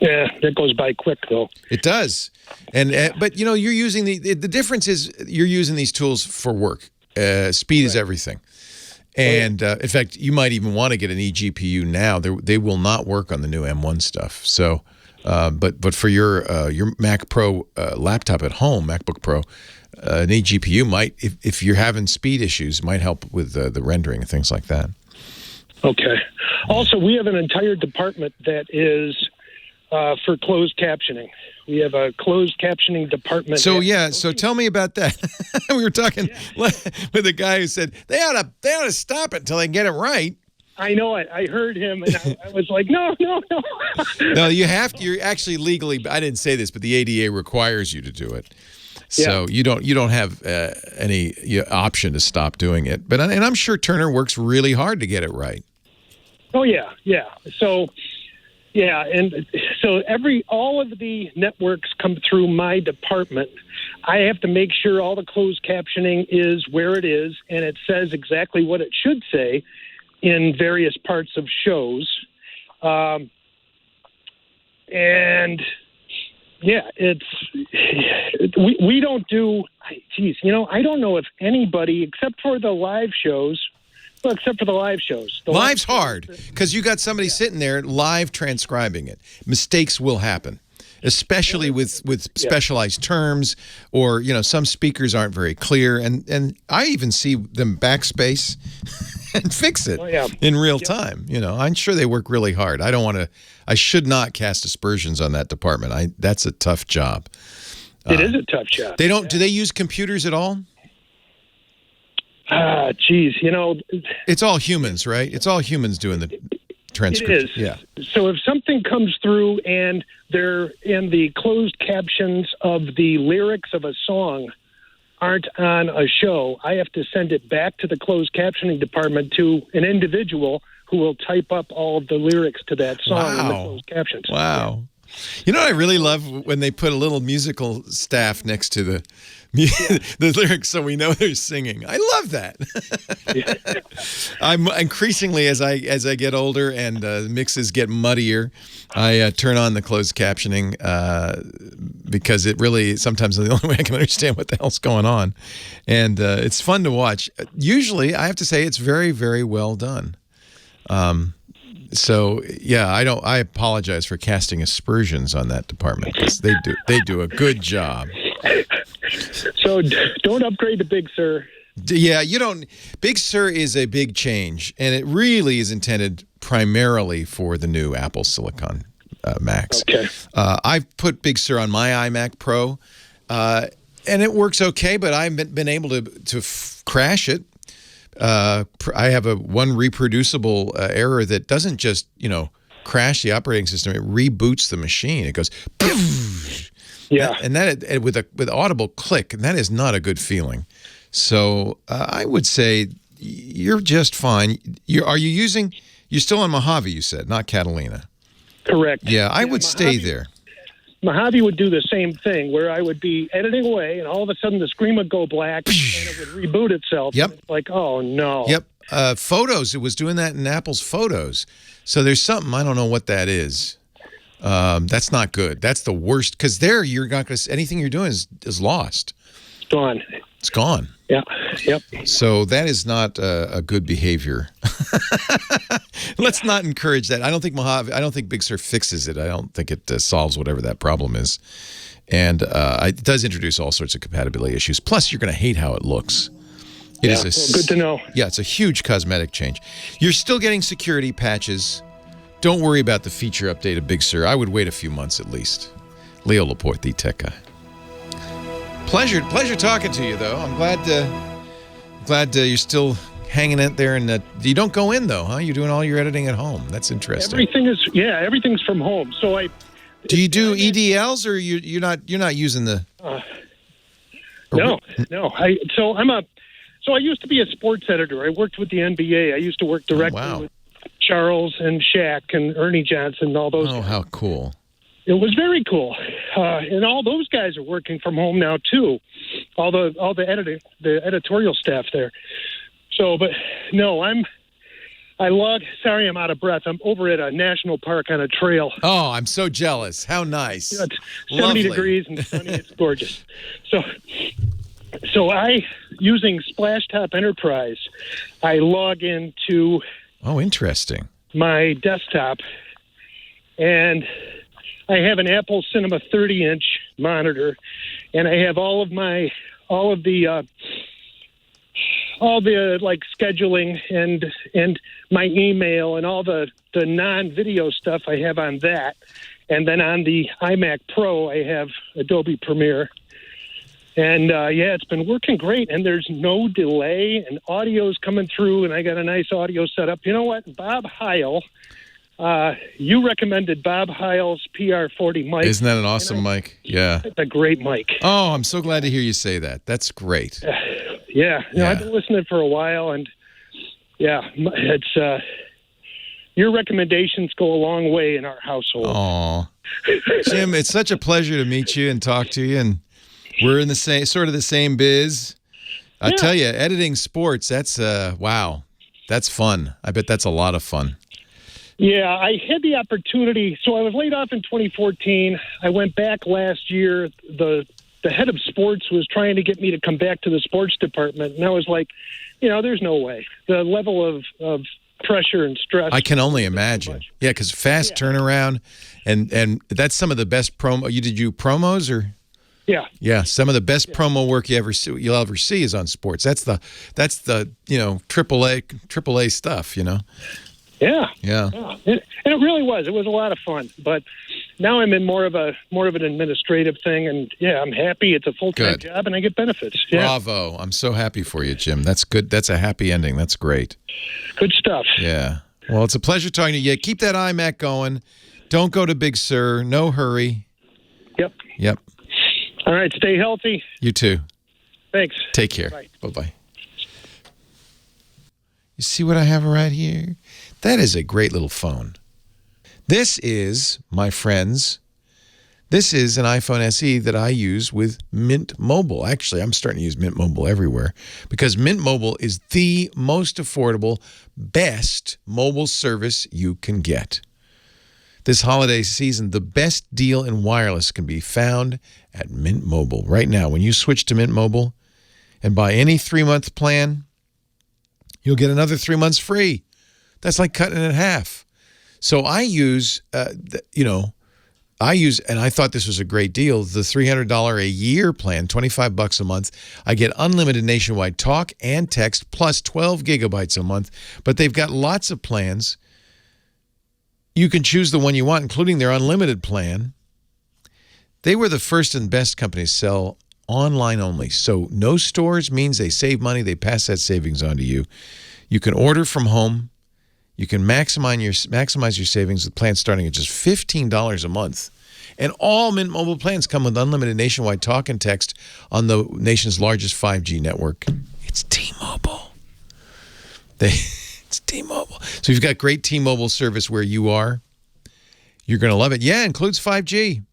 [SPEAKER 11] Yeah, that goes by quick, though.
[SPEAKER 3] It does. But you're using the difference is you're using these tools for work. Speed is everything. And in fact, you might even want to get an eGPU now. They will not work on the new M1 stuff. So, but for your Mac Pro laptop at home, MacBook Pro, an eGPU might, if you're having speed issues, might help with the rendering and things like that.
[SPEAKER 11] Okay. Also, we have an entire department that is for closed captioning. We have a closed captioning department.
[SPEAKER 3] So tell me about that. We were talking with a guy who said they ought to stop it until they get it right.
[SPEAKER 11] I know it. I heard him, and I was like, no.
[SPEAKER 3] No, you have to. You're actually legally. I didn't say this, but the ADA requires you to do it. So you don't have any option to stop doing it. And I'm sure Turner works really hard to get it right.
[SPEAKER 11] Oh yeah. So yeah, and so all of the networks come through my department. I have to make sure all the closed captioning is where it is, and it says exactly what it should say in various parts of shows. And yeah, we don't do. Geez, I don't know if anybody except for the live shows. Well, except for the live shows.
[SPEAKER 3] Live's hard because you got somebody sitting there live transcribing it. Mistakes will happen, especially with specialized terms, or some speakers aren't very clear, and I even see them backspace and fix it in real time. I'm sure they work really hard. I should not cast aspersions on that department. That's a tough job.
[SPEAKER 11] It is a tough job.
[SPEAKER 3] They don't. Do they use computers at all?
[SPEAKER 11] Geez,
[SPEAKER 3] it's all humans, right? It's all humans doing the transcription.
[SPEAKER 11] It is. Yeah. So if something comes through and they're in the closed captions of the lyrics of a song aren't on a show, I have to send it back to the closed captioning department to an individual who will type up all of the lyrics to that song in the closed captions.
[SPEAKER 3] Wow. What I really love when they put a little musical staff next to the lyrics so we know they're singing. I love that. I'm increasingly, as I get older and mixes get muddier, I turn on the closed captioning because it really sometimes is the only way I can understand what the hell's going on. And it's fun to watch. Usually, I have to say, it's very, very well done. So yeah, I apologize for casting aspersions on that department because they do a good job.
[SPEAKER 11] So don't upgrade to Big Sur.
[SPEAKER 3] Yeah, you don't. Big Sur is a big change, and it really is intended primarily for the new Apple Silicon Macs.
[SPEAKER 11] Okay.
[SPEAKER 3] I've put Big Sur on my iMac Pro, and it works okay, but I haven't been able to crash it. I have one reproducible error that doesn't just crash the operating system; it reboots the machine. It goes,
[SPEAKER 11] yeah,
[SPEAKER 3] and that with audible click, and that is not a good feeling. So I would say you're just fine. You're still on Mojave? You said, not Catalina.
[SPEAKER 11] Correct.
[SPEAKER 3] Yeah, I would stay there.
[SPEAKER 11] Mojave would do the same thing, where I would be editing away, and all of a sudden the screen would go black, and it would reboot itself.
[SPEAKER 3] Yep.
[SPEAKER 11] And it's like, oh, no.
[SPEAKER 3] Yep. Photos, it was doing that in Apple's Photos. So there's something, I don't know what that is. That's not good. That's the worst, because there you're not going to, anything you're doing is lost.
[SPEAKER 11] It's gone.
[SPEAKER 3] It's gone.
[SPEAKER 11] Yeah. Yep.
[SPEAKER 3] So that is not a good behavior. Let's not encourage that. I don't think Big Sur fixes it. I don't think it solves whatever that problem is. And it does introduce all sorts of compatibility issues. Plus, you're going to hate how it looks. It is
[SPEAKER 11] good to know.
[SPEAKER 3] Yeah, it's a huge cosmetic change. You're still getting security patches. Don't worry about the feature update of Big Sur. I would wait a few months at least. Leo Laporte, the tech guy. Pleasure talking to you, though. I'm glad you're still hanging out there, and you don't go in though, huh? You're doing all your editing at home. That's interesting.
[SPEAKER 11] Everything's from home. So
[SPEAKER 3] do you do EDLs, or you're not using the?
[SPEAKER 11] No. So I used to be a sports editor. I worked with the NBA. I used to work directly with Charles and Shaq and Ernie Johnson and all those.
[SPEAKER 3] Oh, how cool!
[SPEAKER 11] It was very cool, and all those guys are working from home now too. All the editorial staff there. So, but no, Sorry, I'm out of breath. I'm over at a national park on a trail.
[SPEAKER 3] Oh, I'm so jealous. How nice!
[SPEAKER 11] It's 70 degrees and sunny. It's gorgeous. So using Splashtop Enterprise, I log into.
[SPEAKER 3] Oh, interesting.
[SPEAKER 11] My desktop, and I have an Apple Cinema 30-inch monitor, and I have all the like scheduling and my email and all the non-video stuff I have on that. And then on the iMac Pro, I have Adobe Premiere. And it's been working great, and there's no delay, and audio's coming through, and I got a nice audio setup. You know what? Bob Heil, you recommended Bob Heil's PR40 mic.
[SPEAKER 3] Isn't that an awesome mic? Yeah.
[SPEAKER 11] It's a great mic.
[SPEAKER 3] Oh, I'm so glad to hear you say that. That's great.
[SPEAKER 11] I've been listening for a while, and it's your recommendations go a long way in our household.
[SPEAKER 3] Aw. Jim, it's such a pleasure to meet you and talk to you, and we're in the same biz. I tell you, editing sports, that's wow. That's fun. I bet that's a lot of fun.
[SPEAKER 11] Yeah, I had the opportunity. So I was laid off in 2014. I went back last year. The head of sports was trying to get me to come back to the sports department, and I was like, there's no way. The level of pressure and stress.
[SPEAKER 3] I can only imagine. Yeah, because fast turnaround, and that's some of the best promo. Did you do promos or?
[SPEAKER 11] Yeah.
[SPEAKER 3] Yeah, some of the best promo work you'll ever see is on sports. That's the AAA stuff. Yeah.
[SPEAKER 11] And it really was. It was a lot of fun. But now I'm in more of an administrative thing, and I'm happy. It's a full-time job, and I get benefits. Yeah.
[SPEAKER 3] Bravo! I'm so happy for you, Jim. That's good. That's a happy ending. That's great.
[SPEAKER 11] Good stuff.
[SPEAKER 3] Yeah. Well, it's a pleasure talking to you. Keep that iMac going. Don't go to Big Sur. No hurry. Yep.
[SPEAKER 11] All right. Stay healthy.
[SPEAKER 3] You too.
[SPEAKER 11] Thanks.
[SPEAKER 3] Take care. Bye-bye. You see what I have right here? That is a great little phone. This is, my friends, an iPhone SE that I use with Mint Mobile. Actually, I'm starting to use Mint Mobile everywhere because Mint Mobile is the most affordable, best mobile service you can get. This holiday season, the best deal in wireless can be found at Mint Mobile. Right now, when you switch to Mint Mobile and buy any 3-month plan, you'll get another 3 months free. That's like cutting it in half. So I use, and I thought this was a great deal, the $300 a year plan, $25 a month. I get unlimited nationwide talk and text plus 12 gigabytes a month. But they've got lots of plans. You can choose the one you want, including their unlimited plan. They were the first and best company to sell online only. So no stores means they save money. They pass that savings on to you. You can order from home. You can maximize your savings with plans starting at just $15 a month. And all Mint Mobile plans come with unlimited nationwide talk and text on the nation's largest 5G network. It's T-Mobile. It's T-Mobile. So you've got great T-Mobile service where you are. You're going to love it. Yeah, it includes 5G.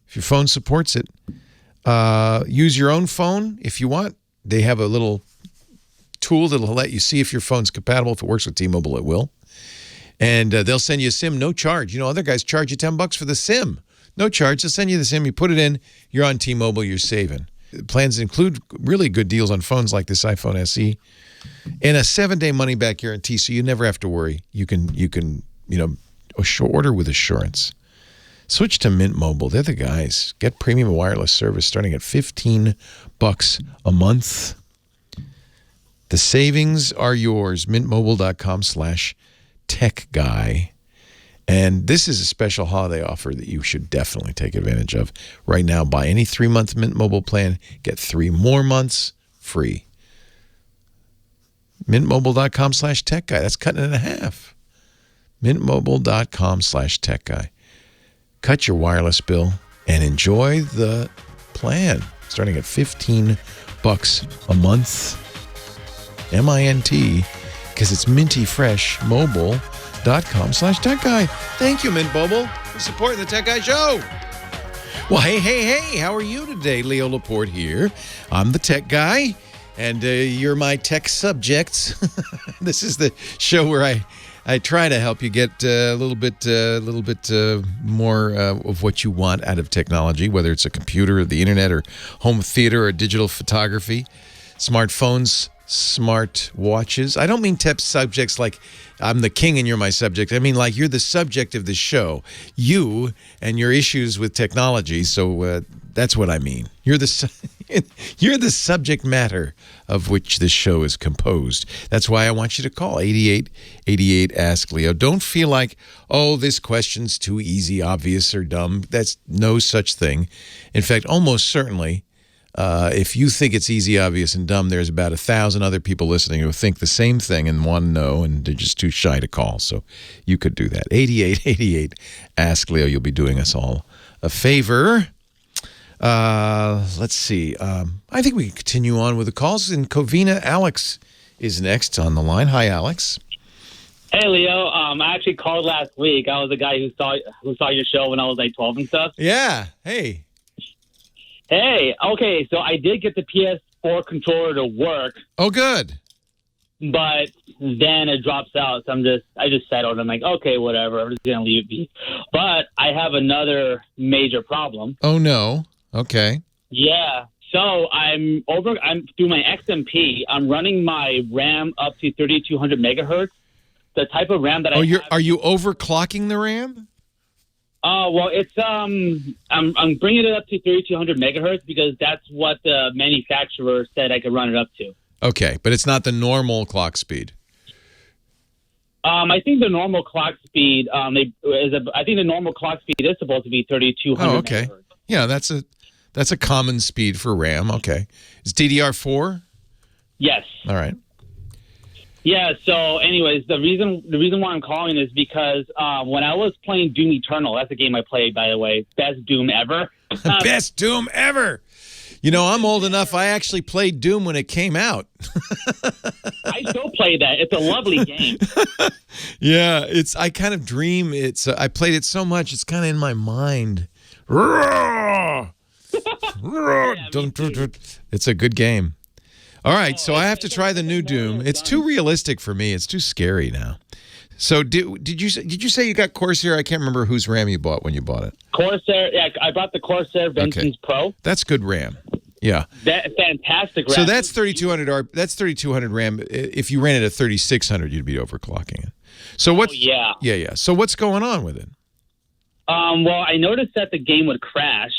[SPEAKER 3] If your phone supports it. Use your own phone if you want. They have a little tool that'll let you see if your phone's compatible. If it works with T-Mobile, it will. And they'll send you a SIM, no charge. Other guys charge you $10 for the SIM. No charge. They'll send you the SIM. You put it in. You're on T-Mobile. You're saving. Plans include really good deals on phones like this iPhone SE and a 7-day money-back guarantee, so you never have to worry. You can order with assurance. Switch to Mint Mobile. They're the guys. Get premium wireless service starting at $15 a month. The savings are yours. mintmobile.com/techguy. And this is a special holiday offer that you should definitely take advantage of. Right now, buy any 3-month Mint Mobile plan, get 3 more months free. mintmobile.com/techguy. That's cutting it in half. mintmobile.com/techguy. Cut your wireless bill and enjoy the plan starting at $15 a month. MINT, because it's minty fresh. Mobile.com/techguy. Thank you, Mint Mobile, for supporting the Tech Guy Show. Well, hey, how are you today? Leo Laporte here. I'm the Tech Guy, and you're my tech subjects. This is the show where I try to help you get a little bit more of what you want out of technology, whether it's a computer or the internet or home theater or digital photography, smartphones, smart watches. I don't mean tech subjects like I'm the king and you're my subject. I mean like you're the subject of the show. You and your issues with technology. So that's what I mean. You're the subject matter of which this show is composed. That's why I want you to call 8888 Ask Leo. Don't feel like, oh, this question's too easy, obvious, or dumb. That's no such thing. In fact, almost certainly, if you think it's easy, obvious, and dumb, there's about 1,000 other people listening who think the same thing and want to know, and they're just too shy to call. So you could do that. 8888 Ask Leo. You'll be doing us all a favor. Let's see. I think we can continue on with the calls. In Covina, Alex is next on the line. Hi, Alex.
[SPEAKER 12] Hey, Leo. I actually called last week. I was the guy who saw your show when I was like 12 and stuff.
[SPEAKER 3] Yeah. Hey.
[SPEAKER 12] Hey. Okay. So I did get the PS4 controller to work.
[SPEAKER 3] Oh, good.
[SPEAKER 12] But then it drops out. So I just settled. I'm like, okay, whatever. I'm just gonna leave it be. But I have another major problem.
[SPEAKER 3] Oh no. Okay.
[SPEAKER 12] Yeah. So I'm through my XMP. I'm running my RAM up to 3200 megahertz. The type of RAM that
[SPEAKER 3] are you overclocking the RAM?
[SPEAKER 12] Well, it's I'm bringing it up to 3200 megahertz because that's what the manufacturer said I could run it up to.
[SPEAKER 3] Okay, but it's not the normal clock speed.
[SPEAKER 12] I think the normal clock speed I think the normal clock speed is supposed to be 3200
[SPEAKER 3] Oh, okay.
[SPEAKER 12] megahertz.
[SPEAKER 3] Yeah, that's a common speed for RAM. Okay. Is DDR4?
[SPEAKER 12] Yes.
[SPEAKER 3] All right.
[SPEAKER 12] Yeah, so anyways, the reason why I'm calling is because when I was playing Doom Eternal, that's a game I played, by the way, best Doom ever.
[SPEAKER 3] Best Doom ever. You know, I'm old enough, I actually played Doom when it came out.
[SPEAKER 12] I still play that. It's a lovely game.
[SPEAKER 3] Yeah, I kind of dream I played it so much, it's kind of in my mind. It's a good game. All right, so I have to try the new Doom. It's too realistic for me. It's too scary now. So did you say you got Corsair? I can't remember whose RAM you bought when you bought it.
[SPEAKER 12] Corsair, yeah, I bought the Corsair Vengeance Pro.
[SPEAKER 3] That's good RAM. Yeah.
[SPEAKER 12] Fantastic RAM.
[SPEAKER 3] So that's 3200 RAM. If you ran it at 3600, you'd be overclocking it. So what's Yeah. So what's going on with it?
[SPEAKER 12] Well, I noticed that the game would crash.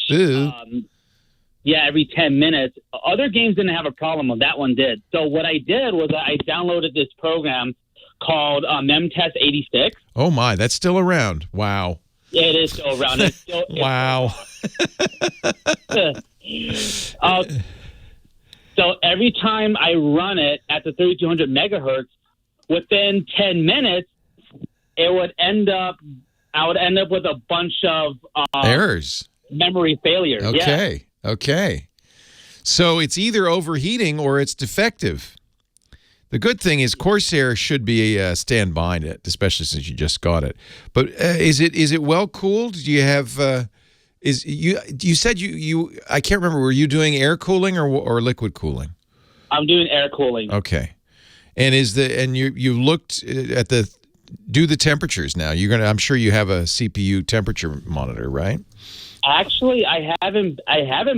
[SPEAKER 12] Every 10 minutes. Other games didn't have a problem, but that one did. So what I did was I downloaded this program called Memtest 86.
[SPEAKER 3] Oh, my. That's still around. Wow.
[SPEAKER 12] It is still around.
[SPEAKER 3] Wow.
[SPEAKER 12] So every time I run it at the 3200 megahertz, within 10 minutes, I would end up with a bunch of
[SPEAKER 3] errors,
[SPEAKER 12] memory failures.
[SPEAKER 3] Okay.
[SPEAKER 12] Yeah.
[SPEAKER 3] Okay. So it's either overheating or it's defective. The good thing is Corsair should be stand behind it, especially since you just got it. But is it well cooled? Do you have you said you I can't remember, were you doing air cooling or liquid cooling?
[SPEAKER 12] I'm doing air cooling.
[SPEAKER 3] Okay. And you looked at do the temperatures now. I'm sure you have a CPU temperature monitor, right?
[SPEAKER 12] Actually, I haven't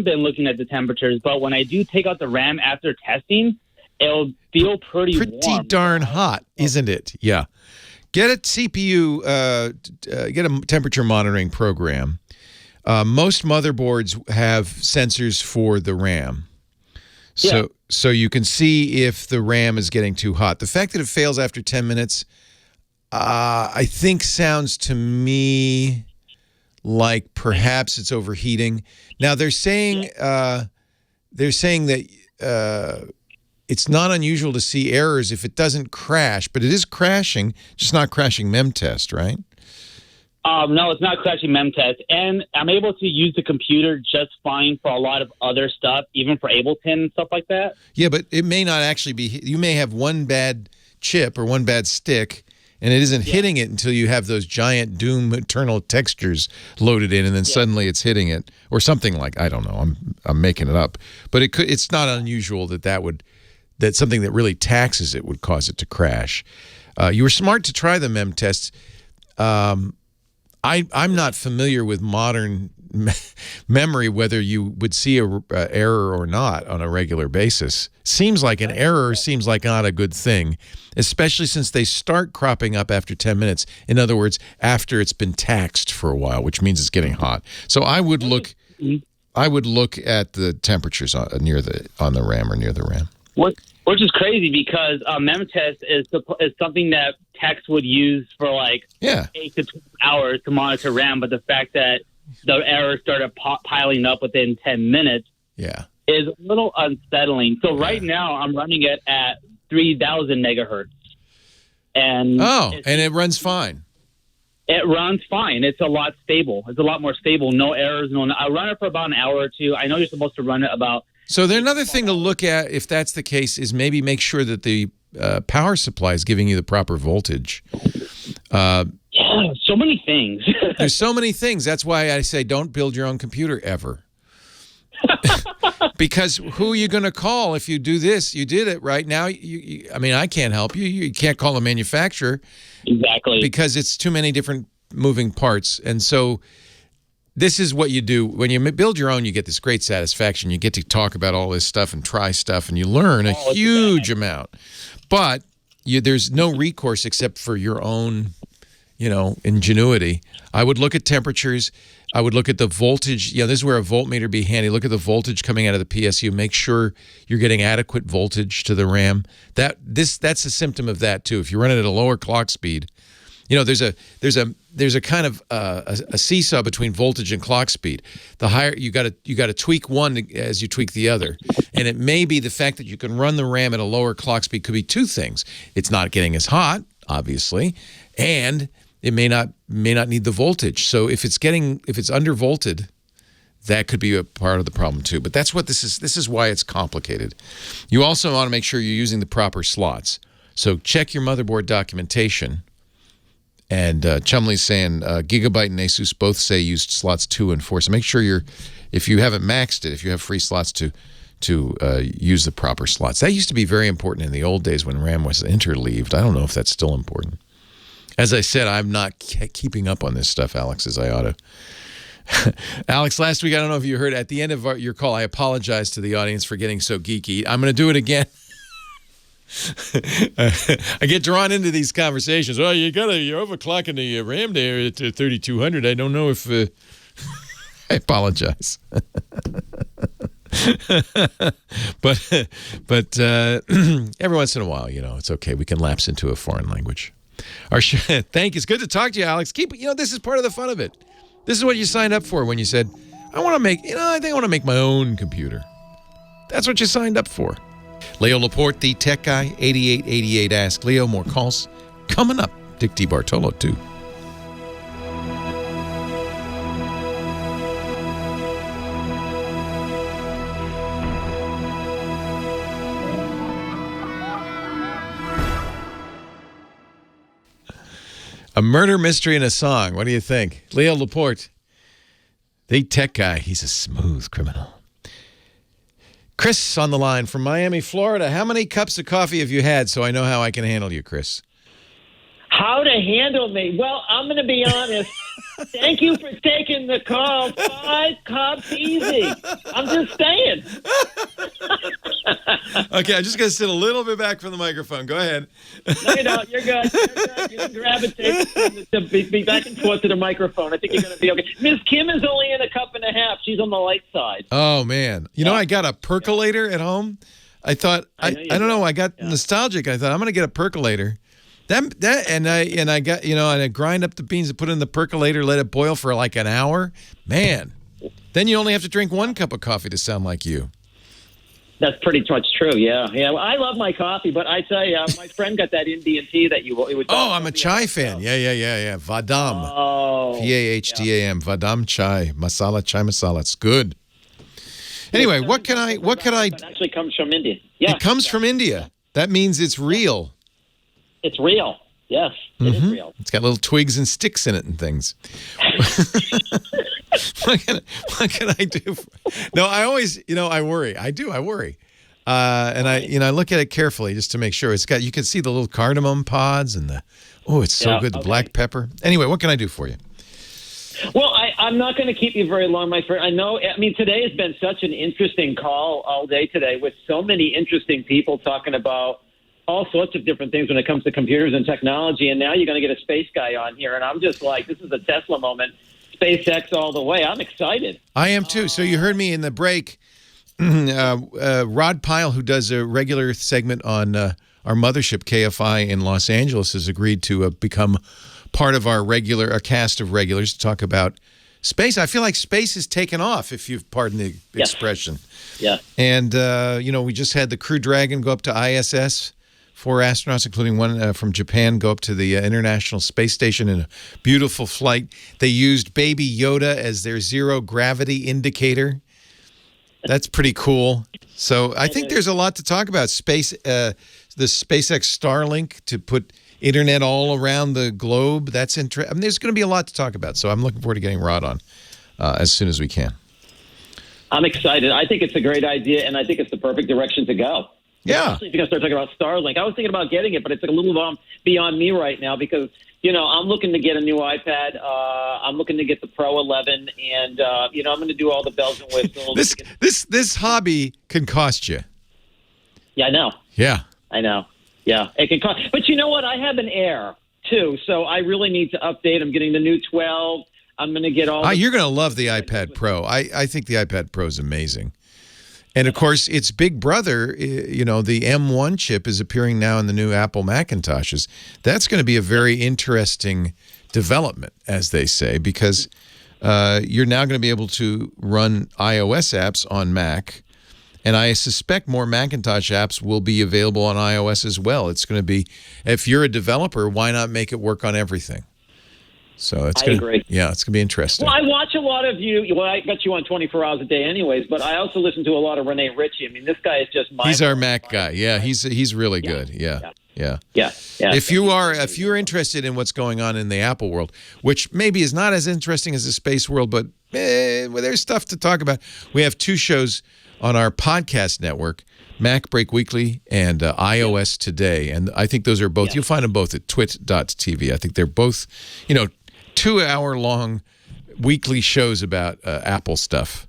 [SPEAKER 12] been looking at the temperatures, but when I do take out the RAM after testing, it'll feel pretty warm.
[SPEAKER 3] Darn hot, isn't it? Yeah. Get a CPU, get a temperature monitoring program. Most motherboards have sensors for the RAM. So you can see if the RAM is getting too hot. The fact that it fails after 10 minutes, I think sounds to me like perhaps it's overheating. Now they're saying that it's not unusual to see errors if it doesn't crash, but it is crashing, just not crashing Memtest, right?
[SPEAKER 12] No, it's not crashing Memtest, and I'm able to use the computer just fine for a lot of other stuff, even for Ableton and stuff like that.
[SPEAKER 3] Yeah, but it may not actually be. You may have one bad chip or one bad stick, and it isn't hitting it until you have those giant Doom Eternal textures loaded in, and then suddenly it's hitting it, or something like, I don't know. I'm making it up, but it's not unusual that something that really taxes it would cause it to crash. You were smart to try the Memtest. I'm not familiar with modern memory, whether you would see a error or not on a regular basis. Seems like an error seems like not a good thing, especially since they start cropping up after 10 minutes. In other words, after it's been taxed for a while, which means it's getting hot. So I would look at the temperatures on the RAM or near the RAM.
[SPEAKER 12] Which is crazy because Memtest is something that techs would use for 8 to 12 hours to monitor RAM, but the fact that the errors started piling up within 10 minutes is a little unsettling. So right now I'm running it at 3,000 megahertz. And
[SPEAKER 3] it runs fine.
[SPEAKER 12] It runs fine. It's a lot stable. It's a lot more stable. No errors. I run it for about an hour or two. I know you're supposed to run it about.
[SPEAKER 3] So another thing to look at, if that's the case, is maybe make sure that the power supply is giving you the proper voltage.
[SPEAKER 12] Yeah, so many things.
[SPEAKER 3] There's so many things. That's why I say don't build your own computer ever. Because who are you going to call if you do this? You did it right now. I mean, I can't help you. You can't call a manufacturer.
[SPEAKER 12] Exactly.
[SPEAKER 3] Because it's too many different moving parts. And so this is what you do. When you build your own, you get this great satisfaction. You get to talk about all this stuff and try stuff, and you learn a huge amount. But there's no recourse except for your own, ingenuity. I would look at temperatures. I would look at the voltage. This is where a voltmeter would be handy. Look at the voltage coming out of the PSU. Make sure you're getting adequate voltage to the RAM. That's a symptom of that too. If you run it at a lower clock speed, there's a kind of a seesaw between voltage and clock speed. The higher you got to tweak one as you tweak the other, and it may be the fact that you can run the RAM at a lower clock speed could be two things. It's not getting as hot, obviously, and it may not need the voltage. So if it's undervolted, that could be a part of the problem too. But that's what this is. This is why it's complicated. You also want to make sure you're using the proper slots. So check your motherboard documentation. And Chumley's saying Gigabyte and Asus both say used slots 2 and 4. So make sure if you haven't maxed it, if you have free slots to use the proper slots. That used to be very important in the old days when RAM was interleaved. I don't know if that's still important. As I said, I'm not keeping up on this stuff, Alex, as I ought to. Alex, last week, I don't know if you heard, at the end of your call, I apologize to the audience for getting so geeky. I'm going to do it again. I get drawn into these conversations. Oh, you're overclocking the RAM there at 3200. I don't know if... I apologize. but every once in a while, it's okay. We can lapse into a foreign language. Thank you. It's good to talk to you, Alex. This is part of the fun of it. This is what you signed up for when you said, I want to make, I think I want to make my own computer. That's what you signed up for. Leo Laporte, the tech guy, 8888 Ask Leo. More calls coming up. Dick DeBartolo, too. A murder mystery and a song. What do you think? Leo Laporte, the tech guy. He's a smooth criminal. Chris on the line from Miami, Florida. How many cups of coffee have you had so I know how I can handle you, Chris?
[SPEAKER 13] How to handle me? Well, I'm going to be honest. Thank you for taking the call. 5 cups easy. I'm just saying.
[SPEAKER 3] Okay, I'm just going to sit a little bit back from the microphone. Go ahead.
[SPEAKER 13] No, you don't. You're good. You're good. You can gravitate to be back and forth to the microphone. I think you're going to be okay. Miss Kim is only in a cup and a half. She's on the light side.
[SPEAKER 3] Oh, man. I got a percolator at home. I thought, I don't know, I got nostalgic. I thought, I'm going to get a percolator. And I grind up the beans and put it in the percolator, let it boil for like an hour. Man, then you only have to drink 1 cup of coffee to sound like you.
[SPEAKER 13] That's pretty much true. Yeah. Well, I love my coffee, but I tell you, my friend got that Indian tea that you.
[SPEAKER 3] I'm a chai fan. Yeah. Vadam.
[SPEAKER 13] Oh.
[SPEAKER 3] P-A-H-D-A-M. Vadam chai masala. It's good. Anyway, what can I?
[SPEAKER 13] It actually comes from India. Yeah.
[SPEAKER 3] It comes from India. That means it's real.
[SPEAKER 13] It's real. Yes, it is real.
[SPEAKER 3] It's got little twigs and sticks in it and things. What can I do? No, I always, I worry. I worry. And I look at it carefully just to make sure you can see the little cardamom pods and it's so good. The black pepper. Anyway, what can I do for you?
[SPEAKER 13] Well, I'm not going to keep you very long, my friend. Today has been such an interesting call all day today with so many interesting people talking about all sorts of different things when it comes to computers and technology. And now you're going to get a space guy on here. And I'm just like, this is a Tesla moment. SpaceX all the way. I'm excited.
[SPEAKER 3] I am too. So you heard me in the break. Rod Pyle, who does a regular segment on our mothership, KFI, in Los Angeles, has agreed to become part of our cast of regulars to talk about space. I feel like space has taken off, if you've pardoned the expression.
[SPEAKER 13] Yeah.
[SPEAKER 3] And, we just had the Crew Dragon go up to ISS. 4 astronauts, including one from Japan, go up to the International Space Station in a beautiful flight. They used Baby Yoda as their zero gravity indicator. That's pretty cool. So I think there's a lot to talk about. Space, SpaceX Starlink to put internet all around the globe. That's interesting. I mean, there's going to be a lot to talk about. So I'm looking forward to getting Rod on as soon as we can.
[SPEAKER 13] I'm excited. I think it's a great idea, and I think it's the perfect direction to go.
[SPEAKER 3] Yeah.
[SPEAKER 13] Especially if you're going to start talking about Starlink. I was thinking about getting it, but it's a little beyond me right now because, I'm looking to get a new iPad. I'm looking to get the Pro 11, and, I'm going to do all the bells and whistles.
[SPEAKER 3] This hobby can cost you.
[SPEAKER 13] Yeah, I know.
[SPEAKER 3] Yeah.
[SPEAKER 13] I know. Yeah, it can cost. But you know what? I have an Air, too, so I really need to update. I'm getting the new 12. I'm going to get all
[SPEAKER 3] You're going to love the iPad Pro. I think the iPad Pro is amazing. And, of course, its big brother, the M1 chip is appearing now in the new Apple Macintoshes. That's going to be a very interesting development, as they say, because you're now going to be able to run iOS apps on Mac. And I suspect more Macintosh apps will be available on iOS as well. It's going to be, if you're a developer, why not make it work on everything? So I agree. Yeah, it's going to be interesting.
[SPEAKER 13] Well, I watch a lot of you. Well, I got you on 24 hours a day anyways, but I also listen to a lot of Rene Ritchie. I mean, this guy is just
[SPEAKER 3] He's our Mac guy. Yeah, he's really good. Yeah.
[SPEAKER 13] If
[SPEAKER 3] you're interested in what's going on in the Apple world, which maybe is not as interesting as the space world, but there's stuff to talk about. We have 2 shows on our podcast network, MacBreak Weekly and iOS Today. And I think those are both, you'll find them both at TWiT.tv. I think they're both, 2-hour-long weekly shows about Apple stuff.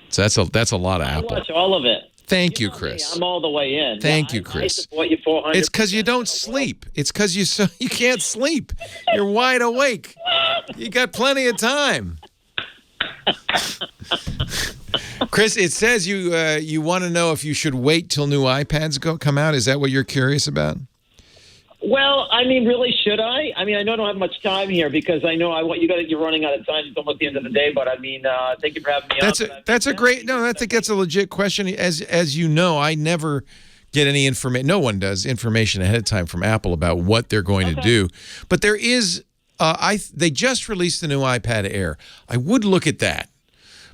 [SPEAKER 3] So that's a lot of Apple.
[SPEAKER 13] I watch all of it.
[SPEAKER 3] Thank you, Chris.
[SPEAKER 13] I'm all the way in.
[SPEAKER 3] Thank you, Chris.
[SPEAKER 13] I support you 400%.
[SPEAKER 3] It's because you don't sleep. It's because you can't sleep. You're wide awake. You got plenty of time. Chris, it says you want to know if you should wait till new iPads come out. Is that what you're curious about?
[SPEAKER 13] Well, I mean, really, should I? I mean, I know I don't have much time here because I know you're running out of time. It's almost the end of the day. But I mean, thank you for having me on.
[SPEAKER 3] I think that's a legit question. As you know, I never get any information. No one does information ahead of time from Apple about what they're going to do. But there is. They just released the new iPad Air. I would look at that.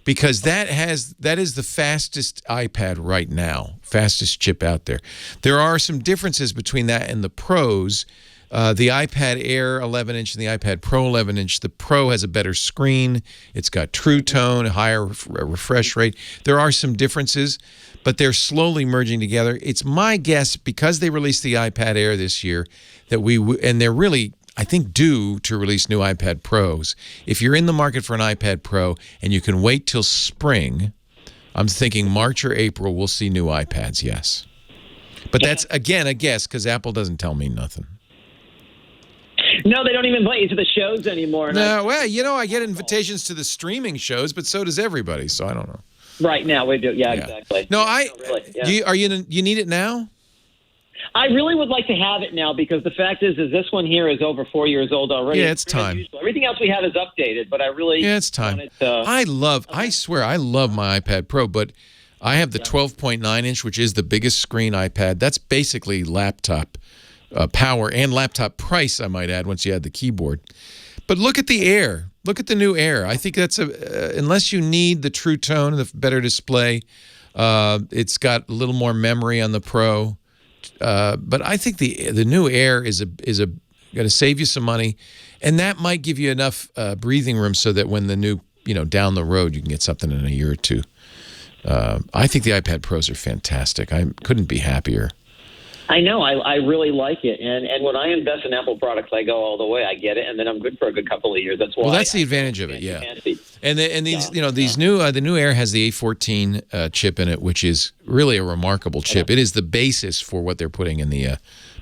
[SPEAKER 3] Because that is the fastest iPad right now, fastest chip out there. There are some differences between that and the Pros. The iPad Air 11-inch and the iPad Pro 11-inch. The Pro has a better screen. It's got True Tone, higher refresh rate. There are some differences, but they're slowly merging together. It's my guess, because they released the iPad Air this year, that and they're really, I think, due to release new iPad Pros. If you're in the market for an iPad Pro and you can wait till spring, I'm thinking March or April, we'll see new iPads, yes. But that's, again, a guess because Apple doesn't tell me nothing.
[SPEAKER 13] No, they don't even invite you to the shows anymore.
[SPEAKER 3] No, well, I get invitations to the streaming shows, but so does everybody, so I don't know.
[SPEAKER 13] Right now, we do. Yeah. Exactly.
[SPEAKER 3] No,
[SPEAKER 13] you
[SPEAKER 3] need it now?
[SPEAKER 13] I really would like to have it now because the fact is this one here is over 4 years old already.
[SPEAKER 3] Yeah, it's time.
[SPEAKER 13] Everything else we have is updated, but I really
[SPEAKER 3] it's time. I swear, I love my iPad Pro, but I have the 12.9-inch, which is the biggest screen iPad. That's basically laptop power and laptop price, I might add, once you add the keyboard. But look at the Air. Look at the new Air. I think that's unless you need the True Tone, the better display, it's got a little more memory on the Pro. But I think the new Air is going to save you some money, and that might give you enough breathing room so that when the new, down the road, you can get something in a year or two. I think the iPad Pros are fantastic. I couldn't be happier.
[SPEAKER 13] I know. I really like it, and when I invest in Apple products, I go all the way. I get it, and then I'm good for a good couple of years. That's why.
[SPEAKER 3] Well, that's the advantage of it, yeah. And these, the new Air has the A14 chip in it, which is really a remarkable chip. It is the basis for what they're putting in the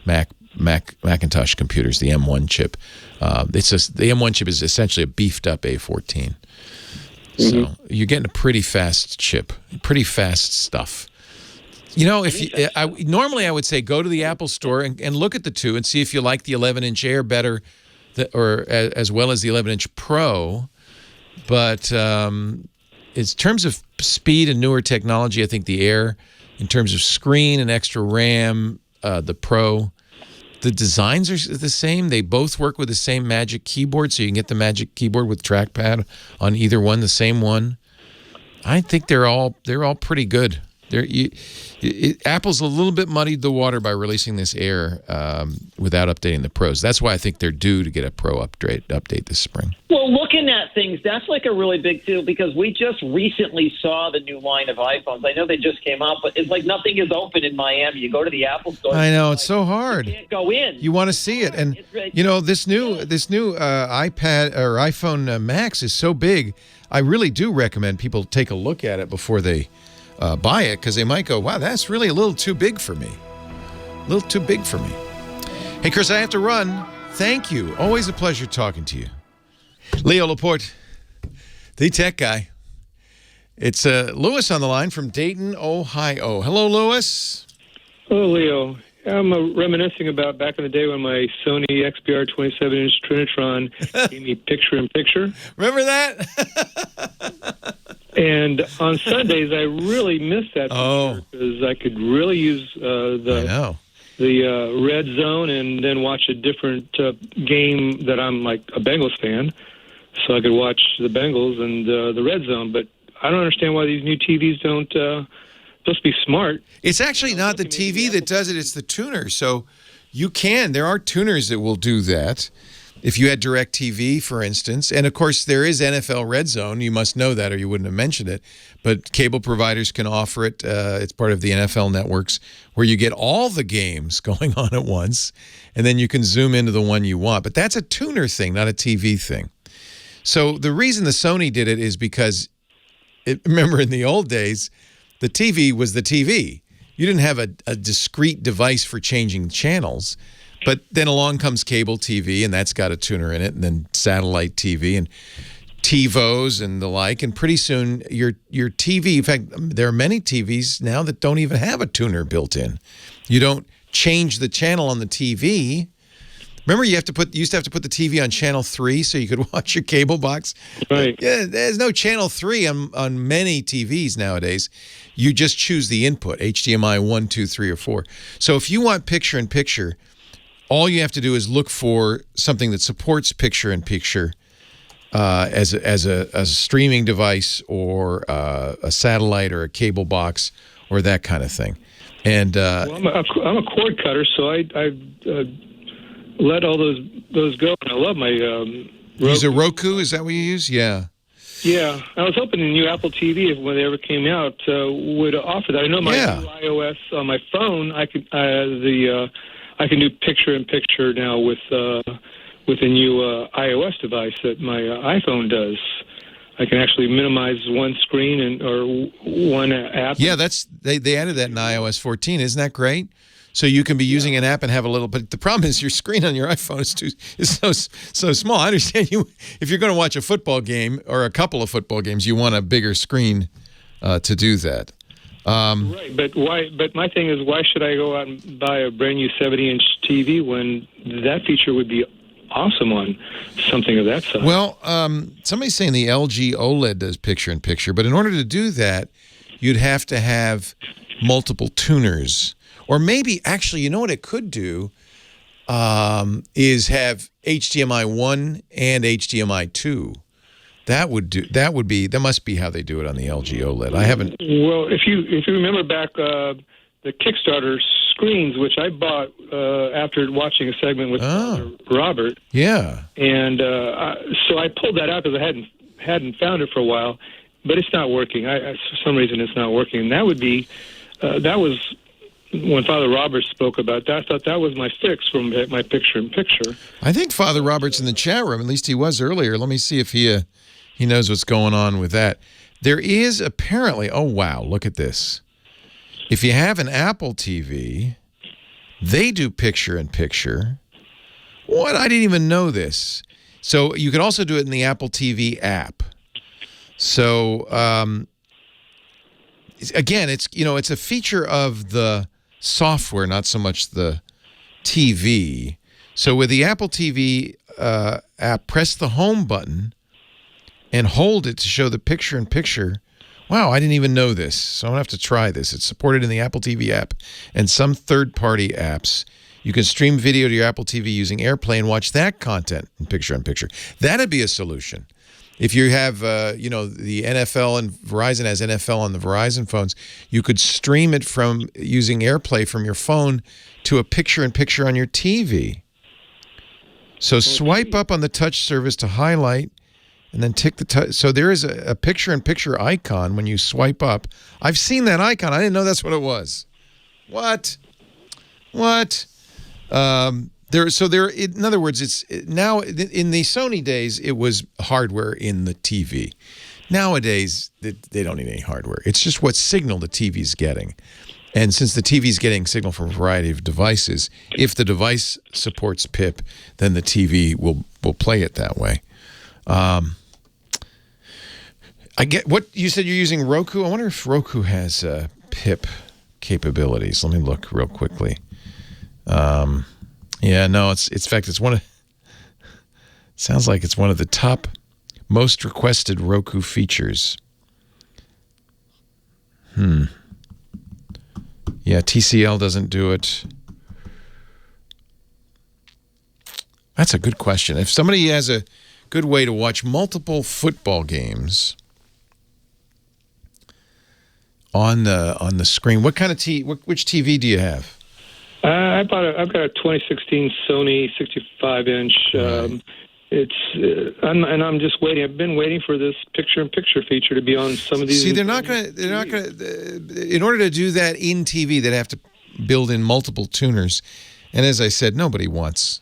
[SPEAKER 3] Macintosh computers, the M1 chip. The M1 chip is essentially a beefed up A14. So you're getting a pretty fast chip, pretty fast stuff. Normally I would say go to the Apple Store and look at the two and see if you like the 11-inch Air better, as well as the 11-inch Pro. But in terms of speed and newer technology, I think the Air, in terms of screen and extra RAM, the Pro, the designs are the same. They both work with the same Magic Keyboard, so you can get the Magic Keyboard with trackpad on either one, the same one. I think they're all pretty good. Apple's a little bit muddied the water by releasing this Air without updating the Pros. That's why I think they're due to get a Pro update this spring.
[SPEAKER 13] Well, looking at things, that's like a really big deal because we just recently saw the new line of iPhones. I know they just came out, but it's like nothing is open in Miami. You go to the Apple store.
[SPEAKER 3] I know, it's so hard.
[SPEAKER 13] You can't go in.
[SPEAKER 3] You want to see it, and this new iPad or iPhone Max is so big. I really do recommend people take a look at it before they buy it, because they might go, wow, that's really a little too big for me. A little too big for me. Hey, Chris, I have to run. Thank you. Always a pleasure talking to you. Leo Laporte, the tech guy. It's Lewis on the line from Dayton, Ohio. Hello, Lewis.
[SPEAKER 14] Hello, Leo. I'm reminiscing about back in the day when my Sony XBR 27-inch Trinitron gave me picture-in-picture.
[SPEAKER 3] Remember that?
[SPEAKER 14] And on Sundays, I really missed that because I could really use the red zone and then watch a different game that I'm like a Bengals fan, so I could watch the Bengals and the red zone. But I don't understand why these new TVs don't supposed to be smart.
[SPEAKER 3] It's actually not the TV that does it, it's the tuner. So there are tuners that will do that. If you had DirecTV, for instance, and of course there is NFL Red Zone, you must know that or you wouldn't have mentioned it, but cable providers can offer it. It's part of the NFL networks where you get all the games going on at once, and then you can zoom into the one you want. But that's a tuner thing, not a TV thing. So the reason the Sony did it is because, remember in the old days, the TV was the TV. You didn't have a discrete device for changing channels. But then along comes cable TV, and that's got a tuner in it, and then satellite TV and TiVos and the like. And pretty soon, your TV, in fact, there are many TVs now that don't even have a tuner built in. You don't change the channel on the TV. Remember, you used to have to put the TV on channel 3 so you could watch your cable box?
[SPEAKER 14] Right.
[SPEAKER 3] Yeah, there's no channel 3 on many TVs nowadays. You just choose the input, HDMI 1, 2, 3, or 4. So if you want picture-in-picture, all you have to do is look for something that supports picture-in-picture as a streaming device or a satellite or a cable box or that kind of thing. And
[SPEAKER 14] well, I'm a cord cutter, so I let all those go. And I love my Roku.
[SPEAKER 3] Use a Roku? Is that what you use? Yeah.
[SPEAKER 14] Yeah, I was hoping the new Apple TV, when they ever came out, would offer that. I know my new iOS on my phone, I can do picture-in-picture now with a new iOS device that my iPhone does. I can actually minimize one screen or one app.
[SPEAKER 3] Yeah, they added that in iOS 14. Isn't that great? So you can be using an app and have a little, but the problem is your screen on your iPhone is so small. I understand if you're going to watch a football game or a couple of football games, you want a bigger screen to do that.
[SPEAKER 14] Right, but why? But my thing is, why should I go out and buy a brand new 70-inch TV when that feature would be awesome on something of that size?
[SPEAKER 3] Well, somebody's saying the LG OLED does picture-in-picture, but in order to do that, you'd have to have multiple tuners. Or maybe, actually, you know what it could do is have HDMI 1 and HDMI 2. That must be how they do it on the LG OLED. I haven't.
[SPEAKER 14] Well, if you remember back the Kickstarter screens, which I bought after watching a segment with Robert.
[SPEAKER 3] Yeah.
[SPEAKER 14] And so I pulled that out because I hadn't found it for a while, but it's not working. For some reason, it's not working. And that would be that was. When Father Roberts spoke about that, I thought that was my fix from my picture-in-picture.
[SPEAKER 3] I think Father Roberts in the chat room, at least he was earlier. Let me see if he knows what's going on with that. There is apparently, oh, wow, look at this. If you have an Apple TV, they do picture-in-picture. What? I didn't even know this. So you can also do it in the Apple TV app. So, again, it's a feature of the software, not so much the TV. So with the Apple TV app, press the home button and hold it to show the picture-in-picture. Wow, I didn't even know this, so I'm going to have to try this. It's supported in the Apple TV app and some third-party apps. You can stream video to your Apple TV using AirPlay and watch that content in picture-in-picture. That'd be a solution. If you have, the NFL and Verizon has NFL on the Verizon phones, you could stream it from using AirPlay from your phone to a picture-in-picture on your TV. So swipe up on the touch service to highlight, and then tick the touch. So there is a picture-in-picture icon when you swipe up. I've seen that icon. I didn't know that's what it was. What? In other words, it's now in the Sony days, it was hardware in the TV. Nowadays, they don't need any hardware. It's just what signal the TV's getting. And since the TV's getting signal from a variety of devices, if the device supports PIP, then the TV will play it that way. I get what you said. You're using Roku. I wonder if Roku has PIP capabilities. Let me look real quickly. Yeah, no, it's one of. Sounds like it's one of the top most requested Roku features. Yeah, TCL doesn't do it. That's a good question. If somebody has a good way to watch multiple football games on the screen, what kind of which TV do you have?
[SPEAKER 14] I've got a 2016 Sony 65-inch.
[SPEAKER 3] Right.
[SPEAKER 14] I'm just waiting. I've been waiting for this picture-in-picture feature to be on some of these.
[SPEAKER 3] See, they're not going to. In order to do that in TV, they'd have to build in multiple tuners. And as I said, nobody wants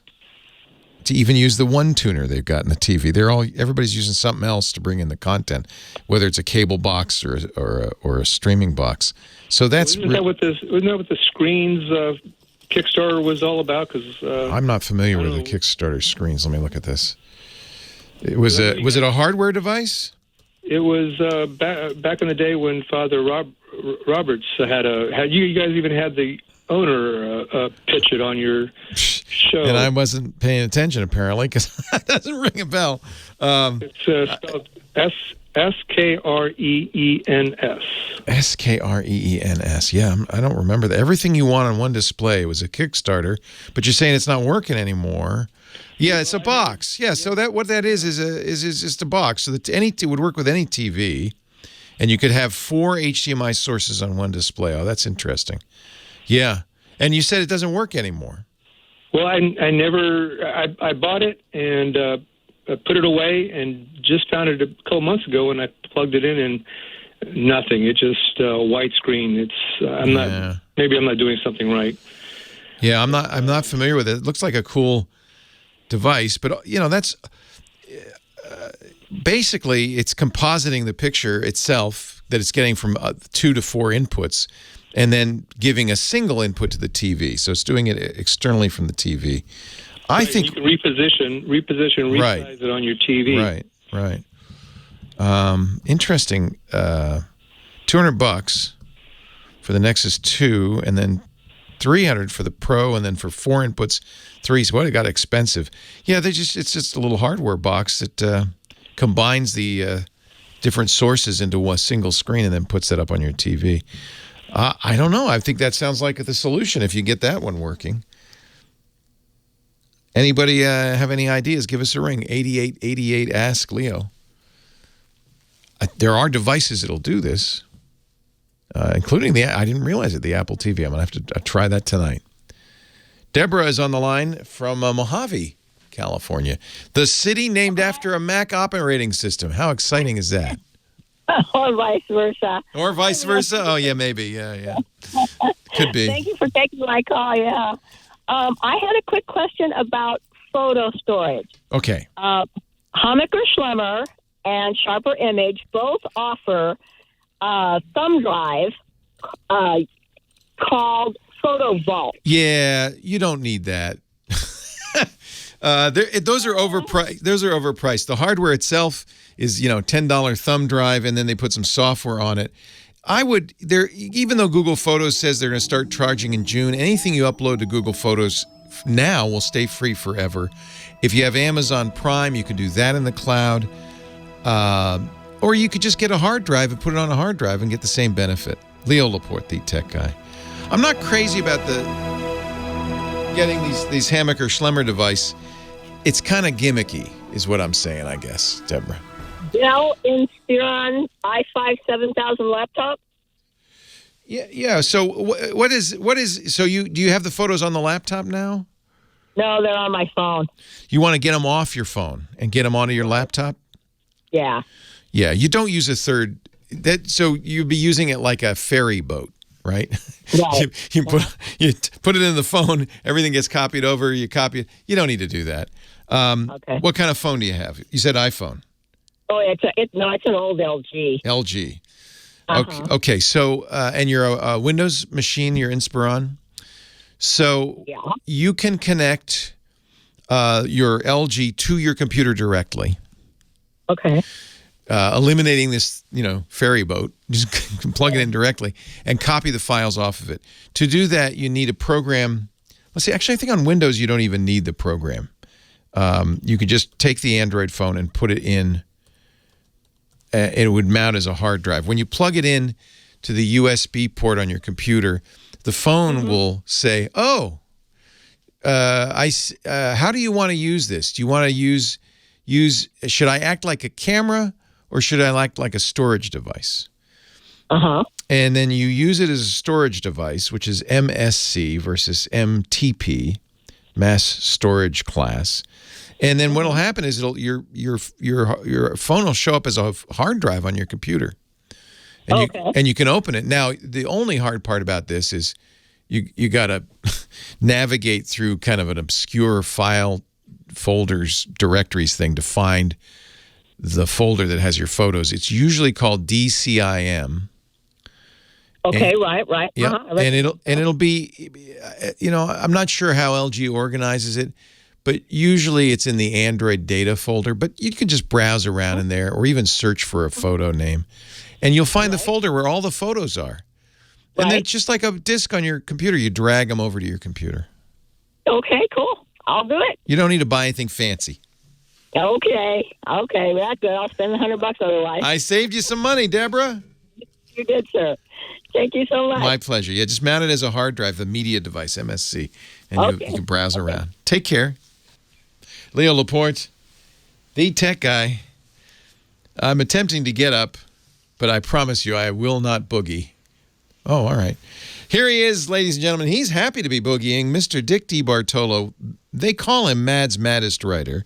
[SPEAKER 3] to even use the one tuner they've got in the TV. Everybody's using something else to bring in the content, whether it's a cable box or a streaming box. So that's
[SPEAKER 14] isn't that what the screens Kickstarter was all about? Because
[SPEAKER 3] I'm not familiar with the Kickstarter screens. Let me look at this. Was it a hardware device?
[SPEAKER 14] It was back in the day when Father Roberts had you guys even had the owner pitch it on your show.
[SPEAKER 3] And I wasn't paying attention apparently because that doesn't ring a bell.
[SPEAKER 14] It's spelled SKREENS.
[SPEAKER 3] SKREENS. Yeah, I don't remember that. Everything you want on one display was a Kickstarter, but you're saying it's not working anymore. Yeah, it's a box. Yeah, so what that is just a box. So that it would work with any TV, and you could have 4 HDMI sources on one display. Oh, that's interesting. Yeah, and you said it doesn't work anymore.
[SPEAKER 14] Well, I bought it and put it away, and just found it a couple months ago, and I plugged it in, and nothing. It's just white screen. Maybe I'm not doing something right.
[SPEAKER 3] Yeah, I'm not familiar with it. It looks like a cool device, but that's basically it's compositing the picture itself that it's getting from 2 to 4 inputs, and then giving a single input to the TV. So it's doing it externally from the TV. I think
[SPEAKER 14] you can reposition, resize it on your TV.
[SPEAKER 3] Right. Interesting. $200 for the Nexus 2, and then $300 for the Pro, and then for 4 inputs, 3. So it got expensive. Yeah, it's just a little hardware box that combines the different sources into a single screen and then puts that up on your TV. I don't know. I think that sounds like the solution if you get that one working. Anybody have any ideas? Give us a ring. 8888 Ask Leo. There are devices that'll do this, including I didn't realize it, the Apple TV. I'm going to have to try that tonight. Deborah is on the line from Mojave, California. The city named after a Mac operating system. How exciting is that?
[SPEAKER 15] Or vice versa.
[SPEAKER 3] Or vice versa? Oh, yeah, maybe. Yeah. Could be.
[SPEAKER 15] Thank you for taking my call, yeah. I had a quick question about photo storage.
[SPEAKER 3] Okay.
[SPEAKER 15] Hammacher Schlemmer and Sharper Image both offer a thumb drive called Photo Vault.
[SPEAKER 3] Yeah, you don't need that. Those are overpriced. The hardware itself is, $10 thumb drive, and then they put some software on it. Even though Google Photos says they're going to start charging in June, anything you upload to Google Photos now will stay free forever. If you have Amazon Prime, you can do that in the cloud. Or you could just get a hard drive and put it on a hard drive and get the same benefit. Leo Laporte, the tech guy. I'm not crazy about getting these Hammacher Schlemmer device. It's kind of gimmicky, is what I'm saying, I guess, Deborah.
[SPEAKER 15] Dell Inspiron i5 7000 laptop.
[SPEAKER 3] Yeah. So what is? So do you have the photos on the laptop now?
[SPEAKER 15] No, they're on my phone.
[SPEAKER 3] You want to get them off your phone and get them onto your laptop?
[SPEAKER 15] Yeah.
[SPEAKER 3] Yeah. You don't use a third. So you'd be using it like a ferry boat, right?
[SPEAKER 15] Right.
[SPEAKER 3] you put it in the phone. Everything gets copied over. You copy it. You don't need to do that.
[SPEAKER 15] Okay.
[SPEAKER 3] What kind of phone do you have? You said iPhone.
[SPEAKER 15] Oh, it's an old LG.
[SPEAKER 3] LG.
[SPEAKER 15] Uh-huh.
[SPEAKER 3] Okay. So, and you're a Windows machine, your Inspiron. So you can connect your LG to your computer directly.
[SPEAKER 15] Okay.
[SPEAKER 3] Eliminating this, ferry boat. Just plug it in directly and copy the files off of it. To do that, you need a program. Let's see. Actually, I think on Windows you don't even need the program. You could just take the Android phone and put it in. It would mount as a hard drive. When you plug it in to the USB port on your computer, the phone will say, "Oh, how do you want to use this? Do you want to use? Should I act like a camera or should I act like a storage device?" And then you use it as a storage device, which is MSC versus MTP, mass storage class. And then what'll happen is your phone will show up as a hard drive on your computer, and you can open it. Now, the only hard part about this is you got to navigate through kind of an obscure file folders directories thing to find the folder that has your photos. It's usually called DCIM.
[SPEAKER 15] Okay, right.
[SPEAKER 3] Yeah, and it'll be, I'm not sure how LG organizes it, but usually it's in the Android data folder. But you can just browse around in there, or even search for a photo name, and you'll find the folder where all the photos are. And then just like a disk on your computer, you drag them over to your computer.
[SPEAKER 15] Okay, cool. I'll do it.
[SPEAKER 3] You don't need to buy anything fancy.
[SPEAKER 15] Okay, that's good. I'll spend $100 otherwise.
[SPEAKER 3] I saved you some money, Deborah.
[SPEAKER 15] You did, sir. Thank you so much.
[SPEAKER 3] My pleasure. Yeah, just mount it as a hard drive, the media device, MSC, and you can browse around. Take care. Leo Laporte, the tech guy. I'm attempting to get up, but I promise you I will not boogie. Oh, all right. Here he is, ladies and gentlemen. He's happy to be boogieing. Mr. Dick DeBartolo. They call him Mad's Maddest Writer,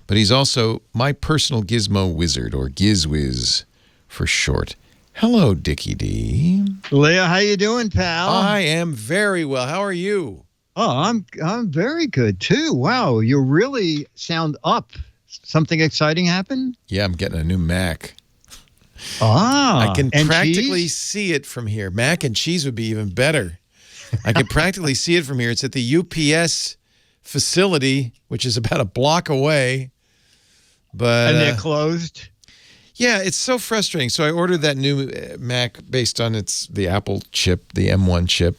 [SPEAKER 3] but he's also my personal gizmo wizard, or GizWiz for short. Hello, Dickie D.
[SPEAKER 16] Leo, how you doing, pal?
[SPEAKER 3] I am very well. How are you?
[SPEAKER 16] Oh, I'm very good too. Wow, you really sound up. Something exciting happened?
[SPEAKER 3] Yeah, I'm getting a new Mac.
[SPEAKER 16] I
[SPEAKER 3] can practically see it from here. Mac and cheese would be even better. I can practically see it from here. It's at the UPS facility, which is about a block away. But
[SPEAKER 16] and they're closed?
[SPEAKER 3] Yeah, it's so frustrating. So I ordered that new Mac based on the Apple chip, the M1 chip.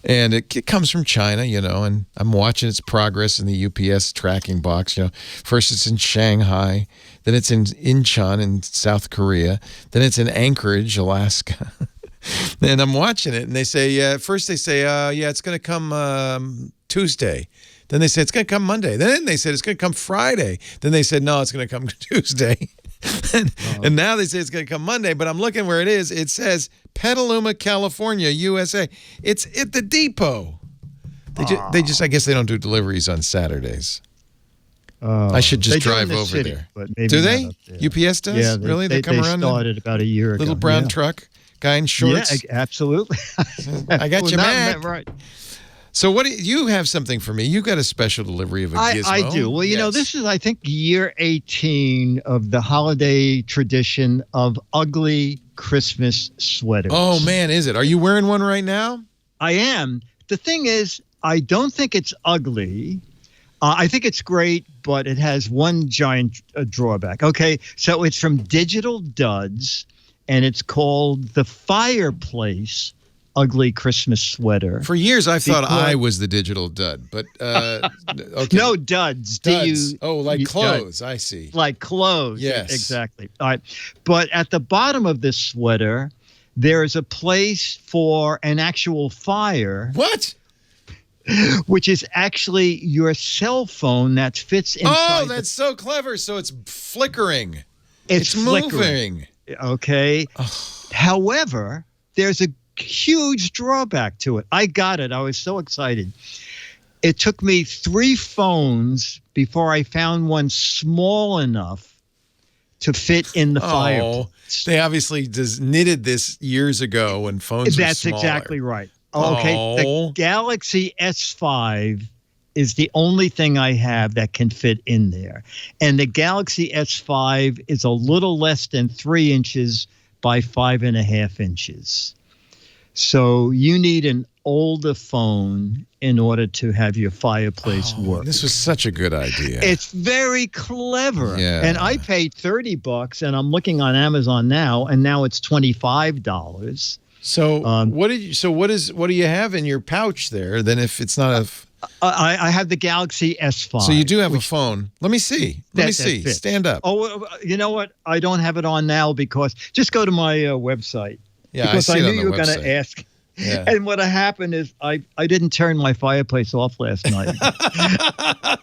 [SPEAKER 3] And it comes from China, and I'm watching its progress in the UPS tracking box. First it's in Shanghai, then it's in Incheon in South Korea, then it's in Anchorage, Alaska. And I'm watching it, and they say, first they say, it's going to come Tuesday. Then they say it's going to come Monday. Then they said it's going to come Friday. Then they said, no, it's going to come Tuesday. And now they say it's going to come Monday, but I'm looking where it is. It says Petaluma, California, USA. It's at the depot. They just I guess they don't do deliveries on Saturdays. I should just drive over there. Do they? UPS does?
[SPEAKER 16] Yeah,
[SPEAKER 3] really? They come around?
[SPEAKER 16] They started about a year ago.
[SPEAKER 3] Little brown truck, guy in shorts.
[SPEAKER 16] Yeah, absolutely.
[SPEAKER 3] I got your Mac.
[SPEAKER 16] Right.
[SPEAKER 3] So what do you have something for me? You got a special delivery of a gizmo.
[SPEAKER 16] I do. Well, this is, I think, year 18 of the holiday tradition of ugly Christmas sweaters.
[SPEAKER 3] Oh, man, is it? Are you wearing one right now?
[SPEAKER 16] I am. The thing is, I don't think it's ugly. I think it's great, but it has one giant drawback. Okay, so it's from Digital Duds, and it's called the Fireplace Ugly Christmas Sweater.
[SPEAKER 3] For years, I thought I was the digital dud, but okay.
[SPEAKER 16] No, duds.
[SPEAKER 3] Duds. Like clothes. I see.
[SPEAKER 16] Like clothes.
[SPEAKER 3] Yes,
[SPEAKER 16] exactly. All right, but at the bottom of this sweater, there is a place for an actual fire.
[SPEAKER 3] What?
[SPEAKER 16] Which is actually your cell phone that fits inside.
[SPEAKER 3] Oh, that's so clever. So it's flickering. It's
[SPEAKER 16] flickering.
[SPEAKER 3] moving.
[SPEAKER 16] Okay. However, there's a huge drawback to it. I got it. I was so excited. It took me 3 phones before I found one small enough to fit in the fireplace.
[SPEAKER 3] They obviously knitted this years ago when phones were
[SPEAKER 16] That's
[SPEAKER 3] smaller.
[SPEAKER 16] exactly right. Okay. The Galaxy S5 is the only thing I have that can fit in there. And the Galaxy S5 is a little less than 3 inches by 5.5 inches. So you need an older phone in order to have your fireplace work.
[SPEAKER 3] This was such a good idea.
[SPEAKER 16] It's very clever.
[SPEAKER 3] Yeah.
[SPEAKER 16] And I paid $30 and I'm looking on Amazon now, and now it's $25.
[SPEAKER 3] So what do you have in your pouch there? Then if it's not a
[SPEAKER 16] I have the Galaxy S5.
[SPEAKER 3] So you do have a phone. Let me see. Let me see. Stand up.
[SPEAKER 16] Oh, you know what? I don't have it on now because just go to my website.
[SPEAKER 3] Yeah,
[SPEAKER 16] because
[SPEAKER 3] I see
[SPEAKER 16] I
[SPEAKER 3] it
[SPEAKER 16] knew
[SPEAKER 3] on the
[SPEAKER 16] you were going
[SPEAKER 3] website.
[SPEAKER 16] to ask.
[SPEAKER 3] Yeah.
[SPEAKER 16] And what happened is I didn't turn my fireplace off last night.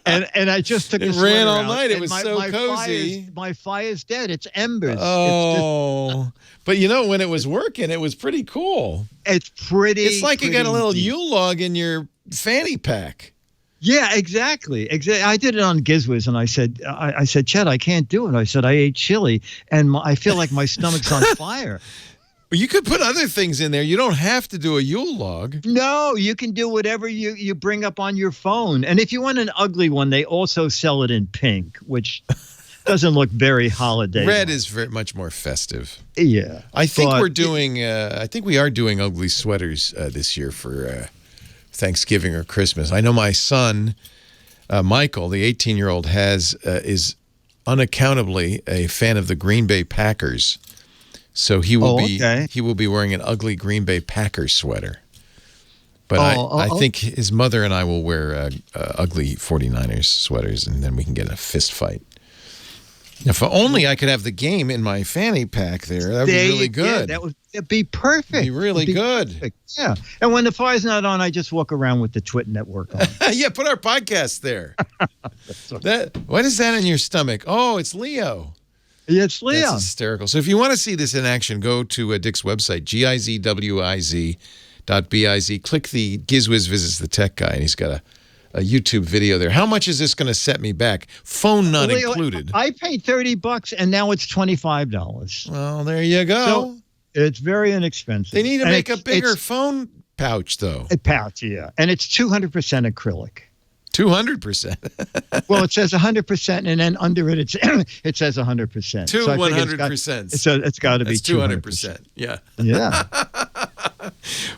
[SPEAKER 16] and I just took
[SPEAKER 3] It
[SPEAKER 16] the
[SPEAKER 3] ran
[SPEAKER 16] sweater
[SPEAKER 3] all
[SPEAKER 16] out,
[SPEAKER 3] night. It
[SPEAKER 16] and
[SPEAKER 3] was
[SPEAKER 16] my
[SPEAKER 3] cozy.
[SPEAKER 16] My fire's dead. It's embers.
[SPEAKER 3] Oh. But you know, when it was working, it was pretty cool.
[SPEAKER 16] It's pretty.
[SPEAKER 3] It's like you got a little
[SPEAKER 16] neat.
[SPEAKER 3] Yule log in your fanny pack.
[SPEAKER 16] Yeah, exactly. I did it on Gizwiz, and I said, Chet, I can't do it. I said, I ate chili, and I feel like my stomach's on fire.
[SPEAKER 3] Well, you could put other things in there. You don't have to do a Yule log.
[SPEAKER 16] No, you can do whatever you bring up on your phone. And if you want an ugly one, they also sell it in pink, which doesn't look very holiday.
[SPEAKER 3] Red is very much more festive.
[SPEAKER 16] Yeah.
[SPEAKER 3] I think we are doing ugly sweaters this year for Thanksgiving or Christmas. I know my son, Michael, the 18-year-old, is unaccountably a fan of the Green Bay Packers. So he will be wearing an ugly Green Bay Packers sweater. But I think his mother and I will wear ugly 49ers sweaters, and then we can get in a fist fight. If only I could have the game in my fanny pack there. That would be really good.
[SPEAKER 16] Yeah, that'd be perfect.
[SPEAKER 3] Be really good.
[SPEAKER 16] Perfect. Yeah. And when the fire's not on, I just walk around with the TWiT network on.
[SPEAKER 3] Yeah, put our podcast there. What is that in your stomach? Oh, it's Leo.
[SPEAKER 16] Yeah, it's Leo.
[SPEAKER 3] That's hysterical. So if you want to see this in action, go to Dick's website, gizwiz.biz. Click the Gizwiz Visits the Tech Guy, and he's got a YouTube video there. How much is this going to set me back? Phone not
[SPEAKER 16] Leo,
[SPEAKER 3] included.
[SPEAKER 16] I paid $30, and now it's $25.
[SPEAKER 3] Well, there you go.
[SPEAKER 16] So it's very inexpensive.
[SPEAKER 3] They need to make a bigger phone pouch, though.
[SPEAKER 16] A pouch, yeah. And it's 200% acrylic.
[SPEAKER 3] 200%.
[SPEAKER 16] Well, it says 100%, and then under it, it says 100%.
[SPEAKER 3] Two
[SPEAKER 16] So I think
[SPEAKER 3] 100%.
[SPEAKER 16] It's got to be
[SPEAKER 3] 200%. Yeah.
[SPEAKER 16] Yeah.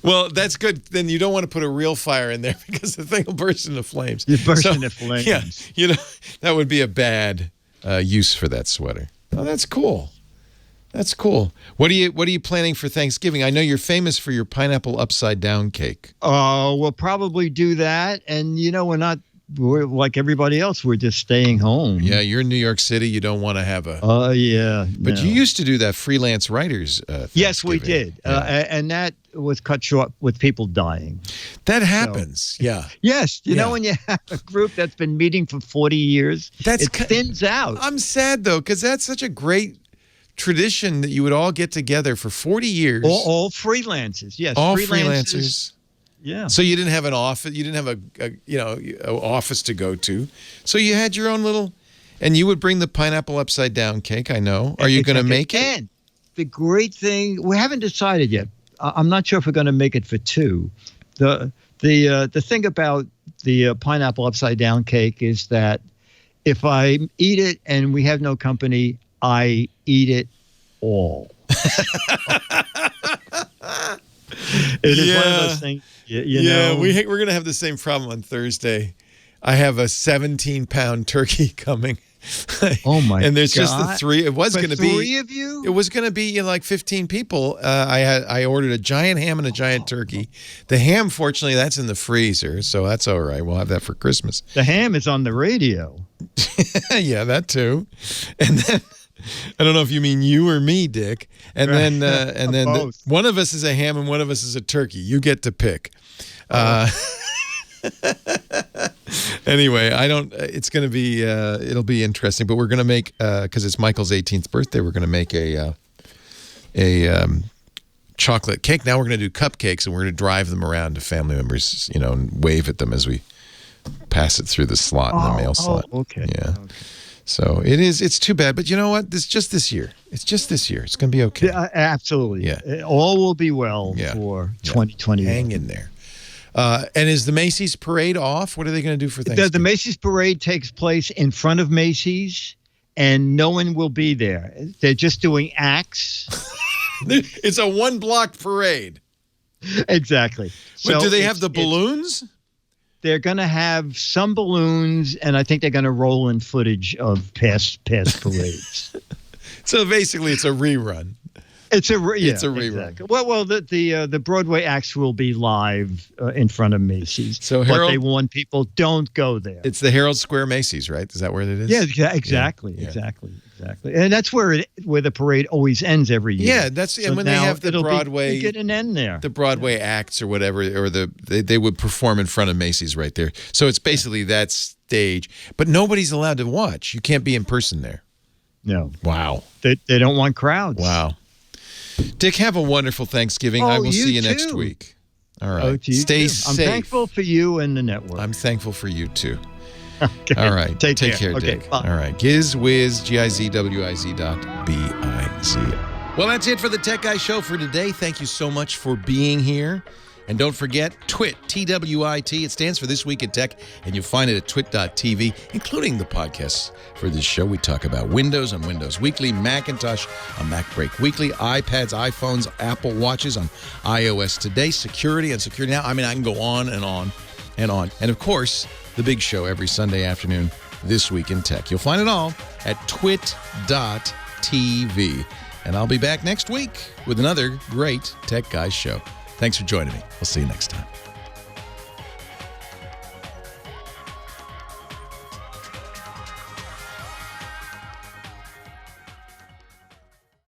[SPEAKER 3] Well, that's good. Then you don't want to put a real fire in there because the thing will burst into flames.
[SPEAKER 16] You burst into flames.
[SPEAKER 3] Yeah. You know, that would be a bad use for that sweater. Oh, that's cool. That's cool. What are you planning for Thanksgiving? I know you're famous for your pineapple upside down cake.
[SPEAKER 16] We'll probably do that. And, we're like everybody else. We're just staying home.
[SPEAKER 3] Yeah, you're in New York City. You don't want to have a...
[SPEAKER 16] yeah.
[SPEAKER 3] But you used to do that freelance writers
[SPEAKER 16] Yes, we did.
[SPEAKER 3] Yeah.
[SPEAKER 16] And that was cut short with people dying.
[SPEAKER 3] That happens, yeah.
[SPEAKER 16] Yes. You know, when you have a group that's been meeting for 40 years, it thins out.
[SPEAKER 3] I'm sad, though, because that's such a great tradition that you would all get together for 40 years.
[SPEAKER 16] All freelancers, yes.
[SPEAKER 3] All freelancers.
[SPEAKER 16] Yeah.
[SPEAKER 3] So you didn't have an office. You didn't have a office to go to. So you had your own little, and you would bring the pineapple upside down cake. I know. Are you going to make it?
[SPEAKER 16] And the great thing, we haven't decided yet. I'm not sure if we're going to make it for 2. The thing about the pineapple upside down cake is that if I eat it and we have no company, I eat it all. It is one of those things. You know.
[SPEAKER 3] We're going to have the same problem on Thursday. I have a 17-pound turkey coming.
[SPEAKER 16] Oh my god!
[SPEAKER 3] And there's just the 3. It was going to be
[SPEAKER 16] 3 of you.
[SPEAKER 3] It was going to be like 15 people. I ordered a giant ham and a giant turkey. The ham, fortunately, that's in the freezer, so that's all right. We'll have that for Christmas.
[SPEAKER 16] The ham is on the radio.
[SPEAKER 3] Yeah, that too. And then I don't know if you mean you or me, Dick. And then one of us is a ham and one of us is a turkey. You get to pick. Anyway, it's going to be, it'll be interesting, but we're going to make, because it's Michael's 18th birthday, we're going to make a chocolate cake. Now we're going to do cupcakes, and we're going to drive them around to family members, and wave at them as we pass it through the slot in the mail slot.
[SPEAKER 16] Okay.
[SPEAKER 3] Yeah.
[SPEAKER 16] Okay.
[SPEAKER 3] So it's too bad, but you know what? It's just this year. It's going to be okay.
[SPEAKER 16] Yeah, absolutely.
[SPEAKER 3] Yeah.
[SPEAKER 16] All will be well for 2020.
[SPEAKER 3] Hang in there. And is the Macy's parade off? What are they going to do for Thanksgiving?
[SPEAKER 16] The Macy's parade takes place in front of Macy's, and no one will be there. They're just doing acts.
[SPEAKER 3] It's a one-block parade.
[SPEAKER 16] Exactly.
[SPEAKER 3] But do they have the balloons?
[SPEAKER 16] They're going to have some balloons, and I think they're going to roll in footage of past parades.
[SPEAKER 3] So basically, it's a rerun.
[SPEAKER 16] It's a rerun.
[SPEAKER 3] Exactly.
[SPEAKER 16] Well, the Broadway acts will be live in front of Macy's.
[SPEAKER 3] So
[SPEAKER 16] but they warn people, don't go there.
[SPEAKER 3] It's the Herald Square Macy's, right? Is that where it is?
[SPEAKER 16] Yeah, exactly, exactly. And that's where the parade always ends every year.
[SPEAKER 3] Yeah, and when they have the Broadway,
[SPEAKER 16] you get an end there.
[SPEAKER 3] The Broadway acts or whatever, or they would perform in front of Macy's right there. So it's basically that stage, but nobody's allowed to watch. You can't be in person there.
[SPEAKER 16] No.
[SPEAKER 3] Wow.
[SPEAKER 16] They don't want crowds.
[SPEAKER 3] Wow. Dick, have a wonderful Thanksgiving. I will see you next week. All right. Stay safe.
[SPEAKER 16] I'm thankful for you and the network.
[SPEAKER 3] I'm thankful for you too.
[SPEAKER 16] Okay.
[SPEAKER 3] All right.
[SPEAKER 16] Take
[SPEAKER 3] care,
[SPEAKER 16] okay,
[SPEAKER 3] Dick.
[SPEAKER 16] bye.
[SPEAKER 3] All right. GizWiz, GIZWIZ.biz. Well, that's it for the Tech Guy Show for today. Thank you so much for being here. And don't forget, TWiT, TWiT. It stands for This Week in Tech, and you'll find it at twit.tv, including the podcasts for this show. We talk about Windows on Windows Weekly, Macintosh on MacBreak Weekly, iPads, iPhones, Apple Watches on iOS Today, security on Security Now. I mean, I can go on and on and on. And, of course, the big show every Sunday afternoon, This Week in Tech. You'll find it all at twit.tv. And I'll be back next week with another great Tech Guys show. Thanks for joining me. We'll see you next time.